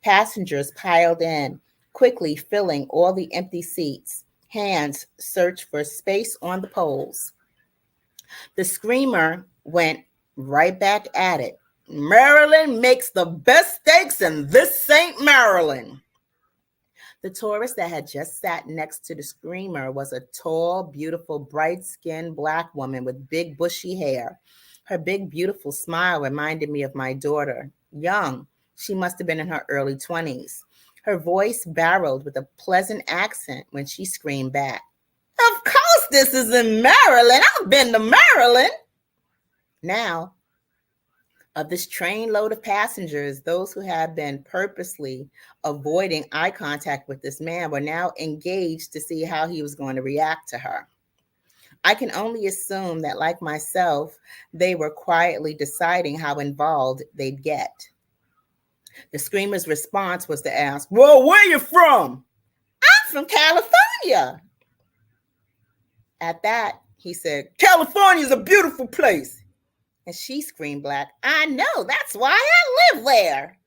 Passengers piled in, quickly filling all the empty seats. Hands searched for space on the poles. The screamer went right back at it. Maryland makes the best steaks, and this ain't Maryland. The tourist that had just sat next to the screamer was a tall, beautiful, bright-skinned Black woman with big, bushy hair. Her big, beautiful smile reminded me of my daughter. Young, she must have been in her early 20s. Her voice barreled with a pleasant accent when she screamed back, "Of course this is in Maryland. I've been to Maryland." Now, of this trainload of passengers, those who had been purposely avoiding eye contact with this man were now engaged to see how he was going to react to her. I can only assume that, like myself, they were quietly deciding how involved they'd get. The screamer's response was to ask, "Well, where you from?" "I'm from California." At that, he said, "California's a beautiful place." And she screamed back, "I know, that's why I live there."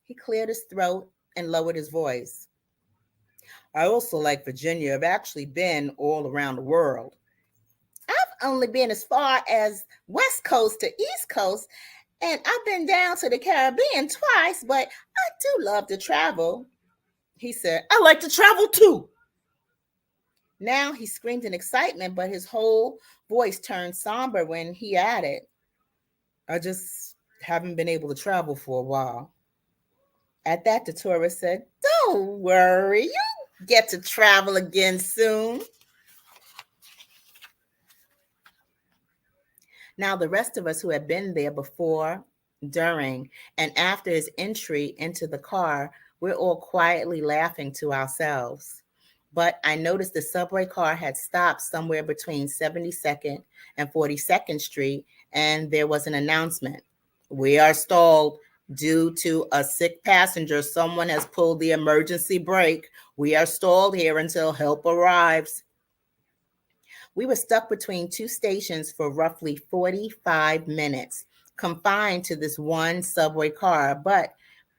He cleared his throat and lowered his voice. "I also like Virginia. I've actually been all around the world. I've only been as far as West Coast to East Coast, and I've been down to the Caribbean twice, but I do love to travel." He said, "I like to travel too." Now he screamed in excitement, but his whole voice turned somber when he added, "I just haven't been able to travel for a while." At that, the tourist said, "Don't worry, you'll get to travel again soon." Now, the rest of us who had been there before, during, and after his entry into the car, we're all quietly laughing to ourselves. But I noticed the subway car had stopped somewhere between 72nd and 42nd Street, and there was an announcement. "We are stalled due to a sick passenger. Someone has pulled the emergency brake. We are stalled here until help arrives." We were stuck between two stations for roughly 45 minutes, confined to this one subway car, but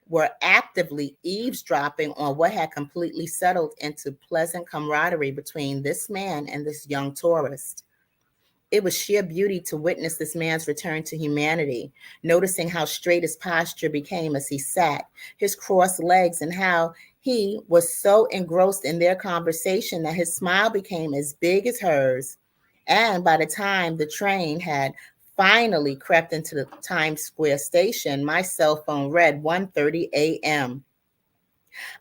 were actively eavesdropping on what had completely settled into pleasant camaraderie between this man and this young tourist. It was sheer beauty to witness this man's return to humanity, noticing how straight his posture became as he sat, his crossed legs, and how he was so engrossed in their conversation that his smile became as big as hers. And by the time the train had finally crept into the Times Square station, my cell phone read 1:30 a.m.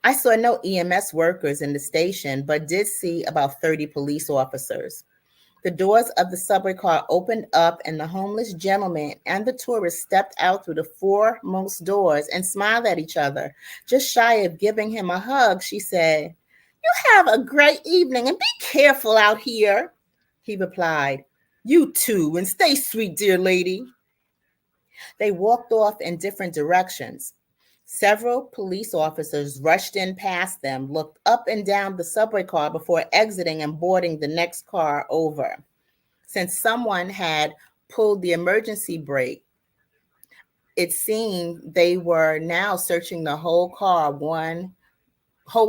I saw no EMS workers in the station, but did see about 30 police officers. The doors of the subway car opened up, and the homeless gentleman and the tourist stepped out through the foremost doors and smiled at each other. Just shy of giving him a hug, she said, "You have a great evening and be careful out here." He replied, "You too, and stay sweet, dear lady." They walked off in different directions. Several police officers rushed in past them, looked up and down the subway car before exiting and boarding the next car over. Since someone had pulled the emergency brake, it seemed they were now searching the whole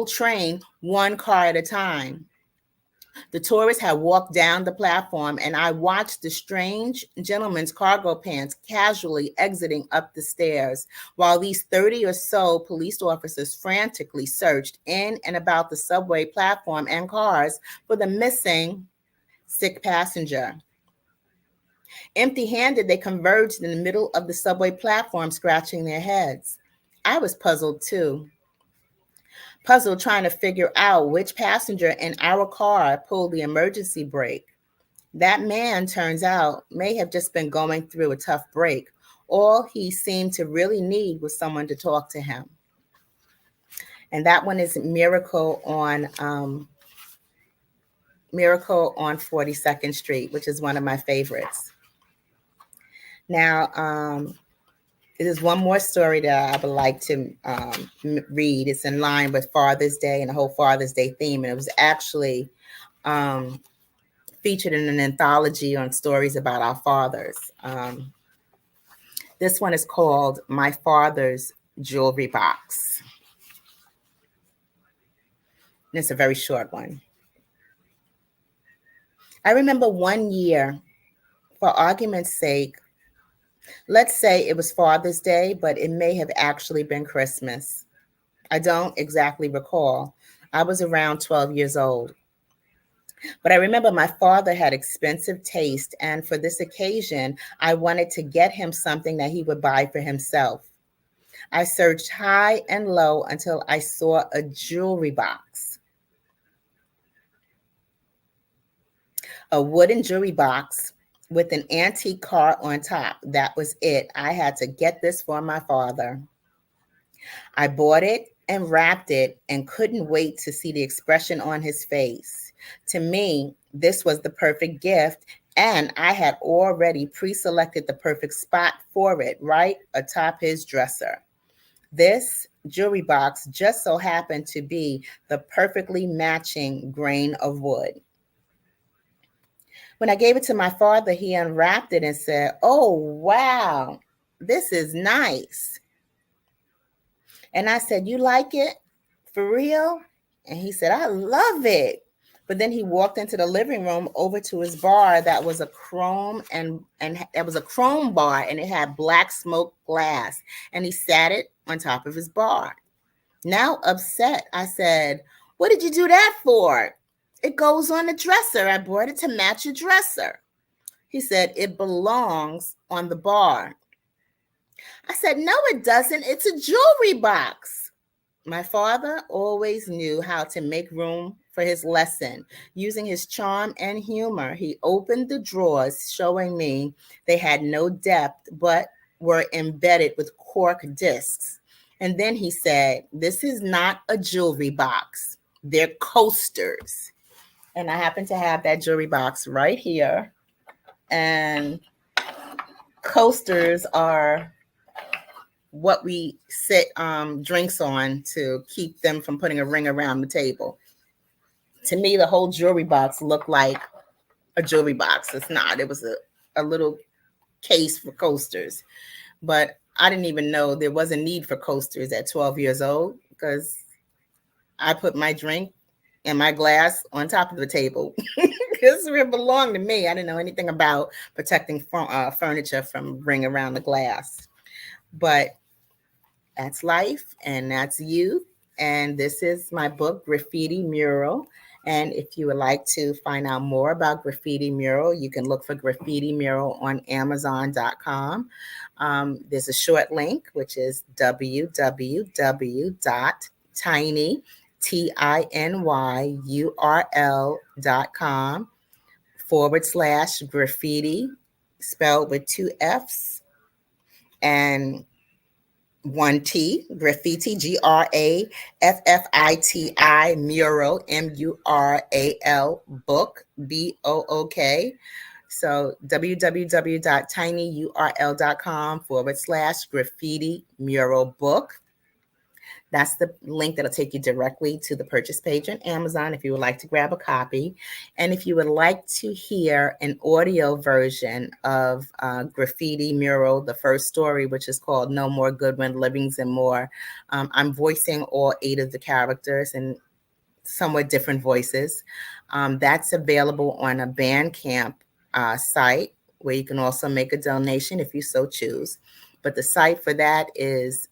train, one car at a time. The tourist had walked down the platform, and I watched the strange gentleman's cargo pants casually exiting up the stairs, while these 30 or so police officers frantically searched in and about the subway platform and cars for the missing sick passenger. Empty-handed, they converged in the middle of the subway platform, scratching their heads. I was puzzled too. Puzzled trying to figure out which passenger in our car pulled the emergency brake. That man, turns out, may have just been going through a tough break. All he seemed to really need was someone to talk to him. And that one is Miracle on 42nd Street, which is one of my favorites. Now, there's one more story that I would like to read. It's in line with Father's Day and the whole Father's Day theme. And it was actually featured in an anthology on stories about our fathers. This one is called My Father's Jewelry Box. And it's a very short one. I remember one year For argument's sake, let's say it was Father's Day, but it may have actually been Christmas. I don't exactly recall. I was around 12 years old. But I remember my father had expensive taste, and for this occasion, I wanted to get him something that he would buy for himself. I searched high and low until I saw a jewelry box. A wooden jewelry box with an antique car on top. That was it. I had to get this for my father. I bought it and wrapped it and couldn't wait to see the expression on his face. To me, this was the perfect gift, and I had already pre-selected the perfect spot for it, right atop his dresser. This jewelry box just so happened to be the perfectly matching grain of wood. When I gave it to my father, he unwrapped it and said, "Oh, wow, this is nice." And I said, "You like it? For real?" And he said, "I love it." But then he walked into the living room over to his bar that was a chrome and it was a chrome bar, and it had black smoked glass. And he sat it on top of his bar. Now upset, I said, "What did you do that for?" "It goes on the dresser. I bought it to match your dresser." He said, "It belongs on the bar." I said, "No, it doesn't. It's a jewelry box." My father always knew how to make room for his lesson. Using his charm and humor, he opened the drawers, showing me they had no depth, but were embedded with cork discs. And then he said, "This is not a jewelry box. They're coasters." And I happen to have that jewelry box right here. And coasters are what we sit drinks on to keep them from putting a ring around the table. To me, the whole jewelry box looked like a jewelry box. It's not. It was a little case for coasters. But I didn't even know there was a need for coasters at 12 years old, because I put my drink and my glass on top of the table because it belonged to me. I didn't know anything about protecting furniture from ring around the glass. But that's life, and that's youth. And this is my book, Graffiti Mural. And if you would like to find out more about Graffiti Mural, you can look for Graffiti Mural on Amazon.com. There's a short link, which is www.tinyurl.com/graffiti, spelled with 2 F's and 1 T, graffiti, GRAFFITI, mural, MURAL, book, BOOK. So www.tinyurl.com/graffiti mural book. That's the link that'll take you directly to the purchase page on Amazon if you would like to grab a copy. And if you would like to hear an audio version of Graffiti Mural, the first story, which is called No More Goodwin, Livings and More, I'm voicing all 8 of the characters in somewhat different voices. That's available on a Bandcamp site, where you can also make a donation if you so choose. But the site for that is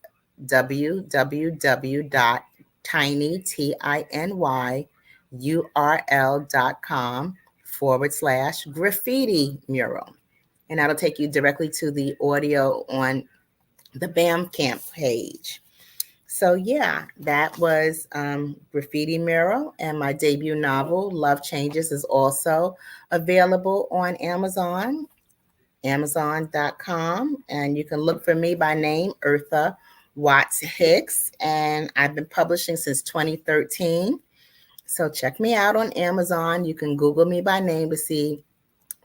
www.tinyurl.com/graffiti mural. And that'll take you directly to the audio on the Bandcamp page. So yeah, that was Graffiti Mural, and my debut novel, Love Changes, is also available on Amazon, Amazon.com, and you can look for me by name, Eartha Watts Hicks, and I've been publishing since 2013. So check me out on Amazon. You can Google me by name to see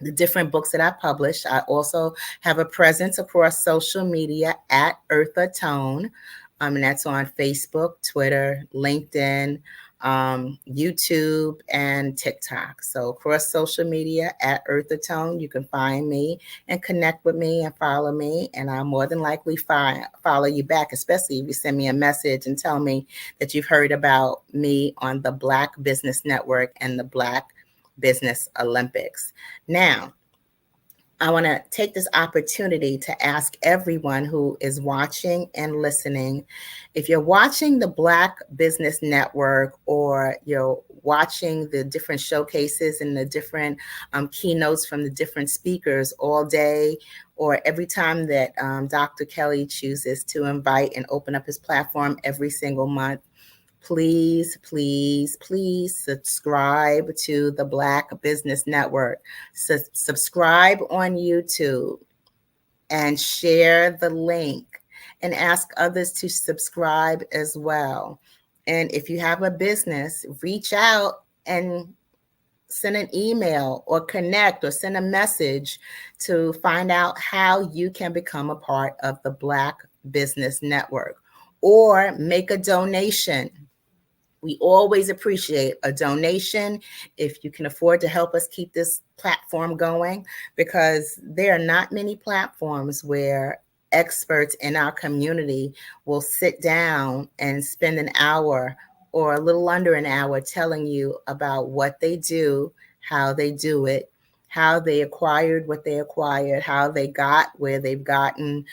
the different books that I published. I also have a presence across social media at Eartha Tone, and that's on Facebook, Twitter, LinkedIn, YouTube, and TikTok. So across social media at Eartha Tone, you can find me and connect with me and follow me. And I'll more than likely follow you back, especially if you send me a message and tell me that you've heard about me on the Black Business Network and the Black Business Olympics. Now, I want to take this opportunity to ask everyone who is watching and listening, if you're watching the Black Business Network or you're watching the different showcases and the different keynotes from the different speakers all day, or every time that Dr. Kelly chooses to invite and open up his platform every single month, please, please, please subscribe to the Black Business Network. Subscribe on YouTube and share the link and ask others to subscribe as well. And if you have a business, reach out and send an email or connect or send a message to find out how you can become a part of the Black Business Network, or make a donation. We always appreciate a donation if you can afford to help us keep this platform going, because there are not many platforms where experts in our community will sit down and spend an hour or a little under an hour telling you about what they do, how they do it, how they acquired what they acquired, how they got where they've gotten,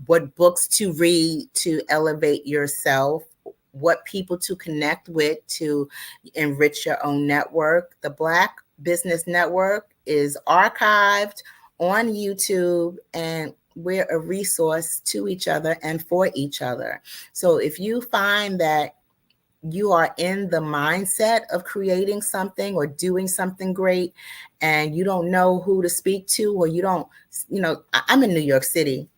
what books to read to elevate yourself, what people to connect with to enrich your own network. The Black Business Network is archived on YouTube, and we're a resource to each other and for each other. So if you find that you are in the mindset of creating something or doing something great and you don't know who to speak to, or you don't, I'm in New York City.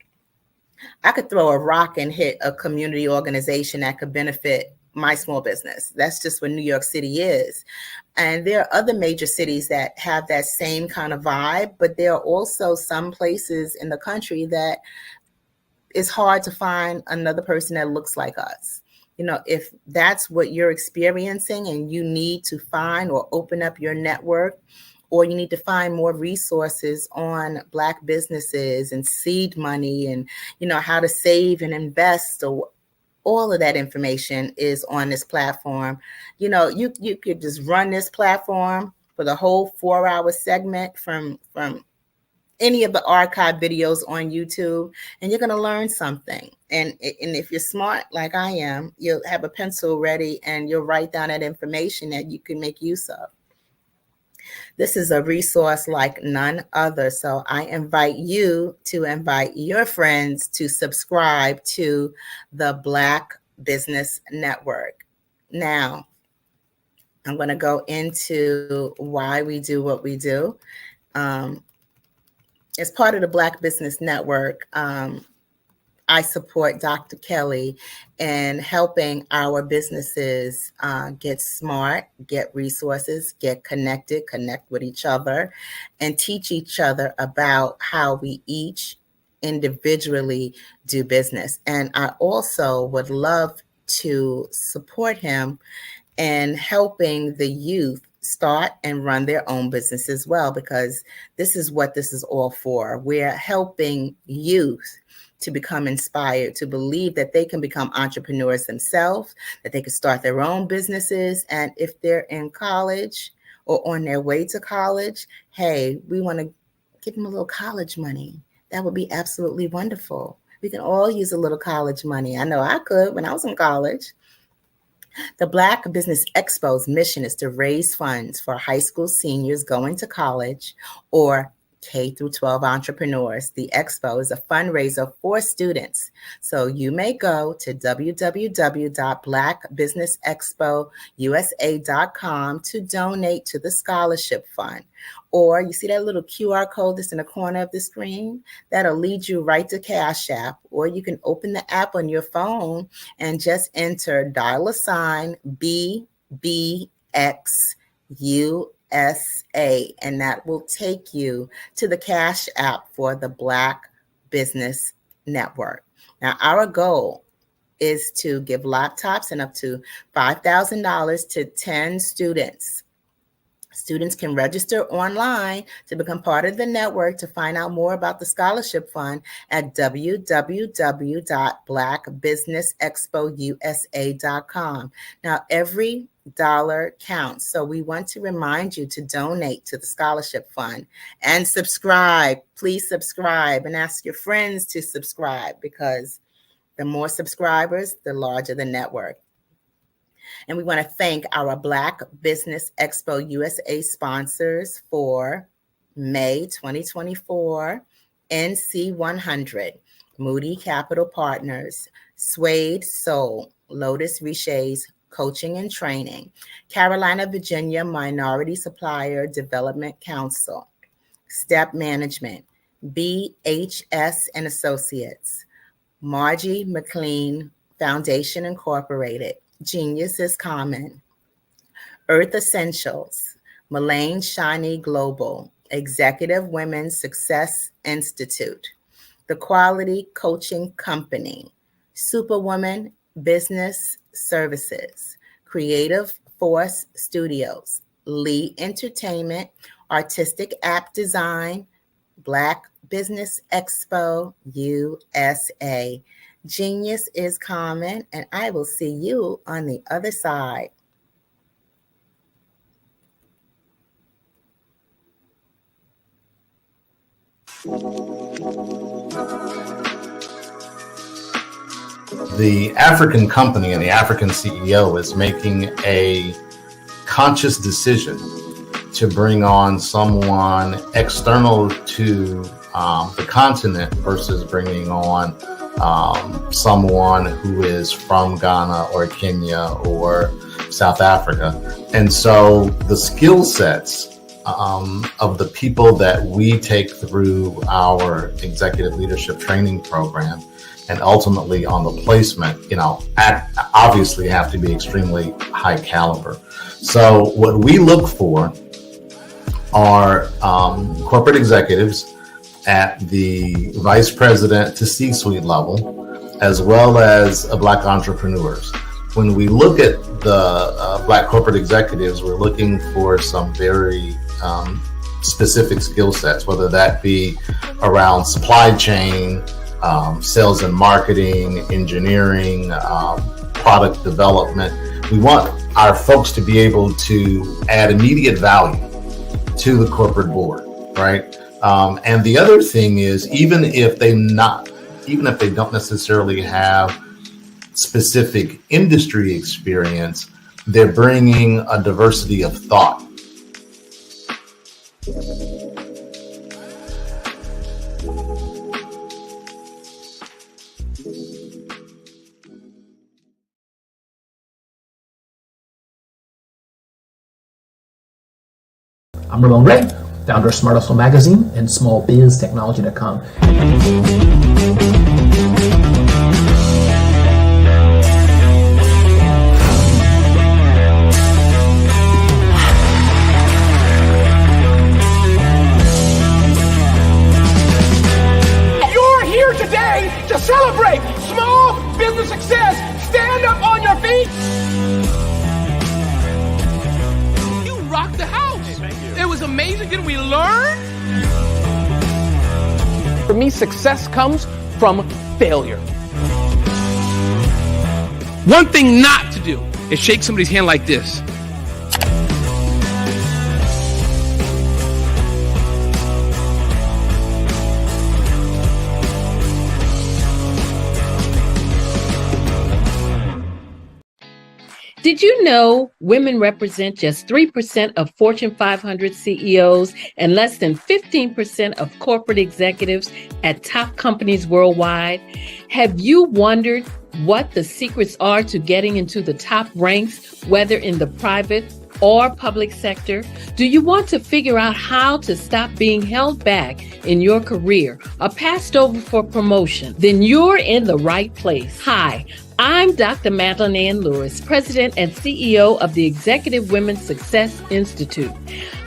I could throw a rock and hit a community organization that could benefit my small business. That's just what New York City is. And there are other major cities that have that same kind of vibe, but there are also some places in the country that it's hard to find another person that looks like us. If that's what you're experiencing and you need to find or open up your network, or you need to find more resources on Black businesses and seed money and, how to save and invest, or all of that information is on this platform. You could just run this platform for the whole 4-hour segment from any of the archive videos on YouTube, and you're going to learn something. And if you're smart like I am, you'll have a pencil ready and you'll write down that information that you can make use of. This is a resource like none other. So I invite you to invite your friends to subscribe to the Black Business Network. Now, I'm going to go into why we do what we do. As part of the Black Business Network, I support Dr. Kelly in helping our businesses get smart, get resources, get connected, connect with each other, and teach each other about how we each individually do business. And I also would love to support him in helping the youth start and run their own business as well, because this is what this is all for. We're helping youth to become inspired, to believe that they can become entrepreneurs themselves, that they can start their own businesses. And if they're in college or on their way to college, hey, we want to give them a little college money. That would be absolutely wonderful. We can all use a little college money. I know I could when I was in college. The Black Business Expo's mission is to raise funds for high school seniors going to college or K through 12 entrepreneurs. The Expo is a fundraiser for students. So you may go to www.blackbusinessexpousa.com to donate to the scholarship fund. Or you see that little QR code that's in the corner of the screen? That'll lead you right to Cash App. Or you can open the app on your phone and just enter $BBXUSA, and that will take you to the Cash App for the Black Business Network. Now, our goal is to give laptops and up to $5,000 to 10 students. Students can register online to become part of the network to find out more about the scholarship fund at www.blackbusinessexpousa.com. Now, every dollar counts. So we want to remind you to donate to the scholarship fund and subscribe. Please subscribe and ask your friends to subscribe, because the more subscribers, the larger the network. And we want to thank our Black Business Expo USA sponsors for May 2024, NC 100, Moody Capital Partners, Suede Soul, Lotus Riche's Coaching and Training, Carolina, Virginia Minority Supplier Development Council, Step Management, BHS and Associates, Margie McLean Foundation Incorporated, Genius is Common, Earth Essentials, Mullane Shiny Global, Executive Women's Success Institute, The Quality Coaching Company, Superwoman Business Services, Creative Force Studios, Lee Entertainment, Artistic App Design, Black Business Expo USA. Genius is Common, and I will see you on the other side. The African company and the African CEO is making a conscious decision to bring on someone external to the continent versus bringing on someone who is from Ghana or Kenya or South Africa. And so the skill sets of the people that we take through our executive leadership training program and ultimately on the placement, obviously have to be extremely high caliber. So what we look for are corporate executives at the vice president to C-suite level, as well as Black entrepreneurs. When we look at the Black corporate executives, we're looking for some very specific skill sets, whether that be around supply chain, sales and marketing, engineering, product development. We want our folks to be able to add immediate value to the corporate board, right? And the other thing is, even if they don't necessarily have specific industry experience, they're bringing a diversity of thought. I'm Ramon Ray, founder of Smart Hustle Magazine and smallbiztechnology.com. You're here today to celebrate small business success. Stand up on your feet. You rocked the house. It was amazing. Didn't we learn? For me, success comes from failure. One thing not to do is shake somebody's hand like this. Did you know women represent just 3% of Fortune 500 CEOs and less than 15% of corporate executives at top companies worldwide? Have you wondered what the secrets are to getting into the top ranks, whether in the private or public sector? Do you want to figure out how to stop being held back in your career or passed over for promotion? Then you're in the right place. Hi, I'm Dr. Madeline Ann Lewis, President and CEO of the Executive Women's Success Institute.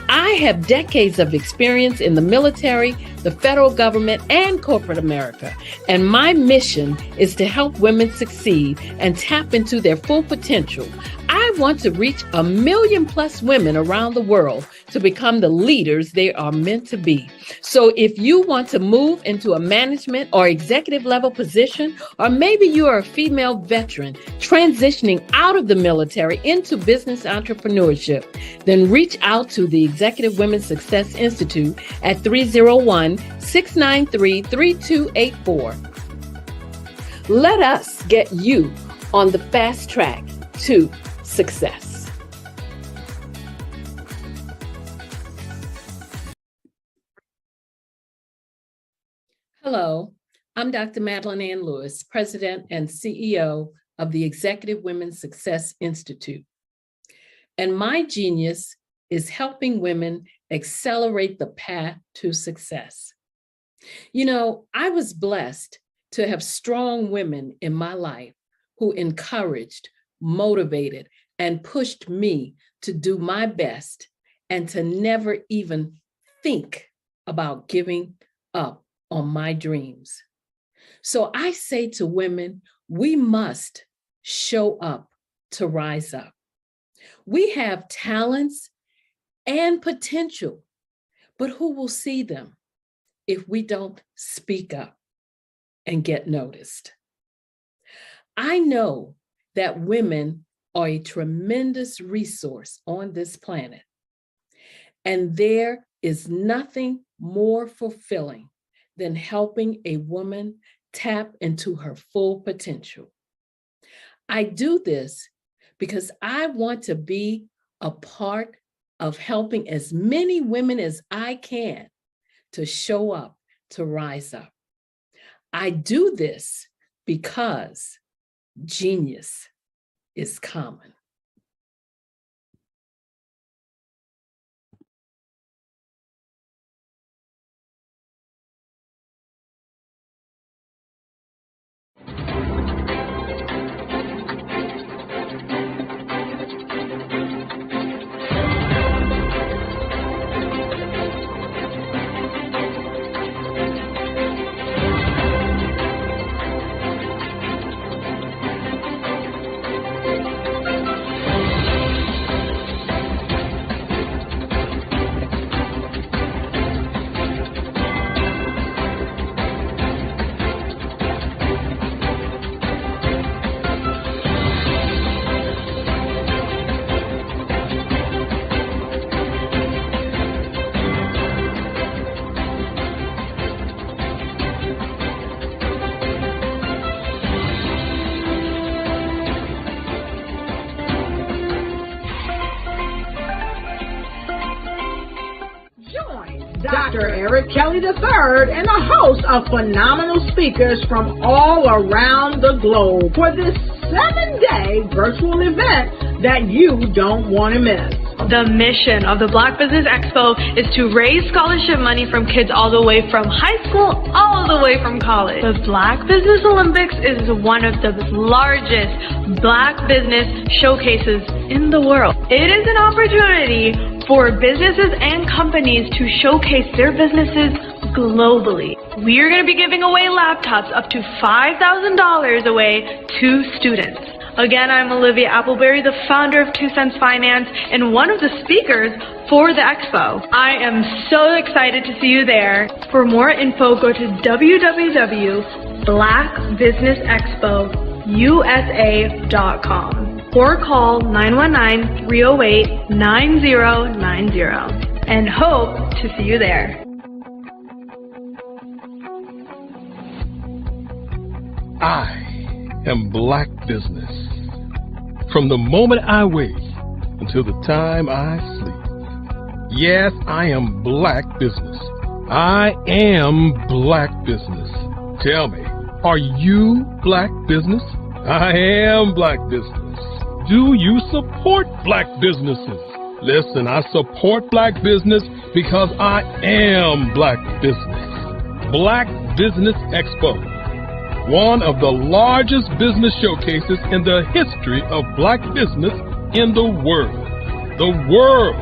I have decades of experience in the military, the federal government, and corporate America, and my mission is to help women succeed and tap into their full potential. I want to reach 1 million plus women around the world to become the leaders they are meant to be. So if you want to move into a management or executive level position, or maybe you are a female veteran transitioning out of the military into business entrepreneurship, then reach out to the Executive Women's Success Institute at 301-693-3284. Let us get you on the fast track to success. Hello, I'm Dr. Madeline Ann Lewis, President and CEO of the Executive Women's Success Institute. And my genius is helping women accelerate the path to success. You know, I was blessed to have strong women in my life who encouraged, motivated, and pushed me to do my best and to never even think about giving up on my dreams. So I say to women, we must show up to rise up. We have talents and potential, but who will see them if we don't speak up and get noticed? I know that women are a tremendous resource on this planet, and there is nothing more fulfilling than helping a woman tap into her full potential. I do this because I want to be a part of helping as many women as I can to show up, to rise up. I do this because genius is common. Dr. Eric Kelly III and a host of phenomenal speakers from all around the globe for this 7-day virtual event that you don't want to miss. The mission of the Black Business Expo is to raise scholarship money from kids all the way from high school, all the way from college. The Black Business Olympics is one of the largest Black business showcases in the world. It is an opportunity for businesses and companies to showcase their businesses globally. We are going to be giving away laptops up to $5,000 away to students. Again, I'm Olivia Appleberry, the founder of 2 Cents Finance and one of the speakers for the expo. I am so excited to see you there. For more info, go to www.blackbusinessexpousa.com or call 919-308-9090 and hope to see you there. I am Black Business. From the moment I wake until the time I sleep. Yes, I am Black Business. I am Black Business. Tell me, are you Black Business? I am Black Business. Do you support Black businesses? Listen, I support Black business because I am Black Business. Black Business Expo, one of the largest business showcases in the history of Black business in the world. The world!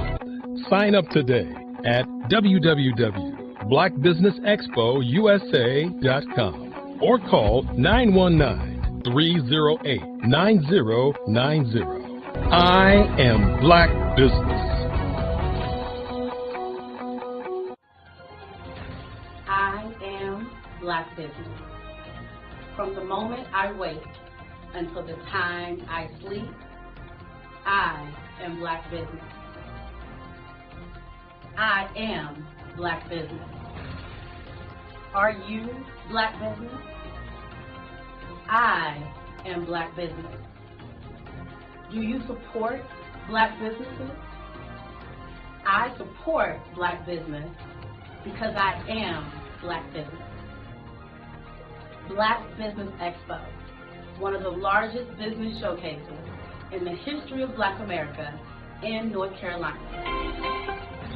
Sign up today at www.blackbusinessexpousa.com or call 919-308-9090. I am Black Business. I am Black Business. From the moment I wake until the time I sleep, I am Black Business. I am Black Business. Are you Black Business? I am Black Business. Do you support Black businesses? I support Black business because I am Black business. Black Business Expo, one of the largest business showcases in the history of Black America in North Carolina.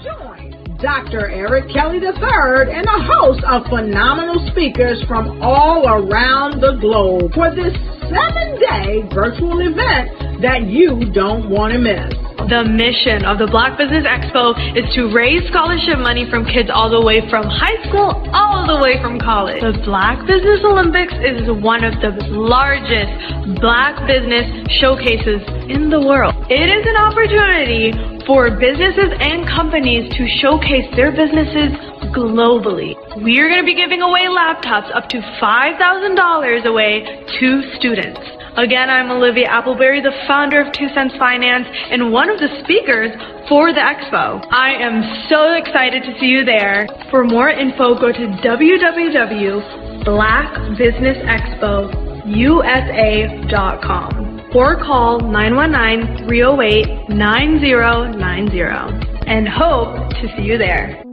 Join Dr. Eric Kelly III and a host of phenomenal speakers from all around the globe for this 7-day virtual event that you don't want to miss. The mission of the Black Business Expo is to raise scholarship money from kids all the way from high school all the way from college. The Black Business Olympics is one of the largest Black business showcases in the world. It is an opportunity for businesses and companies to showcase their businesses globally. We are going to be giving away laptops up to $5,000 away to students. Again, I'm Olivia Appleberry, the founder of 2 Cents Finance and one of the speakers for the expo. I am so excited to see you there. For more info, go to www.blackbusinessexpousa.com or call 919-308-9090 and hope to see you there.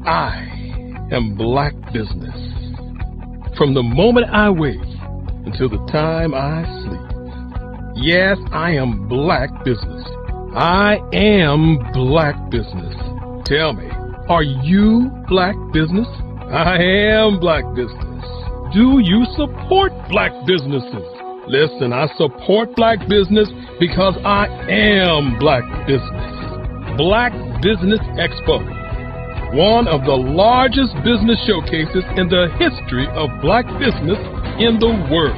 I am Black Business. From the moment I wake until the time I sleep. Yes, I am Black Business. I am Black Business. Tell me, are you Black Business? I am Black Business. Do you support Black businesses? Listen, I support Black business because I am Black Business. Black Business Expo, one of the largest business showcases in the history of Black business in the world.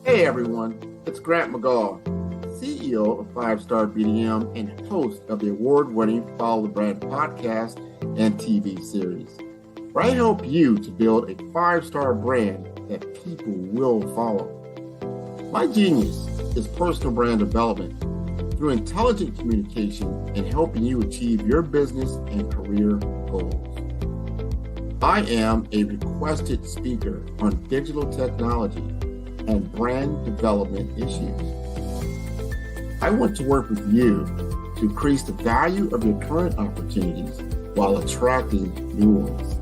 Hey everyone, it's Grant McGaw, CEO of 5 Star BDM and host of the award-winning Follow the Brand podcast and TV series, where I help you to build a 5-star brand that people will follow. My genius is personal brand development through intelligent communication and helping you achieve your business and career goals. I am a requested speaker on digital technology and brand development issues. I want to work with you to increase the value of your current opportunities while attracting new ones.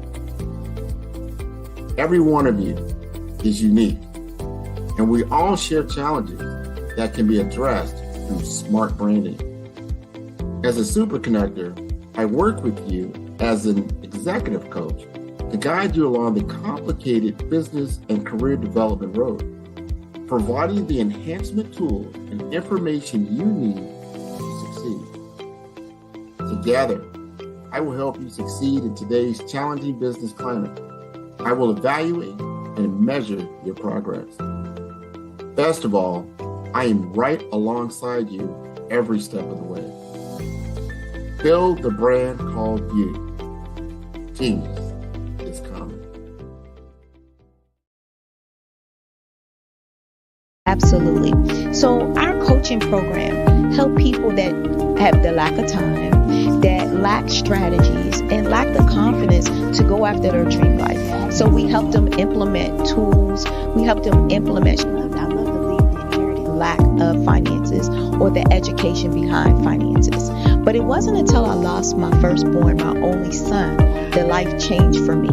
Every one of you is unique, and we all share challenges that can be addressed through smart branding. As a super connector, I work with you as an executive coach to guide you along the complicated business and career development road, providing the enhancement tools and information you need to succeed. Together, I will help you succeed in today's challenging business climate. I will evaluate and measure your progress. Best of all, I am right alongside you every step of the way. Build the brand called you. Genius is coming. Absolutely. So our coaching program help people that have the lack of time, that lack strategies, and lack the confidence to go after their dream life. So we help them implement tools. We help them implement, I love to leave the inherited lack of finances or the education behind finances. But it wasn't until I lost my firstborn, my only son, that life changed for me.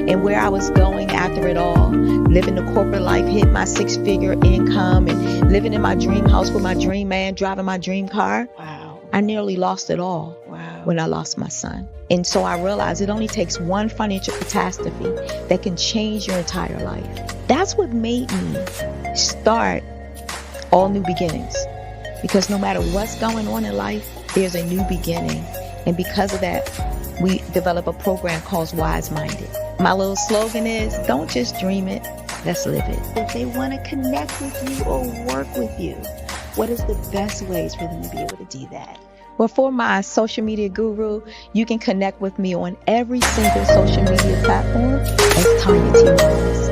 And where I was going after it all, living the corporate life, hit my 6-figure income, and living in my dream house with my dream man, driving my dream car. Wow. I nearly lost it all when I lost my son. And so I realized it only takes one financial catastrophe that can change your entire life. That's what made me start all new beginnings. Because no matter what's going on in life, there's a new beginning. And because of that, we develop a program called Wise Minded. My little slogan is, don't just dream it, let's live it. If they want to connect with you or work with you, what is the best ways for them to be able to do that? Well, for my social media guru, you can connect with me on every single social media platform as Tanya T. Williams.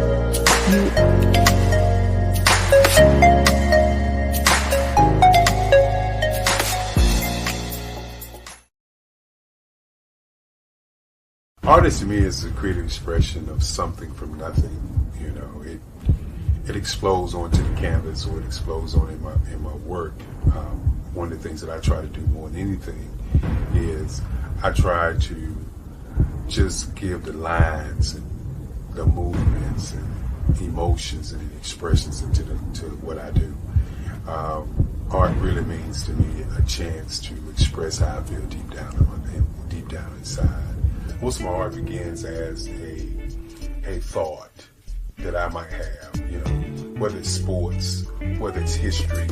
Artist to me is a creative expression of something from nothing. You know, it explodes onto the canvas, or it explodes on in my work. One of the things that I try to do more than anything is I try to just give the lines and the movements and emotions and expressions into to what I do. Art really means to me a chance to express how I feel deep down inside. Most of my art begins as a thought that I might have, you know, whether it's sports, whether it's history,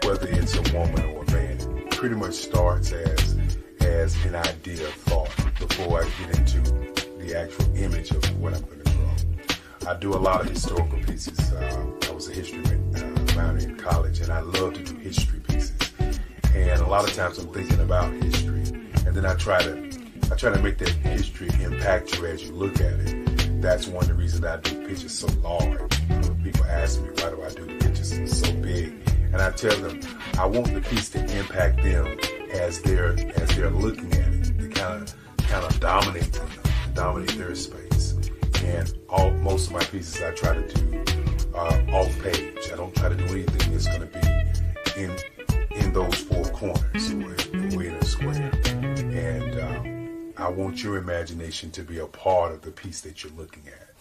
whether it's a woman or a man. It pretty much starts as an idea of thought before I get into the actual image of what I'm going to draw. I do a lot of historical pieces. I was a history minor in college, and I love to do history pieces. And a lot of times I'm thinking about history, and then I try to make that history impact you as you look at it. That's one of the reasons I do pictures so large. People ask me, why do I do the pictures so big? And I tell them, I want the piece to impact them as they're looking at it, to kind of dominate them, dominate their space. And most of my pieces I try to do off page. I don't try to do anything that's going to be in those four corners or in a square. And I want your imagination to be a part of the piece that you're looking at.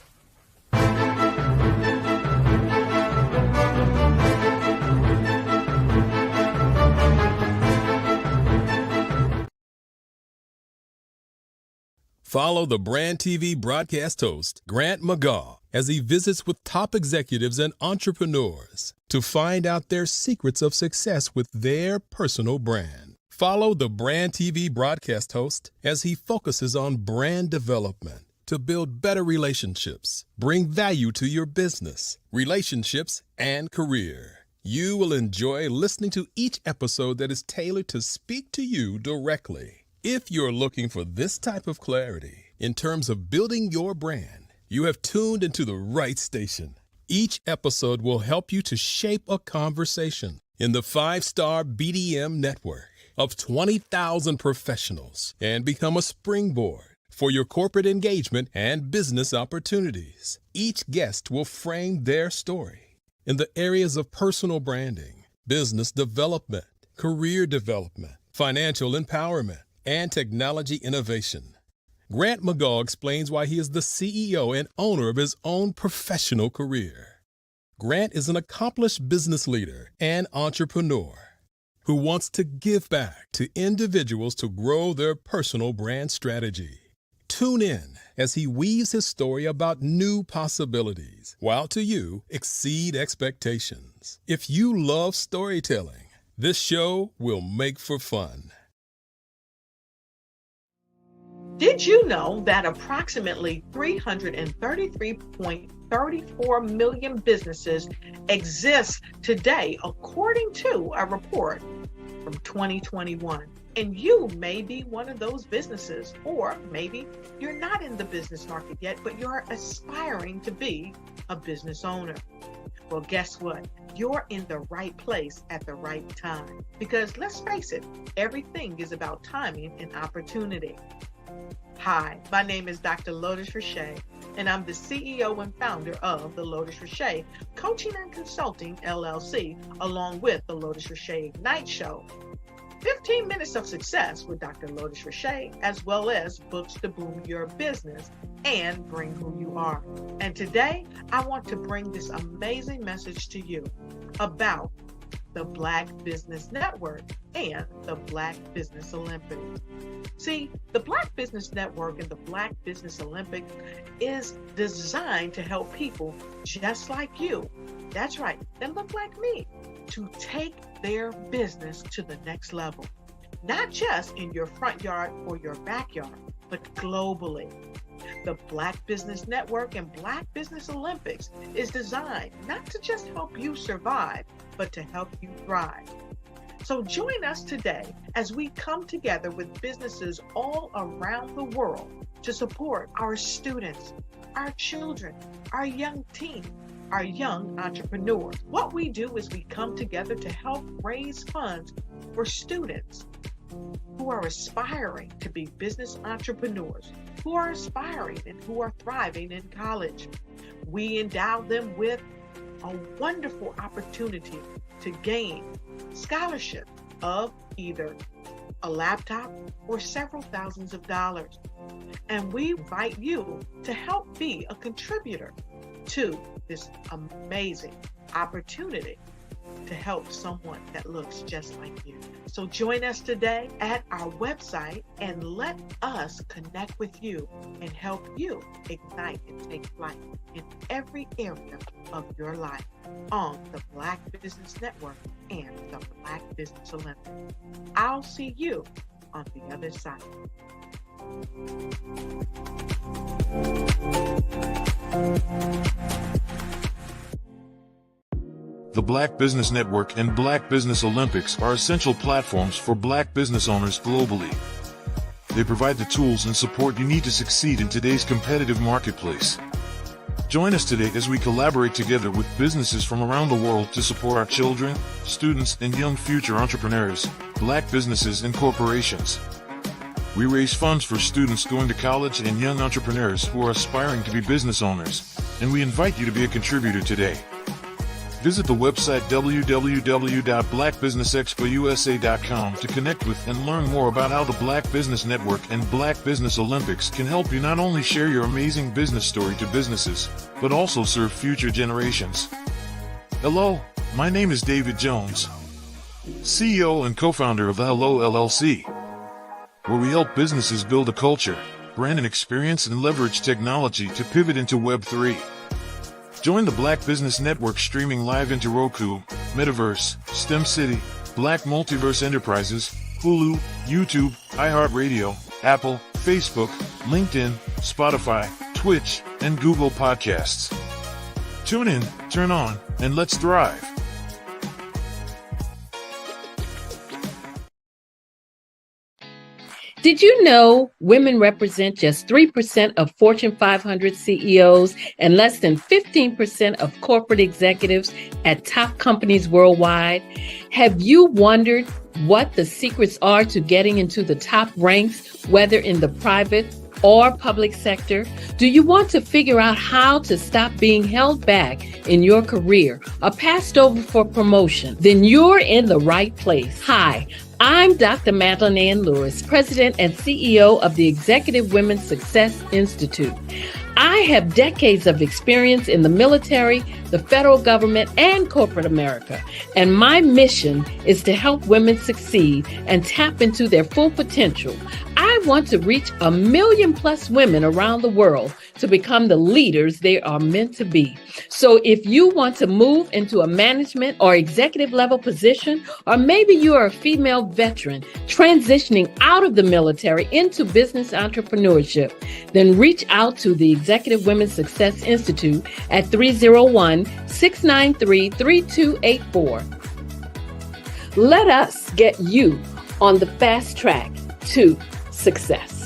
Follow the Brand TV broadcast host, Grant McGaugh, as he visits with top executives and entrepreneurs to find out their secrets of success with their personal brand. Follow the Brand TV broadcast host as he focuses on brand development to build better relationships, bring value to your business, relationships, and career. You will enjoy listening to each episode that is tailored to speak to you directly. If you're looking for this type of clarity in terms of building your brand, you have tuned into the right station. Each episode will help you to shape a conversation in the 5-star BDM network of 20,000 professionals and become a springboard for your corporate engagement and business opportunities. Each guest will frame their story in the areas of personal branding, business development, career development, financial empowerment, and technology innovation. Grant McGaugh explains why he is the CEO and owner of his own professional career. Grant is an accomplished business leader and entrepreneur who wants to give back to individuals to grow their personal brand strategy. Tune in as he weaves his story about new possibilities, while to you exceed expectations. If you love storytelling, this show will make for fun. Did you know that approximately 333.34 million businesses exist today, according to a report from 2021? And you may be one of those businesses, or maybe you're not in the business market yet, but you're aspiring to be a business owner. Well, guess what? You're in the right place at the right time. Because let's face it, everything is about timing and opportunity. Hi, my name is Dr. Lotus Richey, and I'm the CEO and founder of the Lotus Richey Coaching and Consulting LLC, along with the Lotus Richey Ignite Show. 15 minutes of success with Dr. Lotus Richey, as well as books to boom your business and bring who you are. And today, I want to bring this amazing message to you about the Black Business Network and the Black Business Olympic. See, the Black Business Network and the Black Business Olympic is designed to help people just like you. That's right, that look like me, to take their business to the next level, not just in your front yard or your backyard, but globally. The Black Business Network and Black Business Olympics is designed not to just help you survive, but to help you thrive. So join us today as we come together with businesses all around the world to support our students, our children, our young teens, our young entrepreneurs. What we do is we come together to help raise funds for students who are aspiring to be business entrepreneurs, who are aspiring and who are thriving in college. We endow them with a wonderful opportunity to gain scholarship of either a laptop or several thousands of dollars. And we invite you to help be a contributor to this amazing opportunity to help someone that looks just like you. So join us today at our website and let us connect with you and help you ignite and take flight in every area of your life on the Black Business Network and the Black Business Olympics. I'll see you on the other side. The Black Business Network and Black Business Olympics are essential platforms for Black business owners globally. They provide the tools and support you need to succeed in today's competitive marketplace. Join us today as we collaborate together with businesses from around the world to support our children, students, and young future entrepreneurs, Black businesses and corporations. We raise funds for students going to college and young entrepreneurs who are aspiring to be business owners, and we invite you to be a contributor today. Visit the website www.blackbusinessexpousa.com to connect with and learn more about how the Black Business Network and Black Business Olympics can help you not only share your amazing business story to businesses, but also serve future generations. Hello, my name is David Jones, CEO and co-founder of the Hello LLC, where we help businesses build a culture, brand and experience, and leverage technology to pivot into Web3. Join the Black Business Network streaming live into Roku, Metaverse, STEM City, Black Multiverse Enterprises, Hulu, YouTube, iHeartRadio, Apple, Facebook, LinkedIn, Spotify, Twitch, and Google Podcasts. Tune in, turn on, and let's thrive. Did you know women represent just 3% of Fortune 500 CEOs and less than 15% of corporate executives at top companies worldwide? Have you wondered what the secrets are to getting into the top ranks, whether in the private or public sector? Do you want to figure out how to stop being held back in your career or passed over for promotion? Then you're in the right place. Hi, I'm Dr. Madeline Ann Lewis, President and CEO of the Executive Women's Success Institute. I have decades of experience in the military, the federal government, and corporate America, and my mission is to help women succeed and tap into their full potential. I want to reach 1 million+ women around the world to become the leaders they are meant to be. So if you want to move into a management or executive level position, or maybe you are a female veteran transitioning out of the military into business entrepreneurship, then reach out to the Executive Women's Success Institute at 301-693-3284. Let us get you on the fast track to success.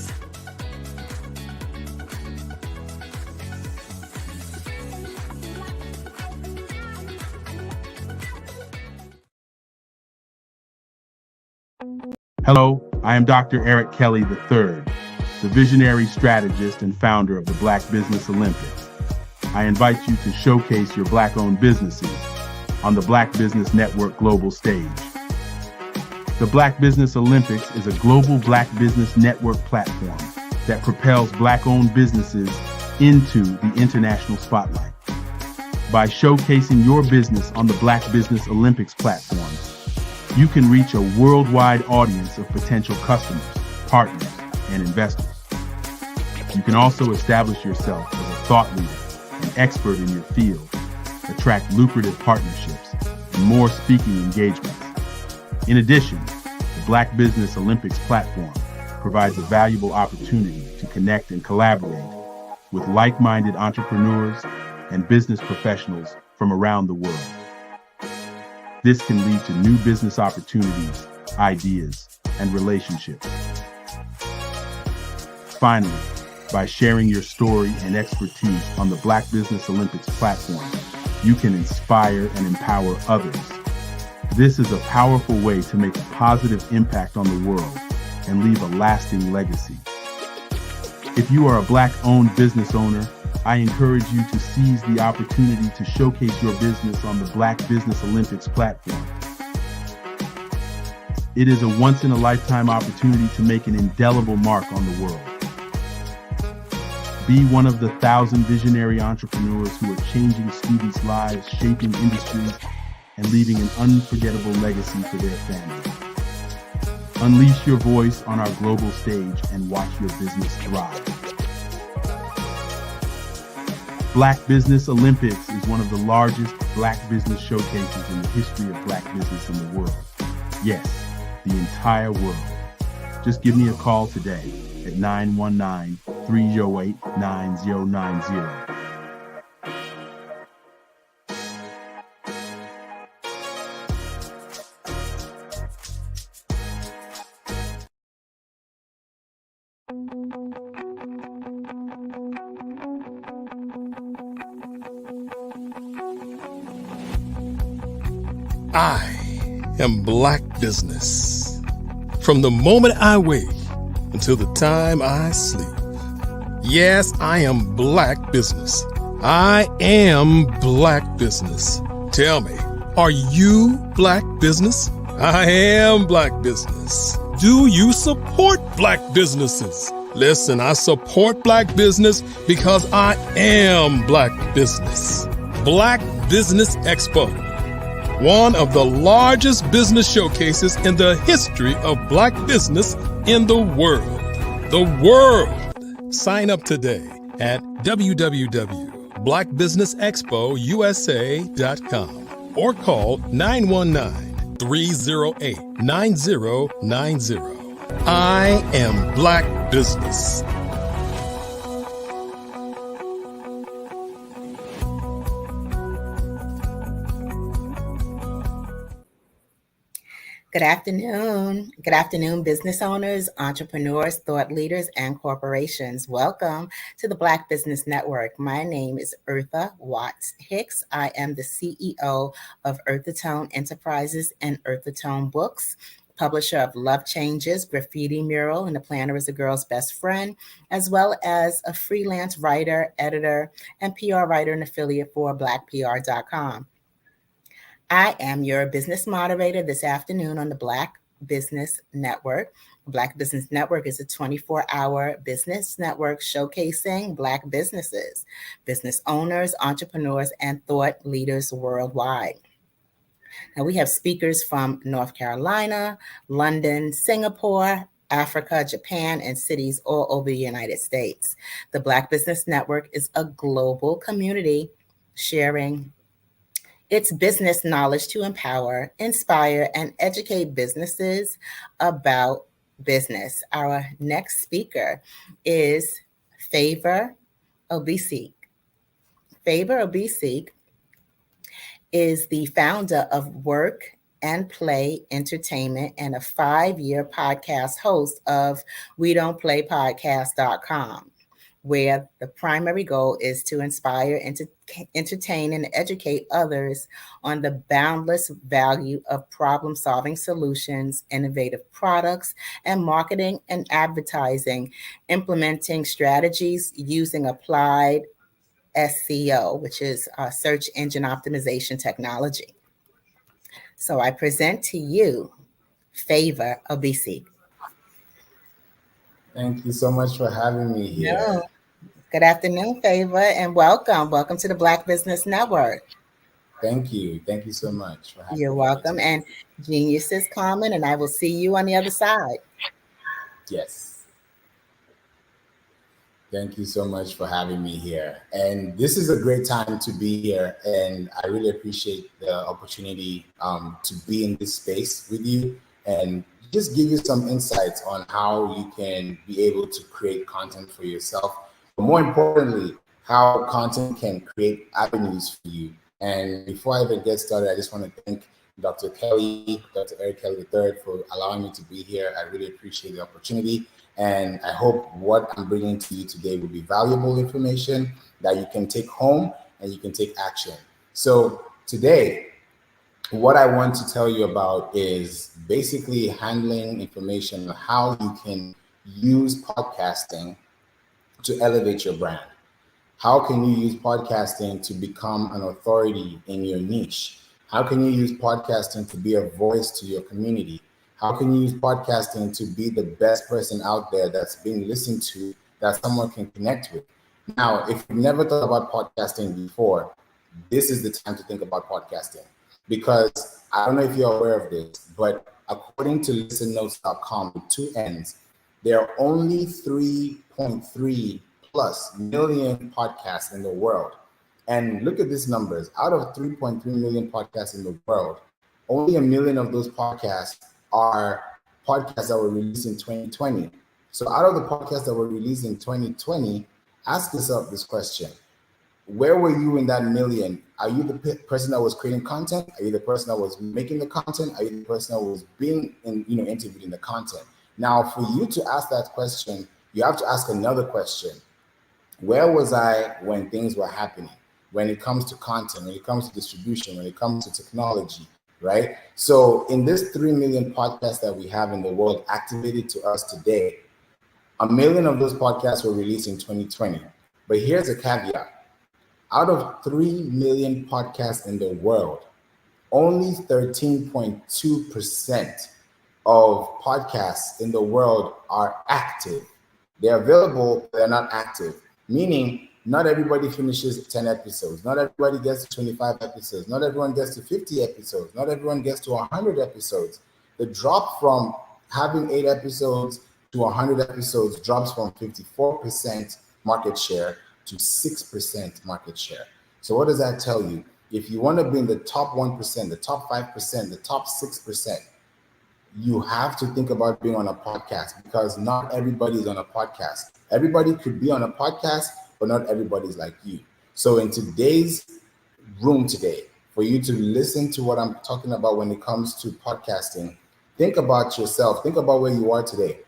Hello, I am Dr. Eric Kelly III, the visionary strategist and founder of the Black Business Olympics. I invite you to showcase your Black-owned businesses on the Black Business Network global stage. The Black Business Olympics is a global Black Business Network platform that propels Black-owned businesses into the international spotlight. By showcasing your business on the Black Business Olympics platform, you can reach a worldwide audience of potential customers, partners, and investors. You can also establish yourself as a thought leader and expert in your field, attract lucrative partnerships, and more speaking engagements. In addition, the Black Business Olympics platform provides a valuable opportunity to connect and collaborate with like-minded entrepreneurs and business professionals from around the world. This can lead to new business opportunities, ideas, and relationships. Finally, by sharing your story and expertise on the Black Business Olympics platform, you can inspire and empower others. This is a powerful way to make a positive impact on the world and leave a lasting legacy. If you are a Black-owned business owner, I encourage you to seize the opportunity to showcase your business on the Black Business Olympics platform. It is a once-in-a-lifetime opportunity to make an indelible mark on the world. Be one of the 1,000 visionary entrepreneurs who are changing students' lives, shaping industries, and leaving an unforgettable legacy for their family. Unleash your voice on our global stage and watch your business thrive. Black Business Olympics is one of the largest Black business showcases in the history of Black business in the world. Yes, the entire world. Just give me a call today at 919-308-9090. I am Black Business. From the moment I wake until the time I sleep. Yes, I am Black Business. I am Black Business. Tell me, are you Black Business? I am Black Business. Do you support Black businesses? Listen, I support Black business because I am Black Business. Black Business Expo, one of the largest business showcases in the history of Black business in the world. The world! Sign up today at www.blackbusinessexpousa.com or call 919-308-9090. I am Black Business. Good afternoon. Good afternoon, business owners, entrepreneurs, thought leaders, and corporations. Welcome to the Black Business Network. My name is Eartha Watts Hicks. I am the CEO of Eartha Tone Enterprises and Eartha Tone Books, publisher of Love Changes, Graffiti Mural, and The Planner is a Girl's Best Friend, as well as a freelance writer, editor, and PR writer and affiliate for blackpr.com. I am your business moderator this afternoon on the Black Business Network. Black Business Network is a 24-hour business network showcasing Black businesses, business owners, entrepreneurs, and thought leaders worldwide. Now, we have speakers from North Carolina, London, Singapore, Africa, Japan, and cities all over the United States. The Black Business Network is a global community sharing its business knowledge to empower, inspire, and educate businesses about business. Our next speaker is Favor Obisek. Favor Obisek is the founder of Work and Play Entertainment and a 5-year podcast host of WeDon'tPlayPodcast.com, where the primary goal is to inspire, entertain, and educate others on the boundless value of problem-solving solutions, innovative products, and marketing and advertising, implementing strategies using applied SEO, which is search engine optimization technology. So I present to you Favor Obisek. Thank you so much for having me here. No. Good afternoon, Favor, and welcome. Welcome to the Black Business Network. Thank you. Thank you so much for having me. You're welcome. And Genius is coming, and I will see you on the other side. Yes. Thank you so much for having me here. And this is a great time to be here. And I really appreciate the opportunity to be in this space with you and just give you some insights on how you can be able to create content for yourself. But more importantly, how content can create avenues for you. And before I even get started, I just want to thank Dr. Eric Kelly III, for allowing me to be here. I really appreciate the opportunity. And I hope what I'm bringing to you today will be valuable information that you can take home and you can take action. So today, what I want to tell you about is basically handling information on how you can use podcasting to elevate your brand. How can you use podcasting to become an authority in your niche? How can you use podcasting to be a voice to your community? How can you use podcasting to be the best person out there that's being listened to, that someone can connect with? Now, if you've never thought about podcasting before, this is the time to think about podcasting. Because I don't know if you're aware of this, but according to listennotes.com, with 2 N's, there are only 3.3 plus million podcasts in the world. And look at these numbers. Out of 3.3 million podcasts in the world, only 1 million of those podcasts are podcasts that were released in 2020. So out of the podcasts that were released in 2020, ask yourself this question. Where were you in that million? Are you the person that was creating content? Are you the person that was making the content? Are you the person that was being interviewed in the content? Now, for you to ask that question, you have to ask another question. Where was I when things were happening? When it comes to content, when it comes to distribution, when it comes to technology, right? So in this 3 million podcasts that we have in the world activated to us today, 1 million of those podcasts were released in 2020. But here's a caveat. Out of 3 million podcasts in the world, only 13.2% of podcasts in the world are active. They're available, but they're not active. Meaning, not everybody finishes 10 episodes. Not everybody gets to 25 episodes. Not everyone gets to 50 episodes. Not everyone gets to 100 episodes. The drop from having 8 episodes to 100 episodes drops from 54% market share to 6% market share. So what does that tell you? If you want to be in the top 1%, the top 5%, the top 6%, you have to think about being on a podcast, because not everybody is on a podcast. Everybody could be on a podcast, but not everybody's like you. So in today's room today, for you to listen to what I'm talking about when it comes to podcasting, think about yourself. Think about where you are today.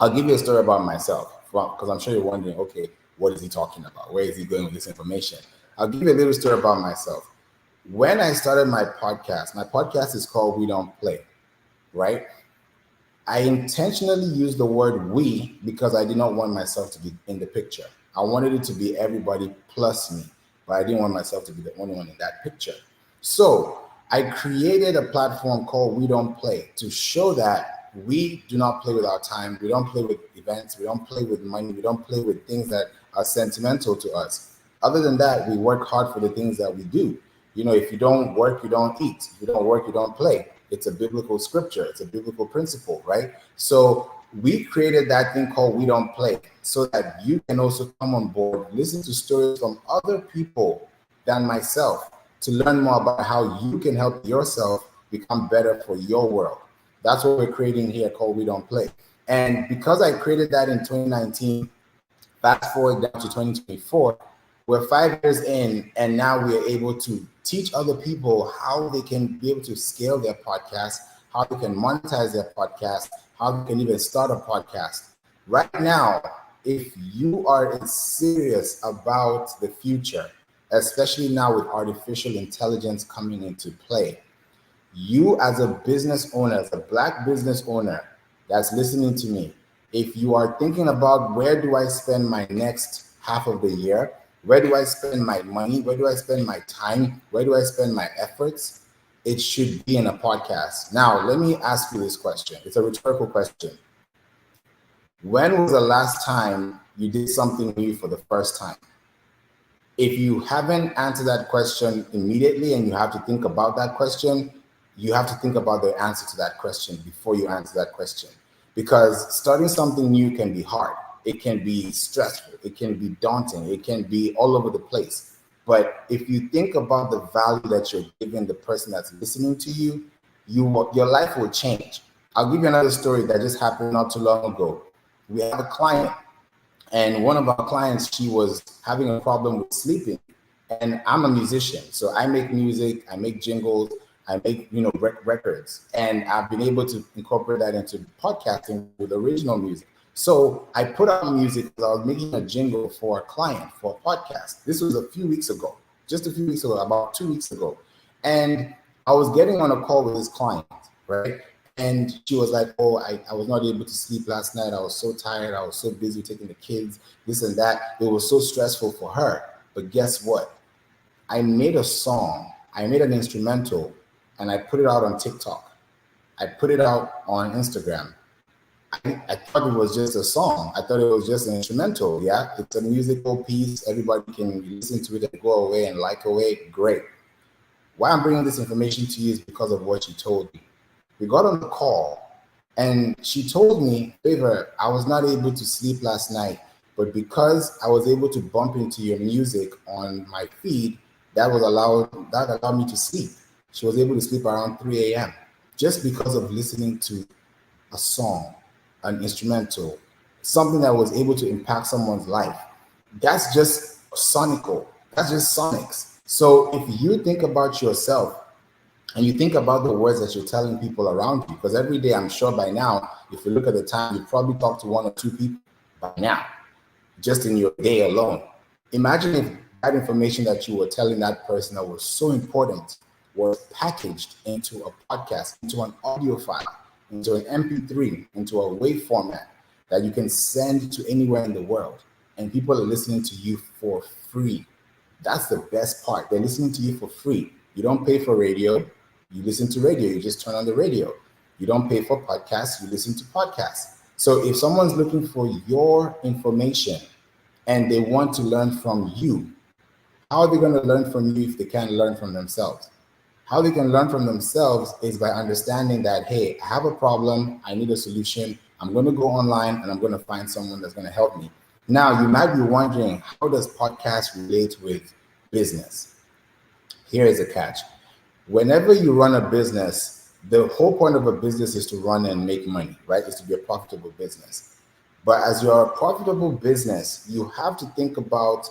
I'll give you a story about myself, because I'm sure you're wondering, okay, what is he talking about? Where is he going with this information? I'll give you a little story about myself. When I started my podcast is called We Don't Play, right? I intentionally used the word we because I did not want myself to be in the picture. I wanted it to be everybody plus me, but I didn't want myself to be the only one in that picture. So I created a platform called We Don't Play to show that we do not play with our time. We don't play with events. We don't play with money. We don't play with things that are sentimental to us. Other than that, we work hard for the things that we do. If you don't work, you don't eat. If you don't work, you don't play. It's a biblical scripture. It's a biblical principle, right? So we created that thing called We Don't Play so that you can also come on board, listen to stories from other people than myself to learn more about how you can help yourself become better for your world. That's what we're creating here called We Don't Play. And because I created that in 2019, fast forward down to 2024, we're 5 years in, and now we are able to teach other people how they can be able to scale their podcast, how they can monetize their podcast, how they can even start a podcast. Right now, if you are serious about the future, especially now with artificial intelligence coming into play, you as a business owner, as a Black business owner that's listening to me, if you are thinking about where do I spend my next half of the year, where do I spend my money, where do I spend my time, where do I spend my efforts, it should be in a podcast. Now, let me ask you this question. It's a rhetorical question. When was the last time you did something new for the first time? If you haven't answered that question immediately and you have to think about that question, you have to think about the answer to that question before you answer that question. Because starting something new can be hard. It can be stressful. It can be daunting. It can be all over the place. But if you think about the value that you're giving the person that's listening to you, your life will change. I'll give you another story that just happened not too long ago. We have a client, and one of our clients, she was having a problem with sleeping. And I'm a musician, so I make music, I make jingles, I make records, and I've been able to incorporate that into podcasting with original music. So I put out music because I was making a jingle for a client for a podcast. This was a few weeks ago, just a few weeks ago, about 2 weeks ago. And I was getting on a call with this client, right? And she was like, oh, I was not able to sleep last night. I was so tired. I was so busy taking the kids, this and that. It was so stressful for her. But guess what? I made a song. I made an instrumental, and I put it out on TikTok. I put it out on Instagram. I thought it was just a song. I thought it was just an instrumental. Yeah, it's a musical piece. Everybody can listen to it and go away and like away. Great. Why I'm bringing this information to you is because of what she told me. We got on the call, and she told me, Favor, I was not able to sleep last night, but because I was able to bump into your music on my feed, that allowed me to sleep. She was able to sleep around 3 a.m. just because of listening to a song, an instrumental, something that was able to impact someone's life. That's just sonical. That's just sonics. So if you think about yourself and you think about the words that you're telling people around you, because every day, I'm sure by now, if you look at the time, you probably talk to 1 or 2 people by now, just in your day alone. Imagine if that information that you were telling that person that was so important was packaged into a podcast, into an audio file, into an MP3, into a WAV format that you can send to anywhere in the world. And people are listening to you for free. That's the best part. They're listening to you for free. You don't pay for radio. You listen to radio. You just turn on the radio. You don't pay for podcasts. You listen to podcasts. So if someone's looking for your information and they want to learn from you, how are they going to learn from you if they can't learn from themselves? How they can learn from themselves is by understanding that, hey, I have a problem. I need a solution. I'm going to go online and I'm going to find someone that's going to help me. Now, you might be wondering, how does podcast relate with business? Here is a catch. Whenever you run a business, the whole point of a business is to run and make money, right? It's to be a profitable business. But as you're a profitable business, you have to think about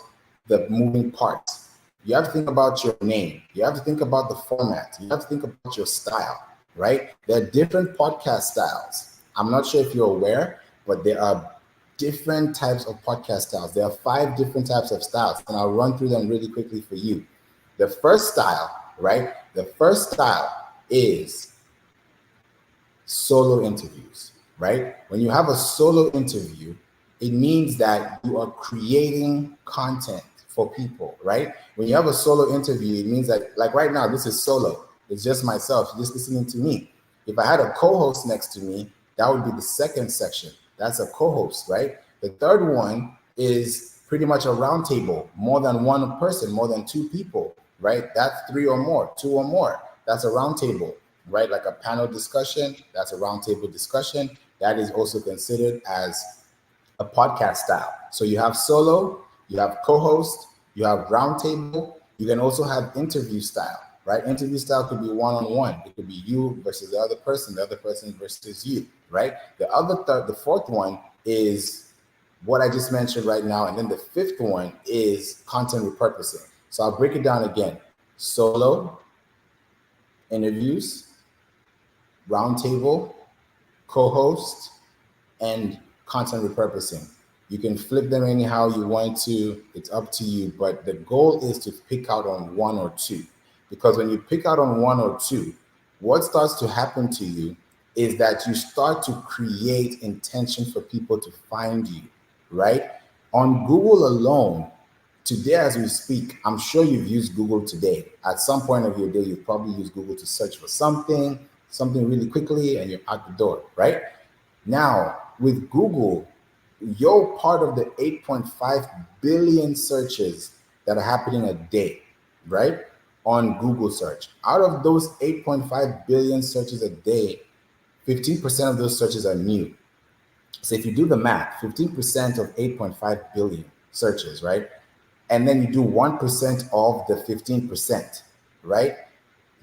the moving parts. You have to think about your name. You have to think about the format. You have to think about your style, right? There are different podcast styles. I'm not sure if you're aware, but there are different types of podcast styles. There are 5 different types of styles, and I'll run through them really quickly for you. The first style, right? The first style is solo interviews, right? When you have a solo interview, it means that you are creating content for people, right? When you have a solo interview, it means that, like right now, this is solo. It's just myself, just listening to me. If I had a co-host next to me, that would be the second section. That's a co-host, right? The third one is pretty much a round table, more than one person, more than 2 people, right? That's 3 or more, 2 or more. That's a round table, right? Like a panel discussion, that's a round table discussion. That is also considered as a podcast style. So you have solo, you have co-host, you have roundtable. You can also have interview style, right? Interview style could be one-on-one. It could be you versus the other person versus you, right? The fourth one is what I just mentioned right now. And then the 5th one is content repurposing. So I'll break it down again. Solo, interviews, roundtable, co-host, and content repurposing. You can flip them anyhow you want to. It's up to you. But the goal is to pick out on 1 or 2. Because when you pick out on 1 or 2, what starts to happen to you is that you start to create intention for people to find you, right? On Google alone, today as we speak, I'm sure you've used Google today. At some point of your day, you've probably used Google to search for something really quickly, and you're out the door, right? Now, with Google, you're part of the 8.5 billion searches that are happening a day, right? On Google search. Out of those 8.5 billion searches a day, 15% of those searches are new. So if you do the math, 15% of 8.5 billion searches, right? And then you do 1% of the 15%, right?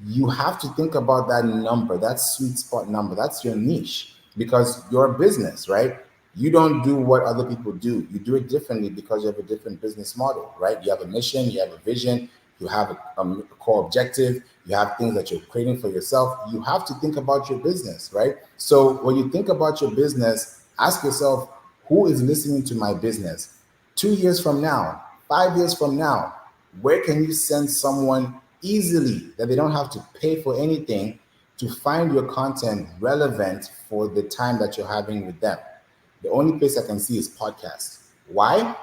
You have to think about that number, that sweet spot number. That's your niche, because you're a business, right? You don't do what other people do. You do it differently because you have a different business model, right? You have a mission, you have a vision, you have a core objective, you have things that you're creating for yourself. You have to think about your business, right? So when you think about your business, ask yourself, who is listening to my business? 2 years from now, 5 years from now, where can you send someone easily that they don't have to pay for anything to find your content relevant for the time that you're having with them? The only place I can see is podcasts. Why?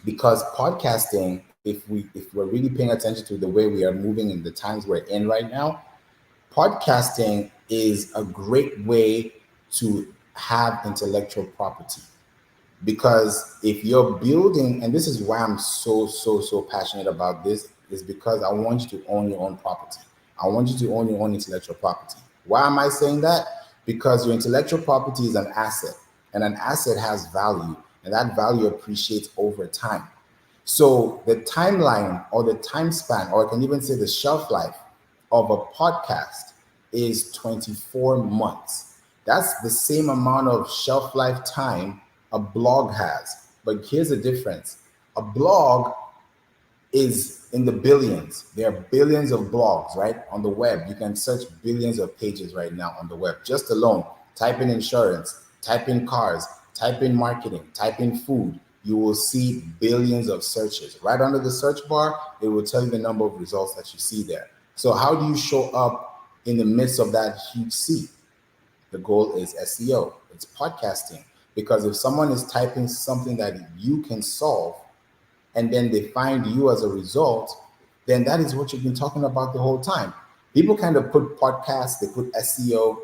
Because podcasting, if we're really paying attention to the way we are moving in the times we're in right now, podcasting is a great way to have intellectual property. Because if you're building, and this is why I'm so passionate about this, is because I want you to own your own property. I want you to own your own intellectual property. Why am I saying that? Because your intellectual property is an asset, and an asset has value, and that value appreciates over time. So the timeline or the time span, or I can even say the shelf life of a podcast is 24 months. That's the same amount of shelf life time a blog has. But here's the difference. A blog is in the billions. There are billions of blogs, right? On the web. You can search billions of pages right now on the web. Just alone, type in insurance, type in cars, type in marketing, type in food. You will see billions of searches. Right under the search bar, it will tell you the number of results that you see there. So how do you show up in the midst of that huge sea? The goal is SEO. It's podcasting. Because if someone is typing something that you can solve, and then they find you as a result, then that is what you've been talking about the whole time. People kind of put podcasts, they put SEO,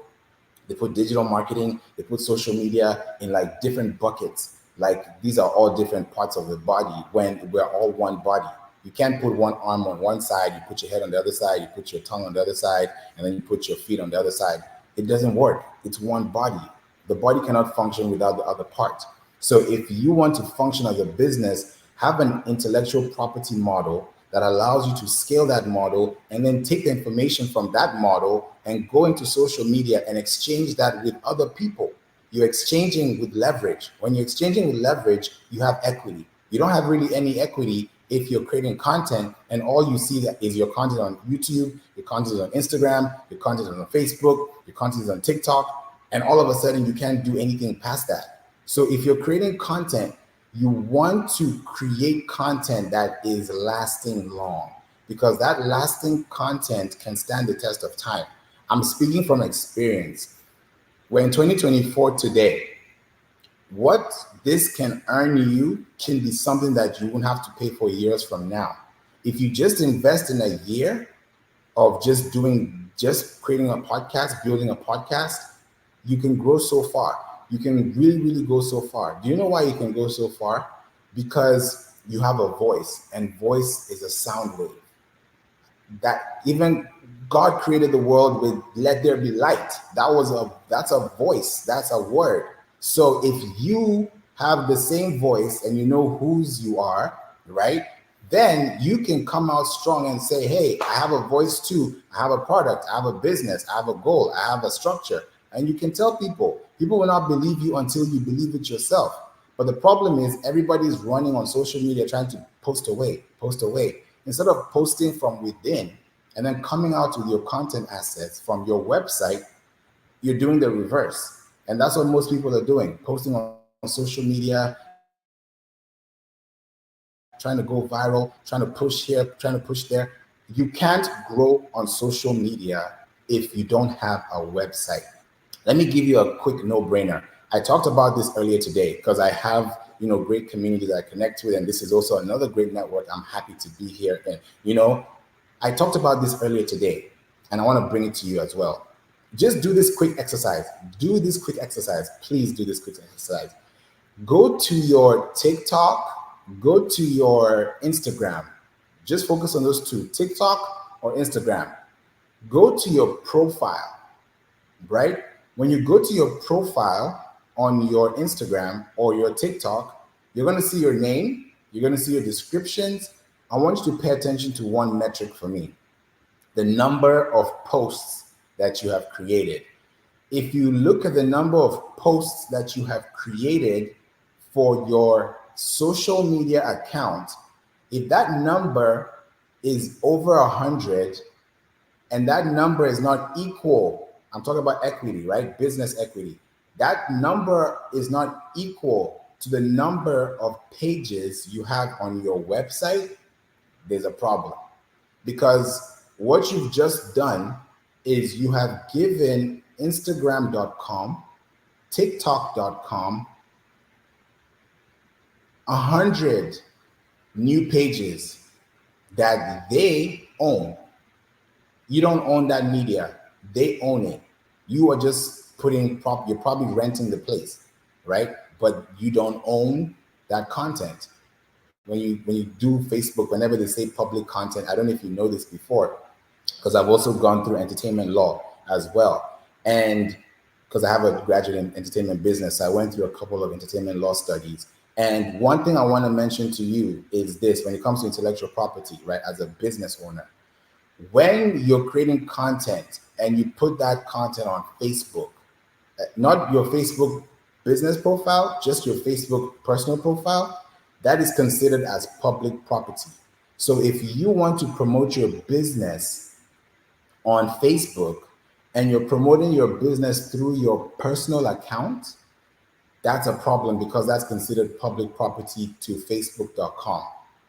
they put digital marketing, they put social media in like different buckets. Like these are all different parts of the body when we're all one body. You can't put one arm on one side, you put your head on the other side, you put your tongue on the other side, and then you put your feet on the other side. It doesn't work. It's one body. The body cannot function without the other part. So if you want to function as a business, have an intellectual property model that allows you to scale that model and then take the information from that model and go into social media and exchange that with other people. You're exchanging with leverage. When you're exchanging with leverage, you have equity. You don't have really any equity if you're creating content and all you see that is your content on YouTube, your content is on Instagram, your content is on Facebook, your content is on TikTok, and all of a sudden you can't do anything past that. So if you're creating content, you want to create content that is lasting long, because that lasting content can stand the test of time. I'm speaking from experience. We're in 2024 today. What this can earn you can be something that you won't have to pay for years from now. If you just invest in a year of just creating a podcast, building a podcast, you can grow so far. You can really go so far. Do you know why you can go so far? Because you have a voice, and voice is a sound wave. That even God created the world with "let there be light." That's a voice, that's a word. So if you have the same voice and you know whose you are, right? Then you can come out strong and say, hey, I have a voice too. I have a product, I have a business, I have a goal, I have a structure. And you can tell people will not believe you until you believe it yourself. But the problem is everybody's running on social media trying to post away. Instead of posting from within and then coming out with your content assets from your website, you're doing the reverse. And that's what most people are doing, posting on social media, trying to go viral, trying to push here, trying to push there. You can't grow on social media if you don't have a website. Let me give you a quick no-brainer. I talked about this earlier today because I have, great community that I connect with, and this is also another great network I'm happy to be here in. I talked about this earlier today, and I want to bring it to you as well. Just do this quick exercise. Please do this quick exercise. Go to your TikTok, go to your Instagram. Just focus on those two, TikTok or Instagram. Go to your profile, right? When you go to your profile, on your Instagram or your TikTok, you're going to see your name, you're going to see your descriptions. I want you to pay attention to one metric for me: the number of posts that you have created. If you look at the number of posts that you have created for your social media account, if that number is over 100 and that number is not equal, I'm talking about equity, right? Business equity. That number is not equal to the number of pages you have on your website, there's a problem. Because what you've just done is you have given Instagram.com, TikTok.com 100 new pages that they own. You don't own that media, they own it. You are just you're probably renting the place, right? But you don't own that content. When you do Facebook, whenever they say public content, I don't know if you know this before, because I've also gone through entertainment law as well. And because I have a graduate in entertainment business, I went through a couple of entertainment law studies. And one thing I want to mention to you is this: when it comes to intellectual property, right, as a business owner, when you're creating content and you put that content on Facebook, not your Facebook business profile, just your Facebook personal profile, that is considered as public property. So if you want to promote your business on Facebook and you're promoting your business through your personal account, that's a problem, because that's considered public property to Facebook.com,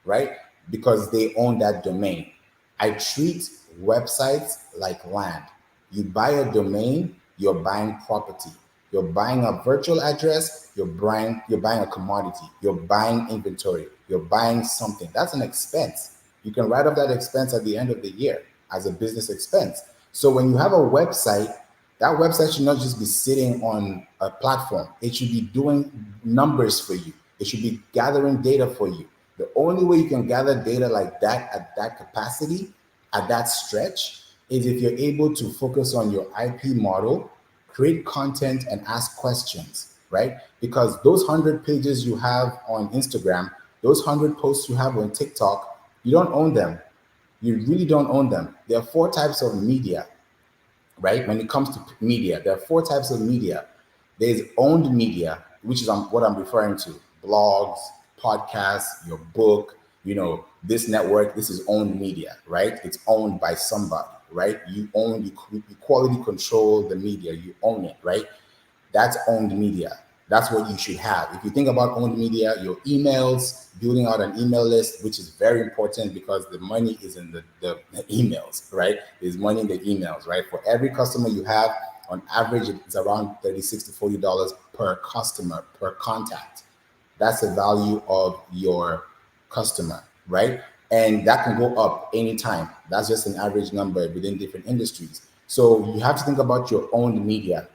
right? Because they own that domain. I treat websites like land. You buy a domain, you're buying property. You're buying a virtual address, you're buying a commodity, you're buying inventory, you're buying something. That's an expense. You can write off that expense at the end of the year as a business expense. So when you have a website, that website should not just be sitting on a platform. It should be doing numbers for you. It should be gathering data for you. The only way you can gather data like that at that capacity, at that stretch, is if you're able to focus on your IP model, create content, and ask questions, right? Because those 100 pages you have on Instagram, those 100 posts you have on TikTok, you don't own them. You really don't own them. There are 4 types of media, right? When it comes to media, there are 4 types of media. There's owned media, which is what I'm referring to: blogs, podcasts, your book, this network. This is owned media, right? It's owned by somebody, right? You quality control the media, you own it, right? That's owned media. That's what you should have. If you think about owned media, your emails, building out an email list, which is very important because the money is in the emails, right? There's money in the emails, right? For every customer you have, on average, it's around $36 to $40 per customer, per contact. That's the value of your customer, right? And that can go up anytime. That's just an average number within different industries. So you have to think about your owned media.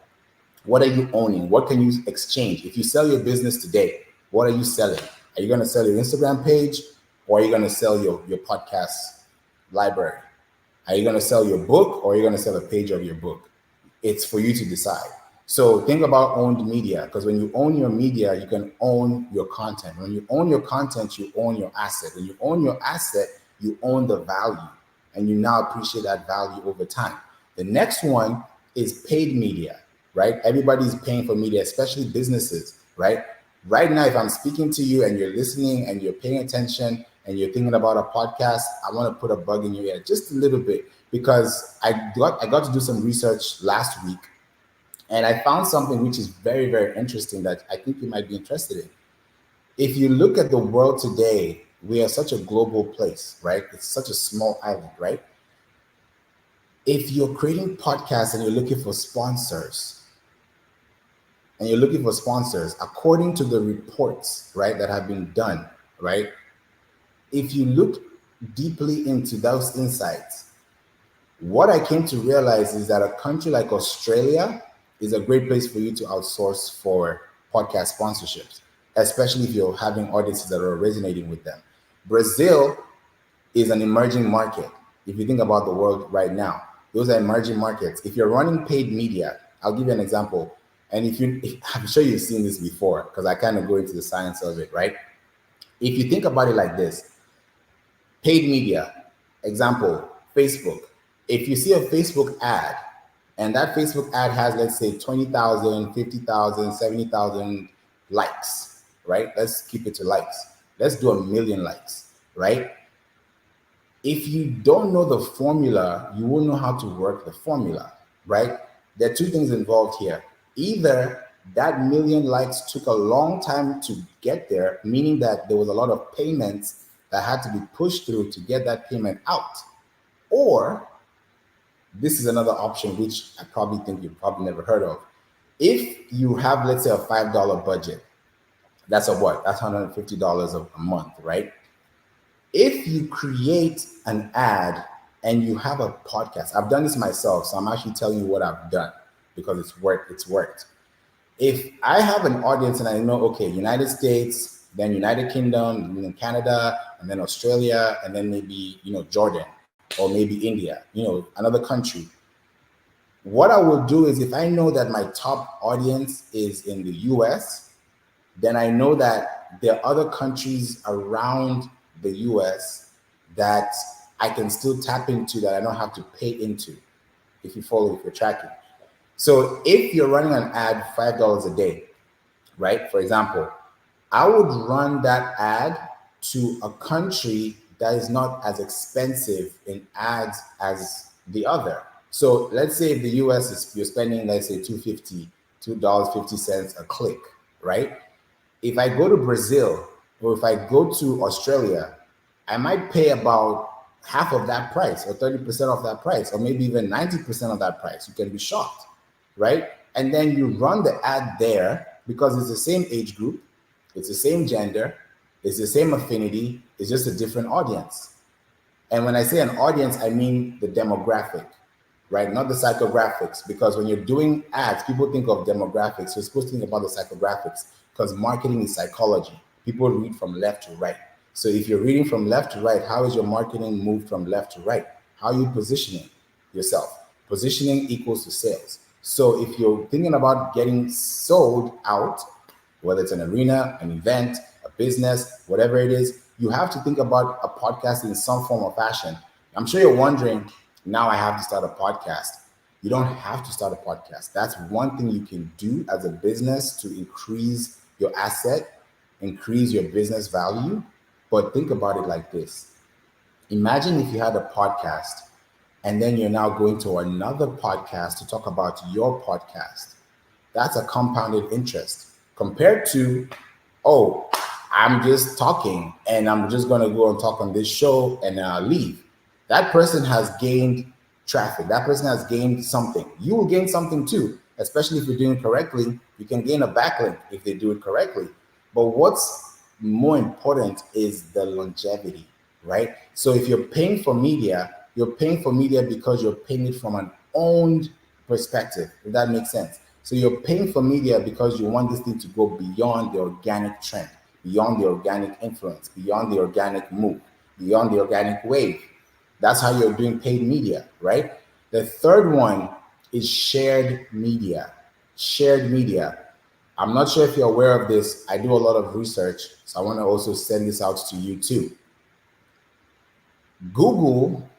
What are you owning? What can you exchange? If you sell your business today, what are you selling? Are you going to sell your Instagram page, or are you going to sell your podcast library? Are you going to sell your book, or are you going to sell a page of your book? It's for you to decide. So think about owned media, because when you own your media, you can own your content. When you own your content, you own your asset. When you own your asset, you own the value, and you now appreciate that value over time. The next one is paid media, right? Everybody's paying for media, especially businesses, right? Right now, if I'm speaking to you and you're listening and you're paying attention and you're thinking about a podcast, I want to put a bug in your ear just a little bit, because I got to do some research last week, and I found something which is very, very interesting that I think you might be interested in. If you look at the world today, we are such a global place, right? It's such a small island, right? If you're creating podcasts and you're looking for sponsors, according to the reports, right, that have been done, right? If you look deeply into those insights, what I came to realize is that a country like Australia is a great place for you to outsource for podcast sponsorships, especially if you're having audiences that are resonating with them. Brazil is an emerging market. If you think about the world right now, those are emerging markets. If you're running paid media, I'll give you an example. And I'm sure you've seen this before because I kind of go into the science of it, right? If you think about it like this, paid media, example, Facebook. If you see a Facebook ad and that Facebook ad has, let's say, 20,000, 50,000, 70,000 likes, right? Let's keep it to likes. Let's do 1 million likes, right? If you don't know the formula, you won't know how to work the formula, right? There are two things involved here. Either that 1 million likes took a long time to get there, meaning that there was a lot of payments that had to be pushed through to get that payment out. Or this is another option, which I probably think you've probably never heard of. If you have, let's say, a $5 budget, that's a what? That's $150 a month, right? If you create an ad and you have a podcast, I've done this myself, so I'm actually telling you what I've done because it's worked. If I have an audience and I know, okay, United States, then United Kingdom, then Canada, and then Australia, and then maybe, Jordan, or maybe India, another country. What I will do is if I know that my top audience is in the US, then I know that there are other countries around the US that I can still tap into that I don't have to pay into, if you're tracking. So if you're running an ad $5 a day, right? For example, I would run that ad to a country that is not as expensive in ads as the other. So let's say the US you're spending, let's say $2.50 a click, right? If I go to Brazil or if I go to Australia, I might pay about half of that price or 30% of that price, or maybe even 90% of that price. You can be shocked, right? And then you run the ad there because it's the same age group, it's the same gender, it's the same affinity, it's just a different audience. And when I say an audience, I mean the demographic, right? Not the psychographics, because when you're doing ads, people think of demographics. You're supposed to think about the psychographics because marketing is psychology. People read from left to right. So if you're reading from left to right, how is your marketing moved from left to right? How are you positioning yourself? Positioning equals to sales. So if you're thinking about getting sold out, whether it's an arena, an event, a business, whatever it is, you have to think about a podcast in some form or fashion. I'm sure you're wondering, now I have to start a podcast. You don't have to start a podcast. That's one thing you can do as a business to increase your asset, increase your business value. But think about it like this. Imagine if you had a podcast and then you're now going to another podcast to talk about your podcast. That's a compounded interest compared to, oh, I'm just talking and I'm just going to go and talk on this show and then I'll leave. That person has gained traffic. That person has gained something. You will gain something too, especially if you're doing it correctly. You can gain a backlink if they do it correctly. But what's more important is the longevity, right? So if you're paying for media, you're paying for media because you're paying it from an owned perspective, if that makes sense. So you're paying for media because you want this thing to go beyond the organic trend, beyond the organic influence, beyond the organic move, beyond the organic wave. That's how you're doing paid media, right? The third one is shared media. Shared media. I'm not sure if you're aware of this. I do a lot of research, so I want to also send this out to you too. Google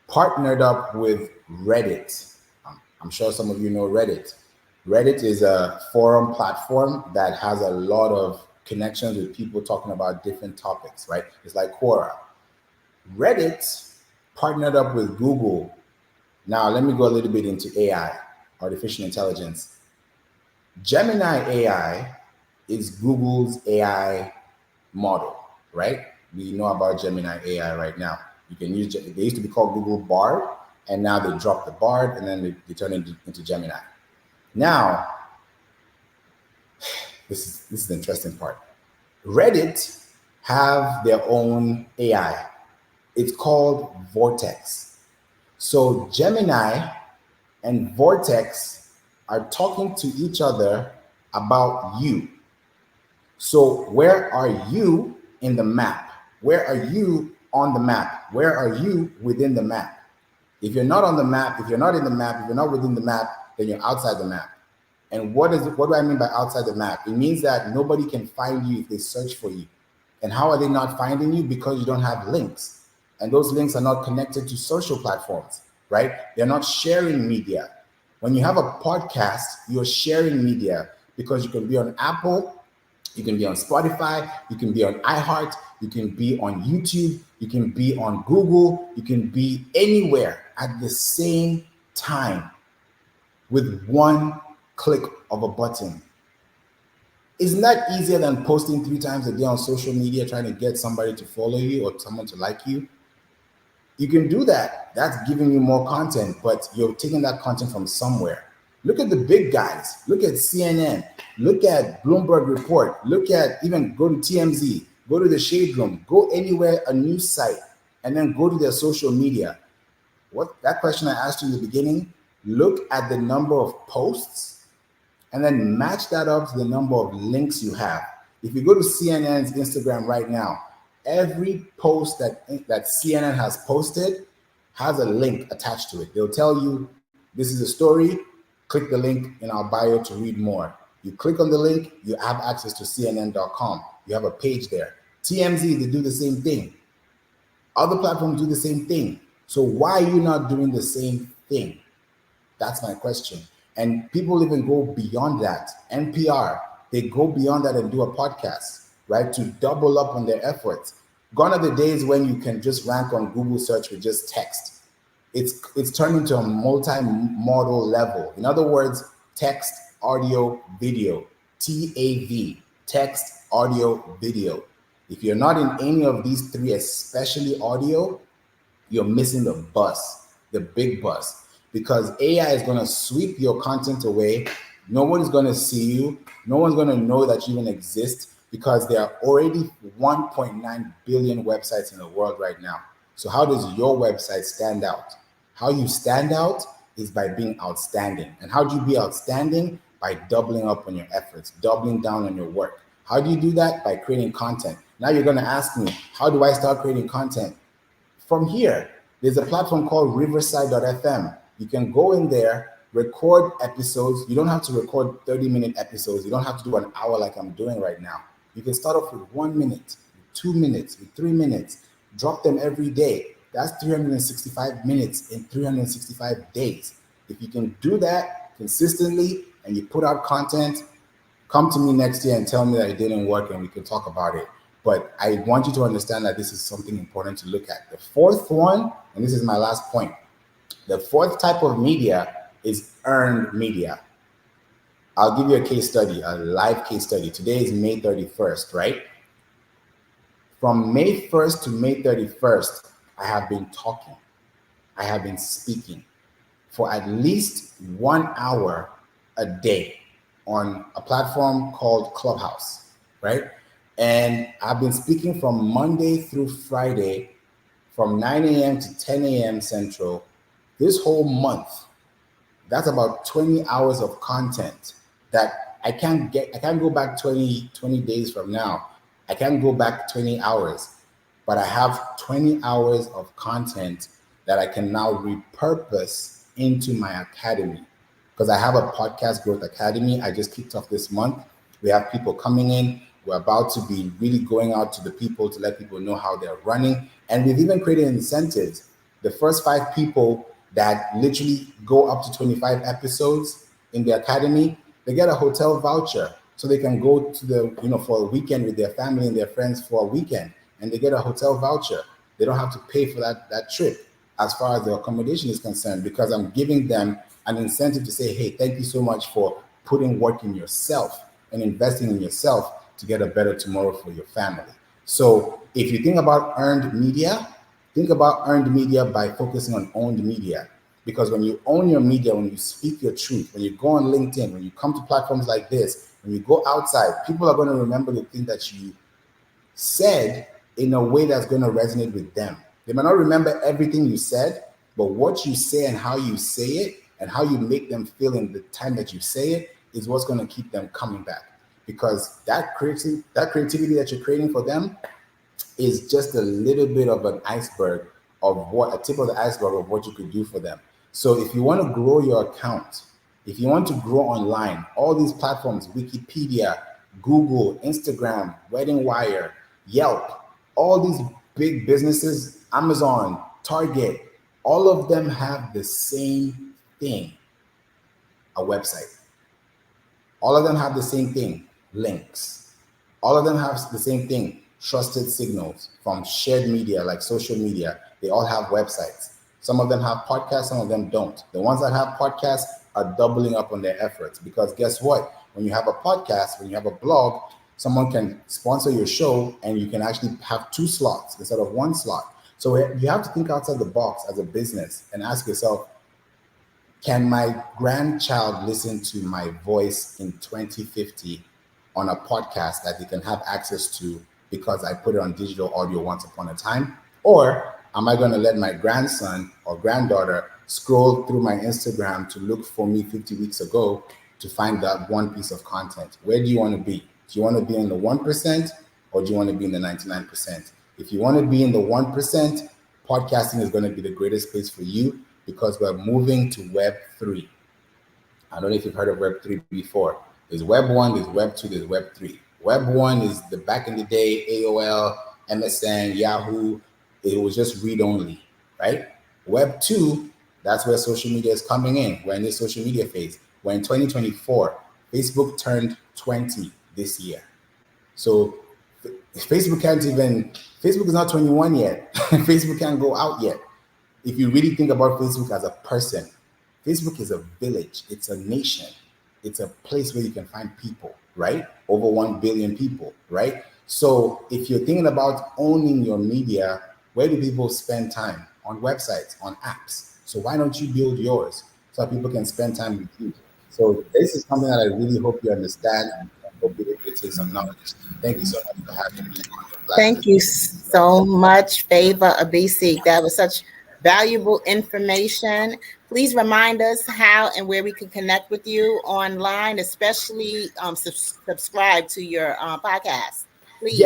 partnered up with Reddit. I'm sure some of you know Reddit. Reddit is a forum platform that has a lot of connections with people talking about different topics, right? It's like Quora. Reddit partnered up with Google. Now, let me go a little bit into AI, artificial intelligence. Gemini AI is Google's AI model, right? We know about Gemini AI right now. You can use, they used to be called Google Bard, and now they dropped the Bard, and then they turned it into Gemini. Now, this is the interesting part. Reddit have their own AI. It's called Vortex. So Gemini and Vortex are talking to each other about you. So where are you in the map? Where are you on the map? Where are you within the map? If you're not on the map, if you're not in the map, if you're not within the map, then you're outside the map. And what do I mean by outside the map? It means that nobody can find you if they search for you. And how are they not finding you? Because you don't have links. And those links are not connected to social platforms, right? They're not sharing media. When you have a podcast, you're sharing media because you can be on Apple, you can be on Spotify, you can be on iHeart, you can be on YouTube, you can be on Google, you can be anywhere at the same time with one click of a button. Isn't that easier than posting 3 times a day on social media trying to get somebody to follow you or someone to like you? You can do that. That's giving you more content, but you're taking that content from somewhere. Look at the big guys. Look at CNN. Look at Bloomberg Report. Look at, even go to TMZ. Go to the Shade Room. Go anywhere, a news site, and then go to their social media. That question I asked you in the beginning, look at the number of posts and then match that up to the number of links you have. If you go to CNN's Instagram right now, every post that CNN has posted has a link attached to it. They'll tell you, this is a story, click the link in our bio to read more. You click on the link, you have access to CNN.com. You have a page there. TMZ, they do the same thing. Other platforms do the same thing. So why are you not doing the same thing? That's my question. And people even go beyond that. NPR, they go beyond that and do a podcast, right? To double up on their efforts. Gone are the days when you can just rank on Google search with just text. It's turned into a multi-modal level. In other words, text, audio, video, TAV, text, audio, video. If you're not in any of these 3, especially audio, you're missing the bus, the big bus, because AI is going to sweep your content away. No one's going to see you. No one's going to know that you even exist because there are already 1.9 billion websites in the world right now. So how does your website stand out? How you stand out is by being outstanding. And how do you be outstanding? By doubling up on your efforts, doubling down on your work. How do you do that? By creating content. Now you're going to ask me, how do I start creating content? From here, there's a platform called riverside.fm. You can go in there, record episodes. You don't have to record 30-minute episodes. You don't have to do an hour like I'm doing right now. You can start off with 1 minute, 2 minutes, with 3 minutes. Drop them every day. That's 365 minutes in 365 days. If you can do that consistently and you put out content, come to me next year and tell me that it didn't work and we can talk about it. But I want you to understand that this is something important to look at. The fourth one, and this is my last point, the fourth type of media is earned media. I'll give you a case study, a live case study. Today is May 31st, right? From May 1st to May 31st, I have been talking. I have been speaking for at least 1 hour a day on a platform called Clubhouse, right? And I've been speaking from Monday through Friday from 9 a.m. to 10 a.m. Central this whole month. That's about 20 hours of content that I can't go back 20 days from now. I can't go back 20 hours, but I have 20 hours of content that I can now repurpose into my academy. Because I have a podcast growth academy. I just kicked off this month. We have people coming in. We're about to be really going out to the people to let people know how they're running. And we've even created incentives. The first 5 people that literally go up to 25 episodes in the academy, they get a hotel voucher. So they can go to for a weekend with their family and their friends for a weekend. And they get a hotel voucher. They don't have to pay for that trip as far as the accommodation is concerned, because I'm giving them an incentive to say, hey, thank you so much for putting work in yourself and investing in yourself to get a better tomorrow for your family. So if you think about earned media, think about earned media by focusing on owned media. Because when you own your media, when you speak your truth, when you go on LinkedIn, when you come to platforms like this, when you go outside, people are going to remember the thing that you said in a way that's going to resonate with them. They might not remember everything you said, but what you say and how you say it and how you make them feel in the time that you say it is what's going to keep them coming back. Because that creativity that you're creating for them is just a little bit of an iceberg of a tip of the iceberg of what you could do for them. So if you want to grow your account, If you want to grow online, all these platforms, Wikipedia, Google, Instagram, Wedding Wire, Yelp, all these big businesses, Amazon, Target, all of them have the same thing, a website. All of them have the same thing, links. All of them have the same thing, trusted signals from shared media like social media. They all have websites. Some of them have podcasts, some of them don't. The ones that have podcasts are doubling up on their efforts, because guess what? When you have a podcast, when you have a blog, someone can sponsor your show and you can actually have 2 slots instead of 1 slot. So you have to think outside the box as a business and ask yourself, can my grandchild listen to my voice in 2050 on a podcast that they can have access to because I put it on digital audio once upon a time? Or am I going to let my grandson or granddaughter scroll through my Instagram to look for me 50 weeks ago to find that one piece of content? Where do you want to be? Do you want to be in the 1% or do you want to be in the 99%? If you want to be in the 1%, podcasting is going to be the greatest place for you, because we're moving to Web 3. I don't know if you've heard of Web 3 before. There's Web 1, there's Web 2, there's Web 3. Web 1 is the back in the day, AOL, MSN, Yahoo. It was just read only, right? Web 2, that's where social media is coming in. We're in this social media phase. We're in 2024. Facebook turned 20 this year. So Facebook is not 21 yet. Facebook can't go out yet. If you really think about Facebook as a person, Facebook is a village, it's a nation, it's a place where you can find people, right? Over 1 billion people, right? So if you're thinking about owning your media, where do people spend time? On websites, on apps. So why don't you build yours so people can spend time with you? So this is something that I really hope you understand, and I hope you take some knowledge. Thank you so much for having me. Thank you so much, Favor Abisi. That was such valuable information. Please remind us how and where we can connect with you online, especially subscribe to your podcast. Please.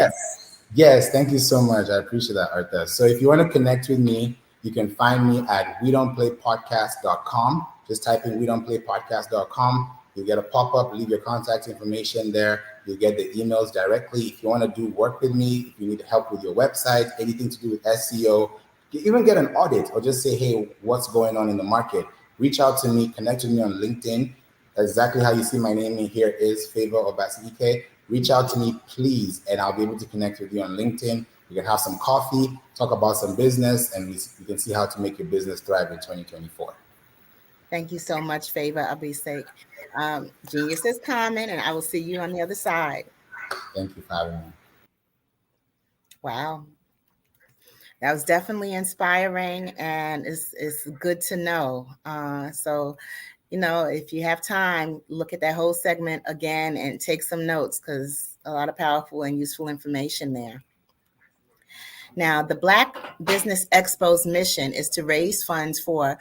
Yes. Thank you so much. I appreciate that, Artha. So if you want to connect with me, you can find me at wedon'tplaypodcast.com. Just type in wedon'tplaypodcast.com. You'll get a pop-up, leave your contact information there. You'll get the emails directly. If you want to do work with me, if you need help with your website, anything to do with SEO, you even get an audit, or just say, hey, what's going on in the market? Reach out to me, connect with me on LinkedIn. Exactly how you see my name in here is Favor Obasike. Reach out to me, please, and I'll be able to connect with you on LinkedIn. We can have some coffee, talk about some business, and we can see how to make your business thrive in 2024. Thank you so much, Favor Abisi. Genius is coming, and I will see you on the other side. Thank you for having me. Wow. That was definitely inspiring, and it's good to know. So, if you have time, look at that whole segment again and take some notes, because a lot of powerful and useful information there. Now, the Black Business Expo's mission is to raise funds for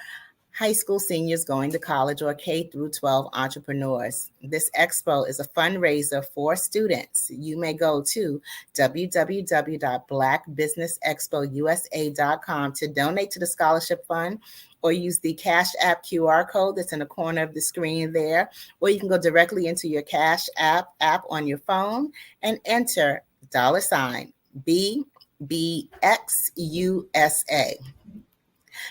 high school seniors going to college or K through 12 entrepreneurs. This expo is a fundraiser for students. You may go to www.blackbusinessexpousa.com to donate to the scholarship fund, or use the Cash App QR code that's in the corner of the screen there, or you can go directly into your Cash App on your phone and enter $BBXUSA.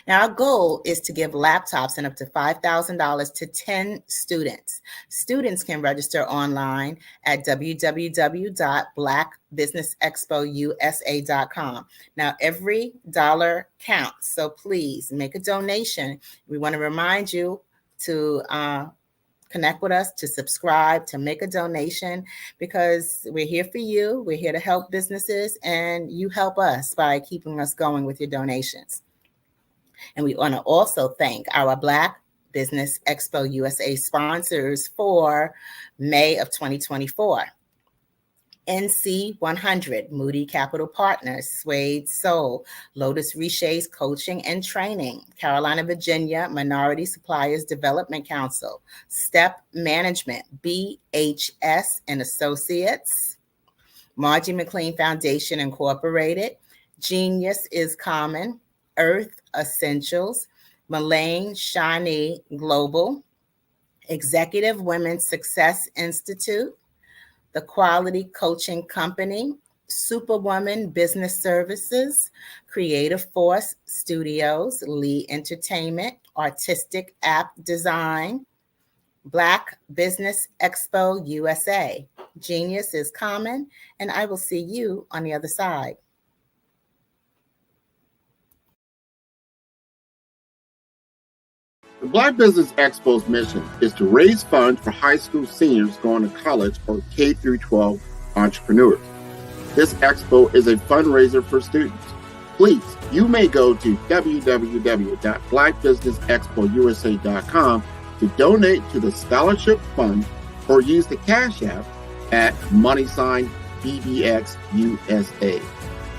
Now, our goal is to give laptops and up to $5,000 to 10 students. Students can register online at www.blackbusinessexpousa.com. Now, every dollar counts, so please make a donation. We want to remind you to connect with us, to subscribe, to make a donation, because we're here for you. We're here to help businesses, and you help us by keeping us going with your donations. And we want to also thank our Black Business Expo USA sponsors for May of 2024. NC 100, Moody Capital Partners, Suede Soul, Lotus Riche's Coaching and Training, Carolina, Virginia, Minority Suppliers Development Council, Step Management, BHS and Associates, Margie McLean Foundation Incorporated, Genius is Common, Earth Essentials, Mullane Shawnee Global, Executive Women's Success Institute, The Quality Coaching Company, Superwoman Business Services, Creative Force Studios, Lee Entertainment, Artistic App Design, Black Business Expo USA. Genius is common, and I will see you on the other side. The Black Business Expo's mission is to raise funds for high school seniors going to college or K-12 entrepreneurs. This expo is a fundraiser for students. Please, you may go to www.blackbusinessexpousa.com to donate to the scholarship fund or use the Cash App at $BBXUSA.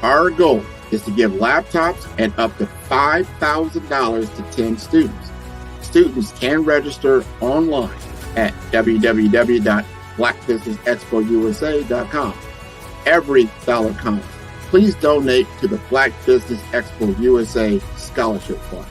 Our goal is to give laptops and up to $5,000 to 10 students. Students can register online at www.blackbusinessexpousa.com. Every dollar counts. Please donate to the Black Business Expo USA Scholarship Fund.